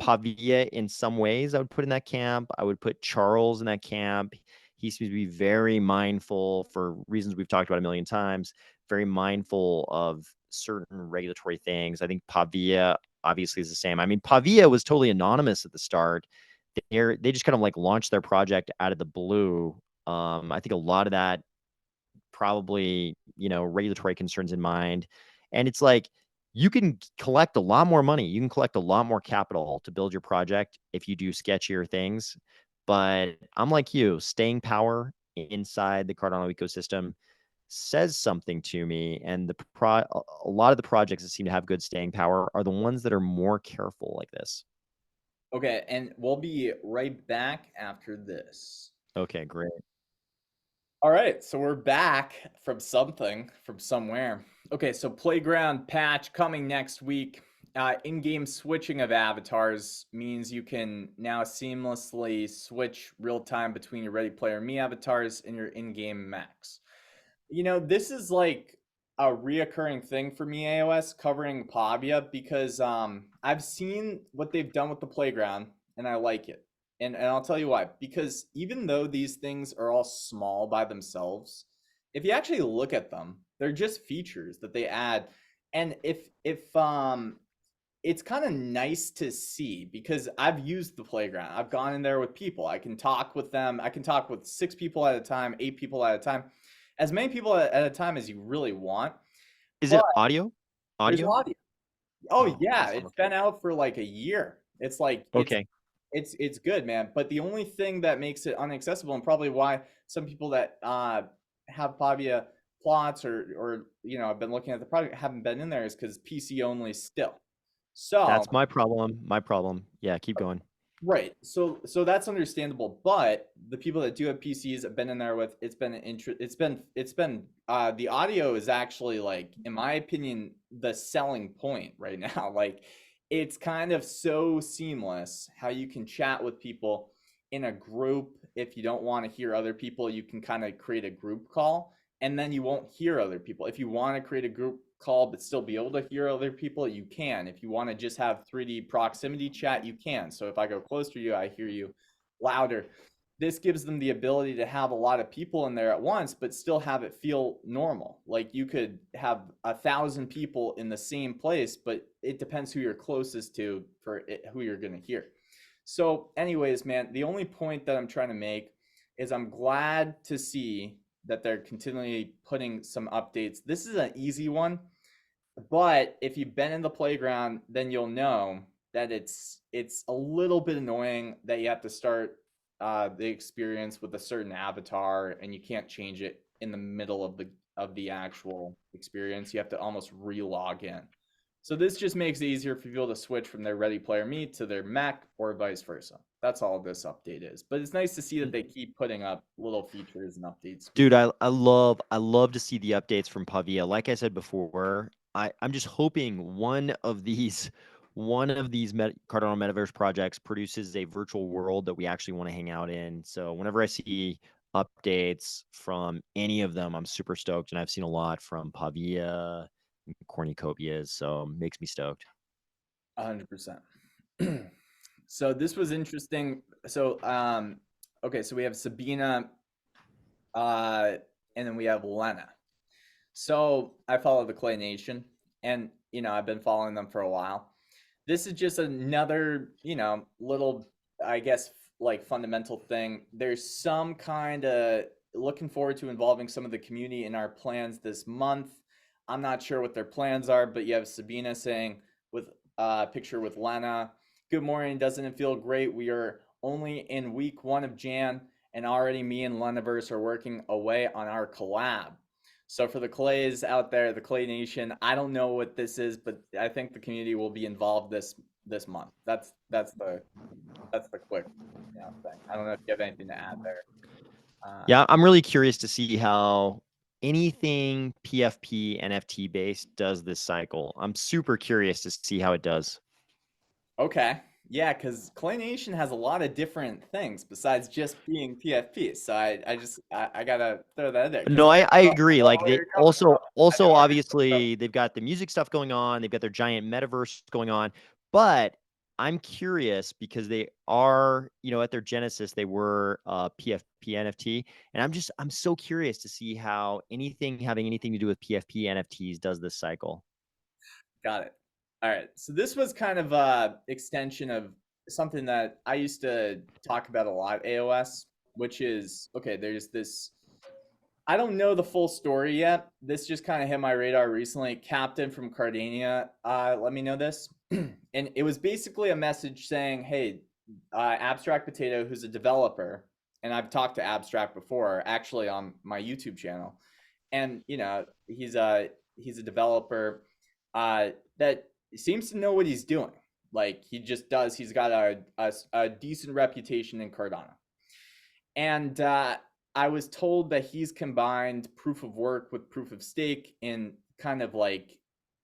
Pavia in some ways, I would put in that camp. I would put Charles in that camp. He seems to be very mindful, for reasons we've talked about a million times, very mindful of certain regulatory things. I think Pavia obviously is the same. I mean, Pavia was totally anonymous at the start. They just kind of like launched their project out of the blue. I think a lot of that probably, regulatory concerns in mind. And it's like, you can collect a lot more money. You can collect a lot more capital to build your project if you do sketchier things. But I'm like you, staying power inside the Cardano ecosystem says something to me. And a lot of the projects that seem to have good staying power are the ones that are more careful like this. Okay, and we'll be right back after this. Okay, great. All right, so we're back from somewhere. Okay, so Playground patch coming next week. In-game switching of avatars means you can now seamlessly switch real-time between your Ready Player Me avatars and your in-game mechs. This is like a reoccurring thing for me, AOS, covering Pavia, because I've seen what they've done with the Playground, and I like it. And I'll tell you why. Because even though these things are all small by themselves, if you actually look at them, they're just features that they add. And if it's kind of nice to see, because I've used the Playground. I've gone in there with people. I can talk with them. I can talk with 6 people at a time, 8 people at a time, as many people at a time as you really want. Is it audio? There's audio. Oh yeah, awesome. it's been out for like a year. It's like okay. It's good, man. But the only thing that makes it inaccessible, and probably why some people that have Pavia plots or have been looking at the product haven't been in there, is because PC only still. So that's my problem. Yeah, keep going. Right. So that's understandable. But the people that do have PCs have been in there with, it's been the audio is actually, like, in my opinion, the selling point right now. Like, it's kind of so seamless how you can chat with people in a group. If you don't want to hear other people, you can kind of create a group call, and then you won't hear other people. If you want to create a group call but still be able to hear other people, you can. If you want to just have 3D proximity chat, you can. So if I go closer to you, I hear you louder. This gives them the ability to have a lot of people in there at once, but still have it feel normal. Like, you could have 1,000 people in the same place, but it depends who you're closest to for who you're going to hear. So anyways, man, the only point that I'm trying to make is I'm glad to see that they're continually putting some updates. This is an easy one, but if you've been in the Playground, then you'll know that it's a little bit annoying that you have to start the experience with a certain avatar, and you can't change it in the middle of the actual experience. You have to almost re-log in. So this just makes it easier for people to switch from their Ready Player Me to their Mac, or vice versa. That's all this update is. But it's nice to see that they keep putting up little features and updates. Dude, I love to see the updates from Pavia. Like I said before, I'm just hoping one of these Cardano Metaverse projects produces a virtual world that we actually want to hang out in. So whenever I see updates from any of them, I'm super stoked. And I've seen a lot from Pavia, Cornucopias, so makes me stoked. 100%. So this was interesting. So okay, so we have Sabina, and then we have Lena. So I follow the Clay Nation, and I've been following them for a while. This is just another little, I guess, like, fundamental thing. There's some kind of looking forward to involving some of the community in our plans this month. I'm not sure what their plans are, but you have Sabina saying with a picture with Lena, "Good morning, doesn't it feel great? We are only in week 1 of Jan, and already me and Luniverse are working away on our collab. So for the Clays out there, the Clay Nation, I don't know what this is, but I think the community will be involved this month. That's the quick thing. I don't know if you have anything to add there. Yeah, I'm really curious to see how anything PFP NFT based does this cycle. I'm super curious to see how it does. Okay. Yeah, because Clay Nation has a lot of different things besides just being PFP. So I gotta throw that in there. No, I agree. Like they you're coming from. also obviously they've got the music stuff going on, they've got their giant metaverse going on, but I'm curious because they are, at their genesis, they were PFP NFT. And I'm so curious to see how anything having anything to do with PFP NFTs does this cycle. Got it. All right. So this was kind of a extension of something that I used to talk about a lot, AOS, which is, okay, there's this, I don't know the full story yet. This just kind of hit my radar recently. Captain from Cardano let me know this. And it was basically a message saying, hey, Abstract Potato, who's a developer, and I've talked to Abstract before, actually on my YouTube channel. And, he's a developer that seems to know what he's doing. Like he just does. He's got a decent reputation in Cardano. And I was told that he's combined proof of work with proof of stake in kind of like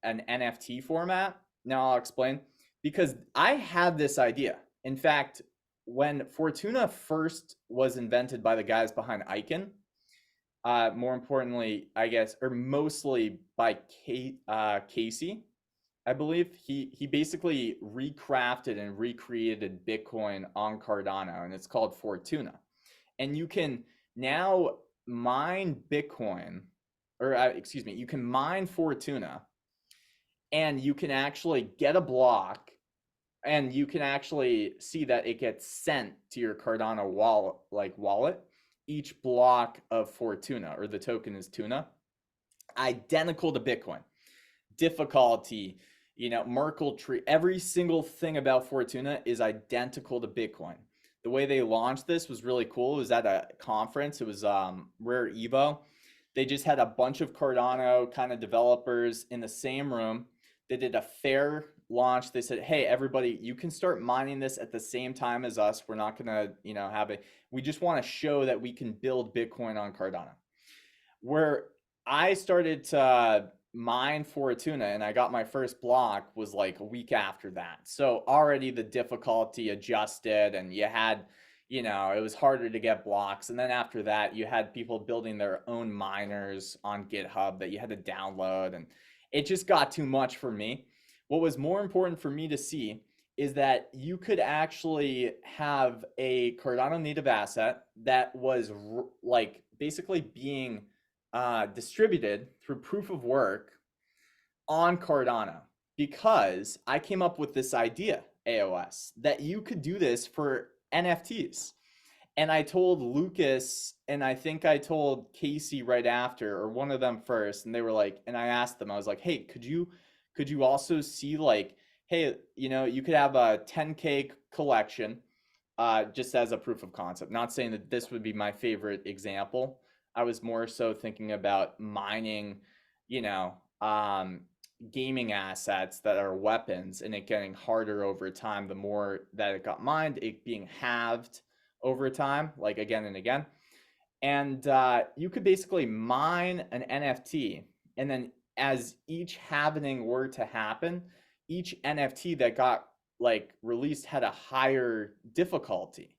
an NFT format. Now I'll explain, because I had this idea. In fact, when Fortuna first was invented by the guys behind Icon, more importantly, I guess, or mostly by Casey, I believe, he basically recrafted and recreated Bitcoin on Cardano, and it's called Fortuna. And you can now mine Bitcoin, or excuse me, you can mine Fortuna, and you can actually get a block, and you can actually see that it gets sent to your Cardano wallet. Each block of Fortuna, or the token is Tuna, identical to Bitcoin. Difficulty, Merkle tree, every single thing about Fortuna is identical to Bitcoin. The way they launched this was really cool. It was at a conference. It was Rare Evo. They just had a bunch of Cardano kind of developers in the same room. They did a fair launch. They said, hey, everybody, you can start mining this at the same time as us. We're not going to, have it. We just want to show that we can build Bitcoin on Cardano. Where I started to mine Fortuna and I got my first block was like a week after that. So already the difficulty adjusted, and you had, it was harder to get blocks. And then after that, you had people building their own miners on GitHub that you had to download, and it just got too much for me. What was more important for me to see is that you could actually have a Cardano native asset that was like basically being distributed through proof of work on Cardano, because I came up with this idea, AOS, that you could do this for NFTs. And I told Lucas, and I think I told Casey right after, or one of them first, and they were like, and I asked them, I was like, hey, could you also see, like, hey, you could have a 10K collection just as a proof of concept. Not saying that this would be my favorite example. I was more so thinking about mining, gaming assets that are weapons, and it getting harder over time. The more that it got mined, it being halved over time, like again and again. And you could basically mine an NFT, and then as each halvening were to happen, each NFT that got like released had a higher difficulty.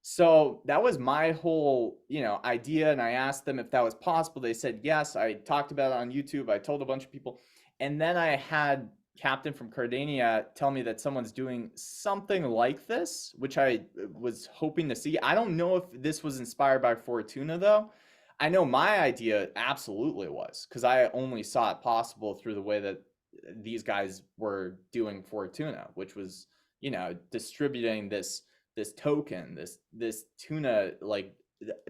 So that was my whole, idea. And I asked them if that was possible. They said yes. I talked about it on YouTube. I told a bunch of people. And then I had Captain from Cardano tell me that someone's doing something like this, which I was hoping to see. I don't know if this was inspired by Fortuna, though. I know my idea absolutely was, because I only saw it possible through the way that these guys were doing Fortuna, which was, distributing this token, this tuna, like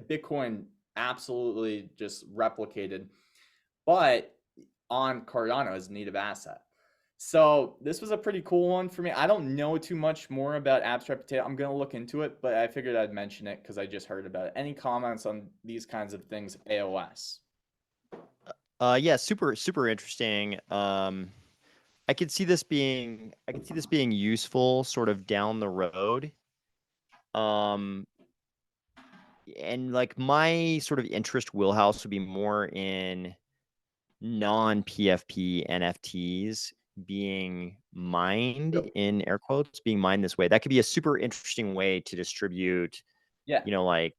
Bitcoin absolutely just replicated, but on Cardano as a native asset. So this was a pretty cool one for me. I don't know too much more about abstract potato. I'm gonna look into it, but I figured I'd mention it because I just heard about it. Any comments on these kinds of things, AOS? Yeah, super interesting. I could see this being useful sort of down the road. And like my sort of interest wheelhouse would be more in non-PFP NFTs being mined, in air quotes, being mined this way. That could be a super interesting way to distribute, Yeah. like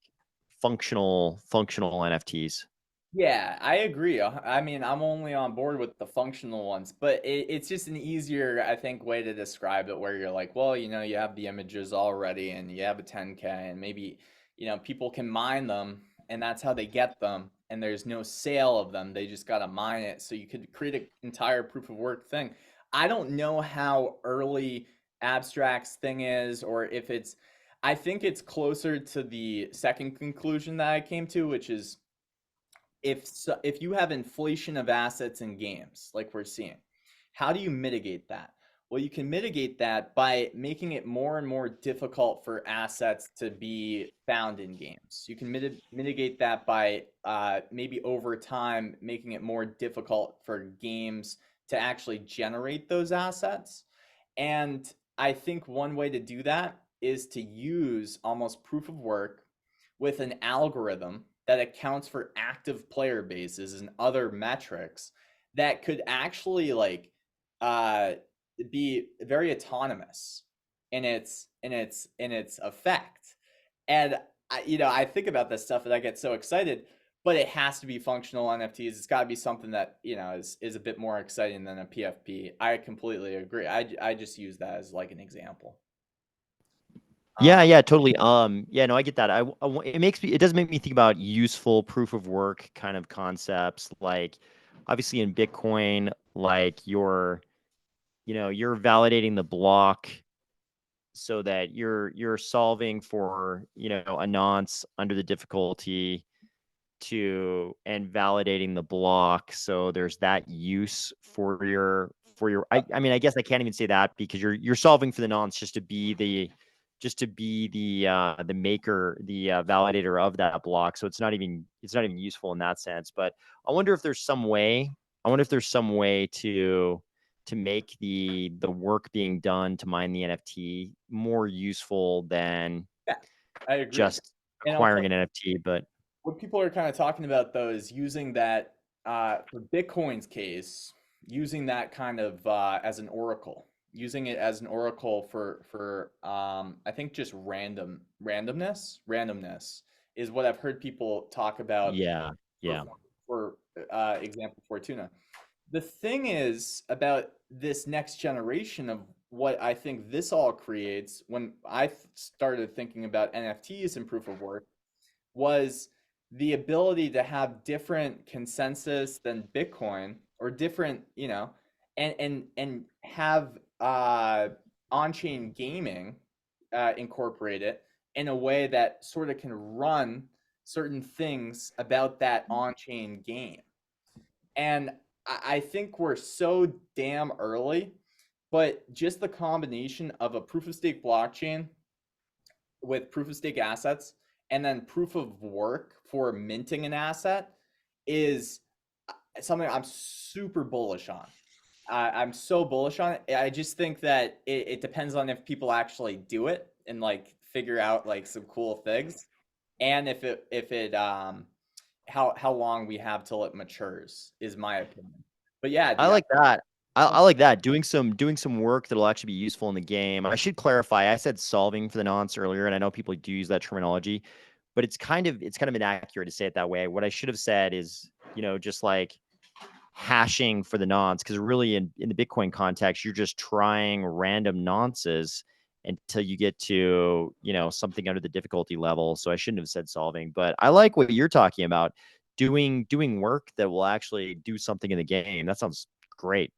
functional NFTs. Yeah, I agree. I mean, I'm only on board with the functional ones, but it's just an easier, I think, way to describe it where you're like, well, you have the images already and you have a 10K and maybe, people can mine them and that's how they get them. And there's no sale of them. They just got to mine it. So you could create an entire proof of work thing. I don't know how early Abstract's thing is or if I think it's closer to the second conclusion that I came to, which is, if you have inflation of assets in games like we're seeing, how do you mitigate that? Well, you can mitigate that by making it more and more difficult for assets to be found in games. You can mitigate that by maybe over time making it more difficult for games to actually generate those assets. And I think one way to do that is to use almost proof of work with an algorithm that accounts for active player bases and other metrics that could actually be very autonomous in its effect. And I think about this stuff and I get so excited, but it has to be functional NFTs. It's got to be something that is a bit more exciting than a PFP. I completely agree. I just use that as like an example. Yeah, totally. Yeah, no, I get that. It does make me think about useful proof of work kind of concepts. Like, obviously in Bitcoin, like you're validating the block so that you're solving for a nonce under the difficulty and validating the block. So there's that use for your. I mean, I guess I can't even say that because you're solving for the nonce just to be the maker, the validator of that block. So it's not even useful in that sense. But I wonder if there's some way. To make the work being done to mine the NFT more useful than I agree. just acquiring an NFT. But what people are kind of talking about though is using that for Bitcoin's case, using that kind of as an oracle, using it as an oracle for I think just randomness is what I've heard people talk about. Yeah. For example, Fortuna. The thing is about this next generation of what I think this all creates when I started thinking about NFTs and proof of work was the ability to have different consensus than Bitcoin or different, and have on-chain gaming incorporate it in a way that sort of can run certain things about that on-chain game. And I think we're so damn early, but just the combination of a proof of stake blockchain with proof of stake assets and then proof of work for minting an asset is something I'm super bullish on. I'm so bullish on it. I just think that it depends on if people actually do it and like figure out like some cool things, and if it how long we have till it matures is my opinion. But yeah, I like that. I like that. Doing some work that'll actually be useful in the game. I should clarify. I said solving for the nonce earlier, and I know people do use that terminology, but it's kind of inaccurate to say it that way. What I should have said is, just like hashing for the nonce, because really in the Bitcoin context, you're just trying random nonces until you get to, something under the difficulty level. So I shouldn't have said solving, but I like what you're talking about. Doing work that will actually do something in the game. That sounds great.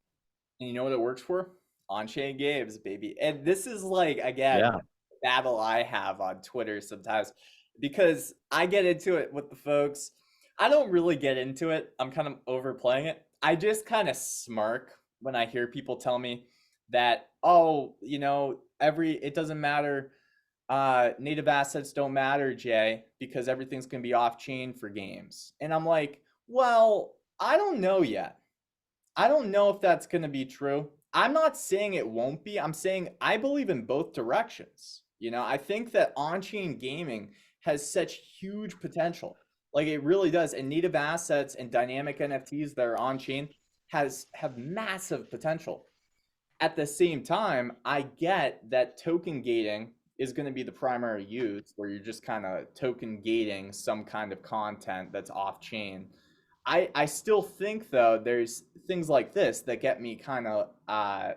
And you know what it works for? On-chain games, baby. And this is like, again, the battle I have on Twitter sometimes because I get into it with the folks. I don't really get into it. I'm kind of overplaying it. I just kind of smirk when I hear people tell me that, oh, it doesn't matter. Native assets don't matter, Jay, because everything's going to be off chain for games. And I'm like, well, I don't know yet. I don't know if that's going to be true. I'm not saying it won't be. I'm saying I believe in both directions. I think that on-chain gaming has such huge potential. Like it really does. And native assets and dynamic NFTs that are on-chain have massive potential. At the same time, I get that token gating is going to be the primary use, where you're just kind of token gating some kind of content that's off chain. I still think though there's things like this that get me kind of I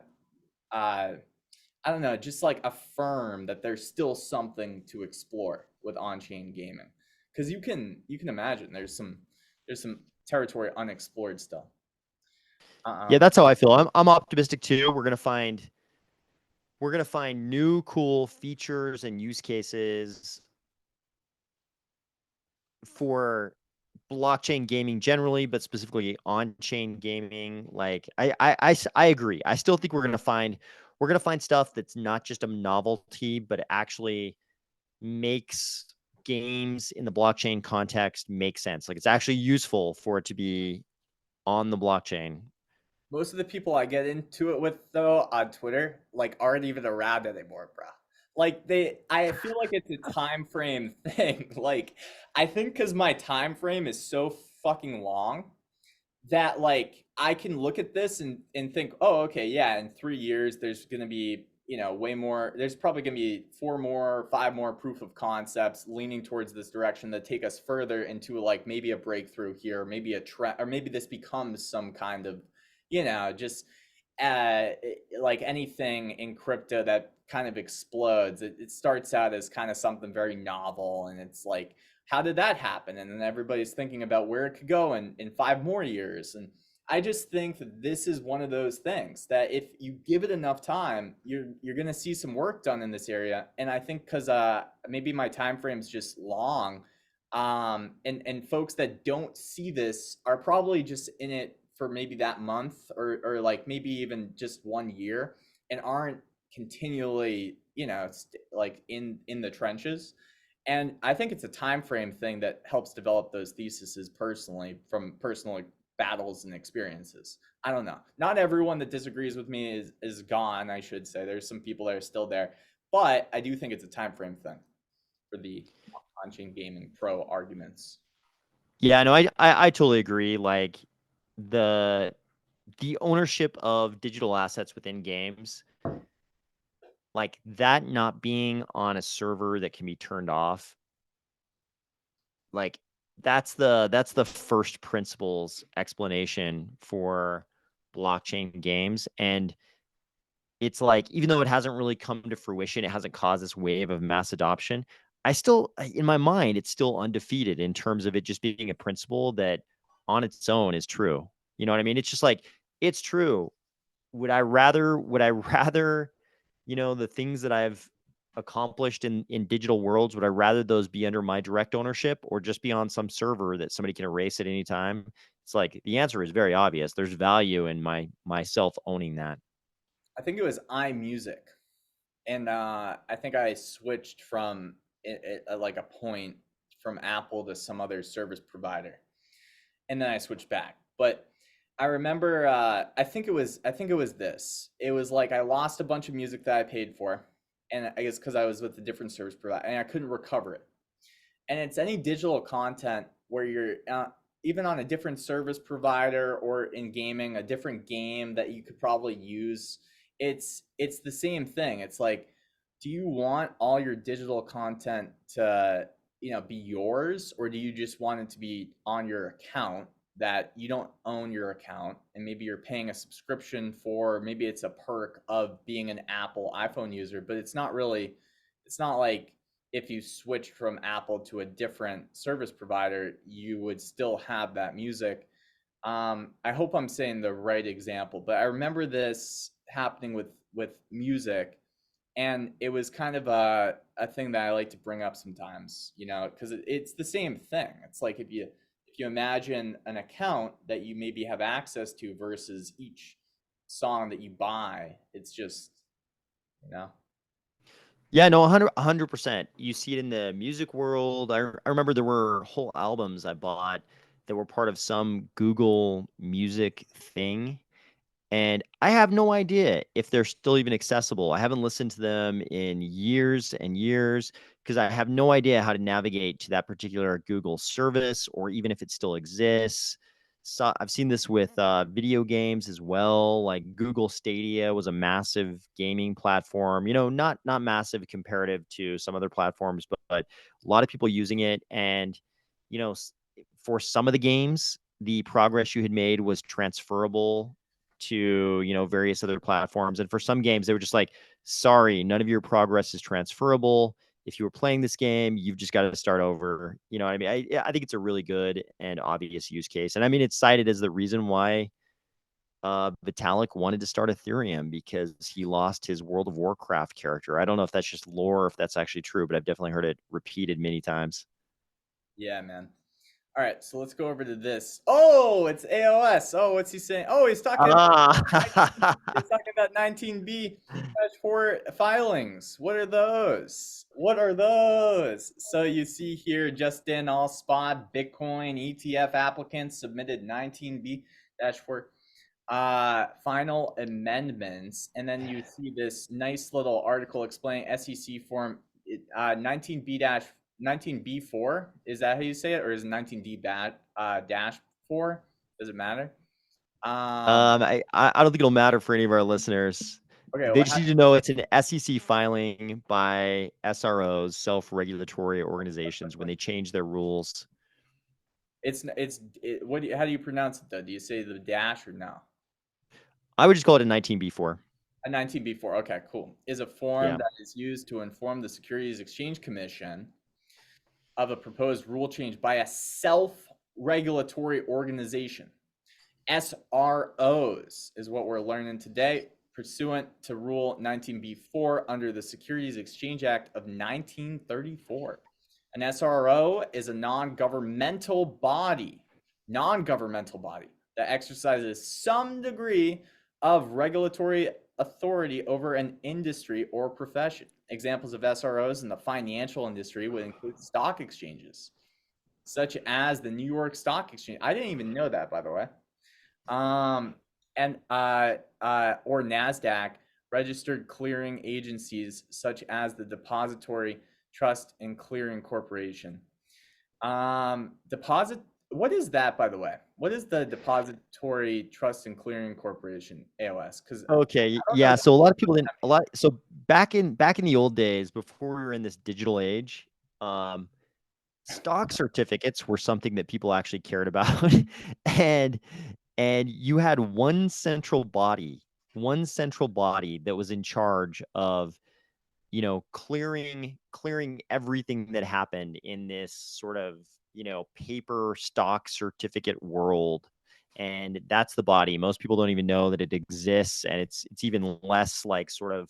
don't know, just like affirm that there's still something to explore with on-chain gaming, because you can imagine there's some territory unexplored still. Yeah, that's how I feel. I'm optimistic too. We're gonna find new cool features and use cases for blockchain gaming generally, but specifically on-chain gaming. Like I agree. I still think we're gonna find stuff that's not just a novelty, but actually makes games in the blockchain context make sense. Like it's actually useful for it to be on the blockchain. Most of the people I get into it with though on Twitter like aren't even around anymore, bro. Like I feel like it's a time frame thing. Like I think because my time frame is so fucking long that like I can look at this and think, oh, okay, yeah, in 3 years there's gonna be way more. There's probably gonna be 4 more, 5 more proof of concepts leaning towards this direction that take us further into like maybe a breakthrough here, maybe a trend, or maybe this becomes some kind of just like anything in crypto that kind of explodes. It starts out as kind of something very novel, and it's like, how did that happen? And then everybody's thinking about where it could go in 5 more years. And I just think that this is one of those things that if you give it enough time, you're going to see some work done in this area. And I think because maybe my time frame's just long, and folks that don't see this are probably just in it for maybe that month or like maybe even just 1 year, and aren't continually like in the trenches. And I think it's a time frame thing that helps develop those theses personally, from personal battles and experiences. I don't know. Not everyone that disagrees with me is gone, I should say. There's some people that are still there, but I do think it's a time frame thing for the on-chain gaming pro arguments. Yeah, no, I totally agree. Like the ownership of digital assets within games, like that not being on a server that can be turned off, like that's the first principles explanation for blockchain games. And it's like, even though it hasn't really come to fruition, it hasn't caused this wave of mass adoption, I still, in my mind, it's still undefeated in terms of it just being a principle that on its own is true. You know what I mean? It's just like, it's true. Would I rather, the things that I've accomplished in digital worlds, would I rather those be under my direct ownership or just be on some server that somebody can erase at any time? It's like, the answer is very obvious. There's value in myself owning that. I think it was iMusic, and I think I switched from like a point from Apple to some other service provider, and then I switched back. But I remember, I think it was this. It was like I lost a bunch of music that I paid for, and I guess because I was with a different service provider, and I couldn't recover it. And it's any digital content where you're even on a different service provider or in gaming, a different game that you could probably use. It's the same thing. It's like, do you want all your digital content to be yours, or do you just want it to be on your account that you don't own your account, and maybe you're paying a subscription for, maybe it's a perk of being an Apple iPhone user, but it's not like if you switch from Apple to a different service provider, you would still have that music. I hope I'm saying the right example, but I remember this happening with music, and it was kind of a thing that I like to bring up sometimes, because it's the same thing. It's like if you imagine an account that you maybe have access to versus each song that you buy. It's just, Yeah, no, 100%. You see it in the music world. I remember there were whole albums I bought that were part of some Google Music thing, and I have no idea if they're still even accessible. I haven't listened to them in years and years because I have no idea how to navigate to that particular Google service or even if it still exists. So I've seen this with video games as well. Like Google Stadia was a massive gaming platform. Not massive comparative to some other platforms, but a lot of people using it. And for some of the games, the progress you had made was transferable to various other platforms. And for some games, they were just like, sorry, none of your progress is transferable. If you were playing this game, you've just got to start over. You know what I mean? I think it's a really good and obvious use case. And I mean, it's cited as the reason why Vitalik wanted to start Ethereum, because he lost his World of Warcraft character. I don't know if that's just lore or if that's actually true, but I've definitely heard it repeated many times. Yeah, man. All right, so let's go over to this. Oh, it's AOS. Oh, what's he saying? Oh, he's talking he's talking about 19B-4 filings. What are those? So you see here, just in all spot Bitcoin ETF applicants submitted 19B-4 final amendments, and then you see this nice little article explaining SEC form 19B-4. Is that how you say it, or is it 19D dash 4? Does it matter? I don't think it'll matter for any of our listeners. Okay, They just need to know it's an SEC filing by SROs, self-regulatory organizations, when they change their rules. How do you pronounce it though? Do you say the dash or no? I would just call it a 19B4. A 19B4. Okay, cool. Is a form that is used to inform the Securities Exchange Commission of a proposed rule change by a self-regulatory organization. SROs is what we're learning today, pursuant to Rule 19B4 under the Securities Exchange Act of 1934. An SRO is a non-governmental body that exercises some degree of regulatory authority over an industry or profession. Examples of SROs in the financial industry would include stock exchanges, such as the New York Stock Exchange. I didn't even know that, by the way. Or NASDAQ, registered clearing agencies such as the Depository Trust and Clearing Corporation. What is that, by the way? What is the Depository Trust and Clearing Corporation, AOS? Okay, yeah. So a lot of people didn't. So back in the old days, before we were in this digital age, stock certificates were something that people actually cared about, and you had one central body that was in charge of clearing everything that happened in this sort of paper stock certificate world. And that's the body. Most people don't even know that it exists, and it's even less like sort of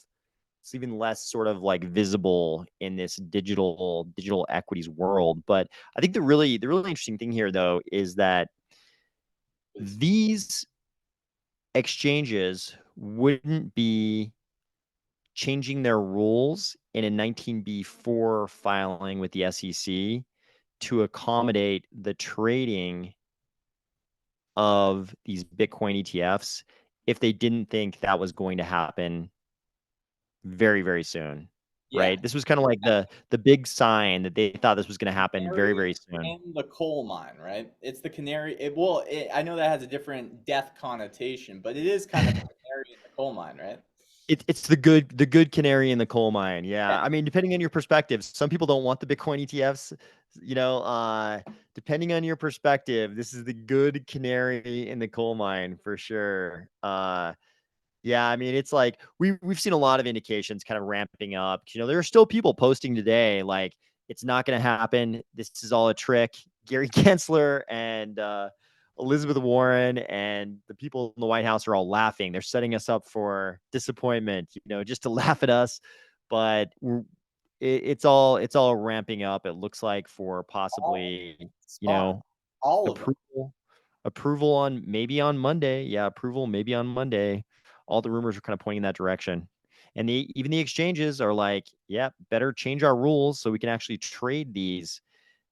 visible in this digital equities world. But I think the really interesting thing here, though, is that these exchanges wouldn't be changing their rules in a 19B4 filing with the SEC to accommodate the trading of these Bitcoin ETFs if they didn't think that was going to happen very, very soon. Yeah. Right? This was kind of like the big sign that they thought this was going to happen very, very soon. In the coal mine, right? It's the canary. I know that has a different death connotation, but it is kind of the canary in the coal mine, right? It's the good canary in the coal mine. Yeah. I mean, depending on your perspective, some people don't want the Bitcoin ETFs. Depending on your perspective, this is the good canary in the coal mine for sure. Yeah, I mean, it's like we've seen a lot of indications kind of ramping up. There are still people posting today like it's not going to happen. This is all a trick. Gary Gensler and Elizabeth Warren and the people in the White House are all laughing. They're setting us up for disappointment, just to laugh at us. But it's all ramping up. It looks like for possibly, all approval on maybe on Monday. Yeah, approval maybe on Monday. all the rumors are kind of pointing in that direction. And even the exchanges are like, yeah, better change our rules so we can actually trade these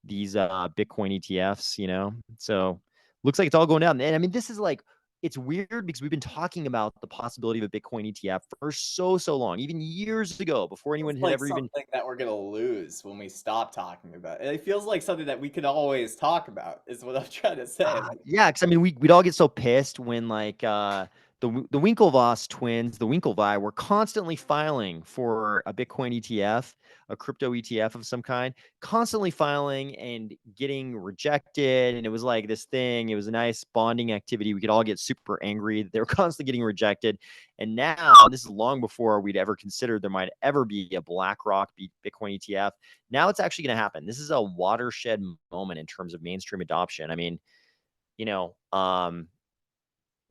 Bitcoin ETFs, you know? So looks like it's all going down. And I mean, this is like, it's weird because we've been talking about the possibility of a Bitcoin ETF for so long, even years ago, before anyone It's had like ever even. something that we're gonna lose when we stop talking about it. It feels like something that we could always talk about, is what I'm trying to say. Yeah, because I mean, we'd all get so pissed when like the Winklevoss twins, the Winklevi, were constantly filing for a Bitcoin ETF, a crypto ETF of some kind, constantly filing and getting rejected. And it was like this thing. It was a nice bonding activity. We could all get super angry that they were constantly getting rejected. And now, this is long before we'd ever considered there might ever be a BlackRock Bitcoin ETF. Now it's actually going to happen. This is a watershed moment in terms of mainstream adoption. I mean, you know,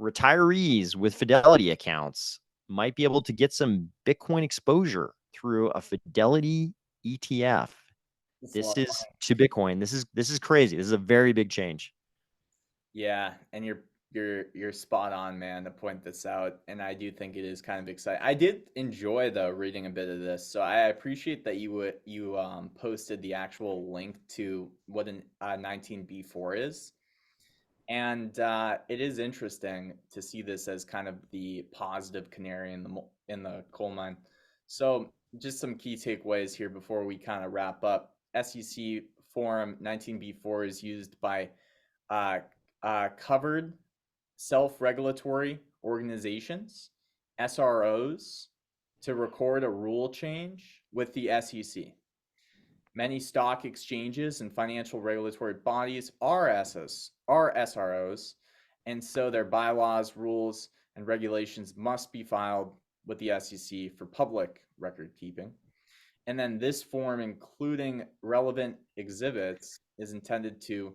retirees with Fidelity accounts might be able to get some Bitcoin exposure through a Fidelity ETF. This is to Bitcoin. This is crazy. This is a very big change. Yeah, and you're spot on, man, to point this out, and I do think it is kind of exciting. I did enjoy though reading a bit of this, so I appreciate that you posted the actual link to what an 19B4 is. And it is interesting to see this as kind of the positive canary in the coal mine. So just some key takeaways here before we kind of wrap up. SEC Form 19B4 is used by covered self-regulatory organizations, SROs, to record a rule change with the SEC. Many stock exchanges and financial regulatory bodies are SROs, and so their bylaws, rules, and regulations must be filed with the SEC for public record keeping. And then this form, including relevant exhibits, is intended to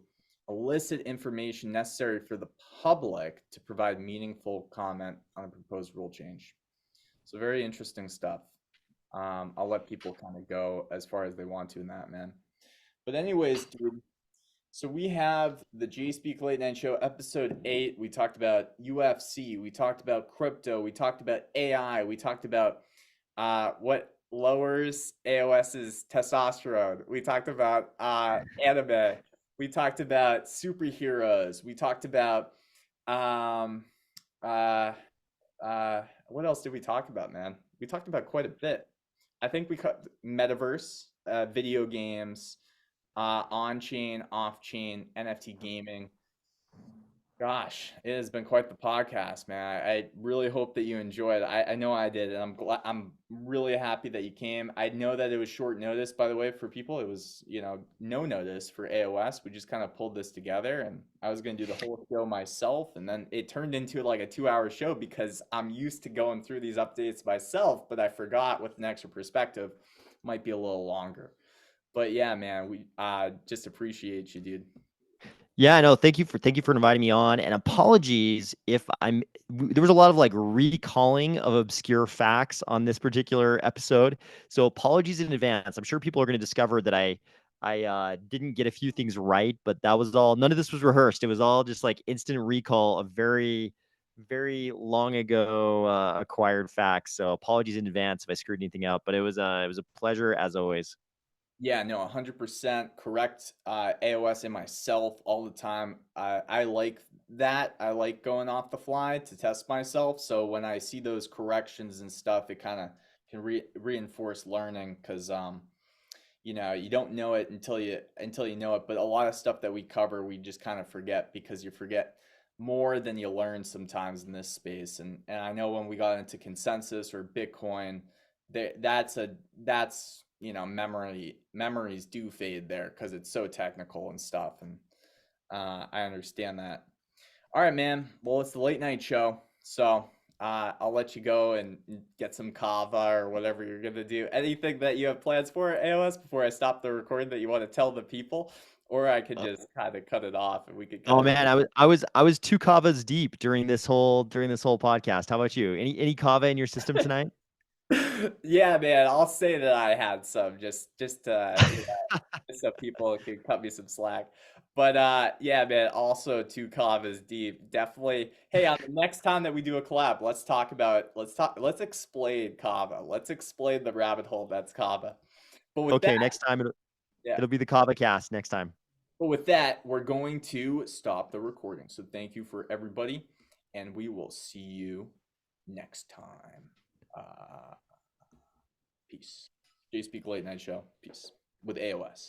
elicit information necessary for the public to provide meaningful comment on a proposed rule change. So very interesting stuff. I'll let people kind of go as far as they want to in that, man. But anyways, dude, so we have the Jspeak Late Night Show, episode 8. We talked about UFC. We talked about crypto. We talked about AI. We talked about what lowers AOS's testosterone. We talked about anime. We talked about superheroes. We talked about what else did we talk about, man? We talked about quite a bit. I think we cut metaverse, video games, on-chain, off-chain, NFT gaming. Gosh, it has been quite the podcast, man. I really hope that you enjoyed. I know I did, and I'm really happy that you came. I know that it was short notice, by the way, for people. It was, no notice for AOS. We just kind of pulled this together, and I was going to do the whole show myself, and then it turned into like a 2-hour show because I'm used to going through these updates myself, but I forgot with an extra perspective, might be a little longer. But yeah, man, we just appreciate you, dude. Yeah, no, thank you for inviting me on, and apologies if there was a lot of like recalling of obscure facts on this particular episode. So apologies in advance. I'm sure people are going to discover that I didn't get a few things right, but that was all. None of this was rehearsed. It was all just like instant recall of very, very long ago acquired facts. So apologies in advance if I screwed anything up, but it was a pleasure as always. Yeah, no, 100% correct. AOS and myself all the time. I like that. I like going off the fly to test myself. So when I see those corrections and stuff, it kind of can reinforce learning because you don't know it until you know it. But a lot of stuff that we cover, we just kind of forget because you forget more than you learn sometimes in this space. And I know when we got into consensus or Bitcoin, that's memories do fade there because it's so technical and stuff, and I understand that. All right, man, well, it's the late night show, so I'll let you go and get some kava or whatever you're gonna do. Anything that you have plans for AOS before I stop the recording that you want to tell the people, or I could just kind of cut it off and we could man, I was 2 kavas deep during this whole podcast. How about you? Any kava in your system tonight? Yeah, man, I'll say that I had some just to so people can cut me some slack. But yeah, man, also two Kava's deep. Definitely. Hey, on the next time that we do a collab, let's explain Kava. Let's explain the rabbit hole that's Kava. But with Okay, that, next time yeah. it'll be the Kava cast next time. But with that, we're going to stop the recording. So thank you for everybody, and we will see you next time. Peace. Jspeak Late Night Show. Peace. With AOS.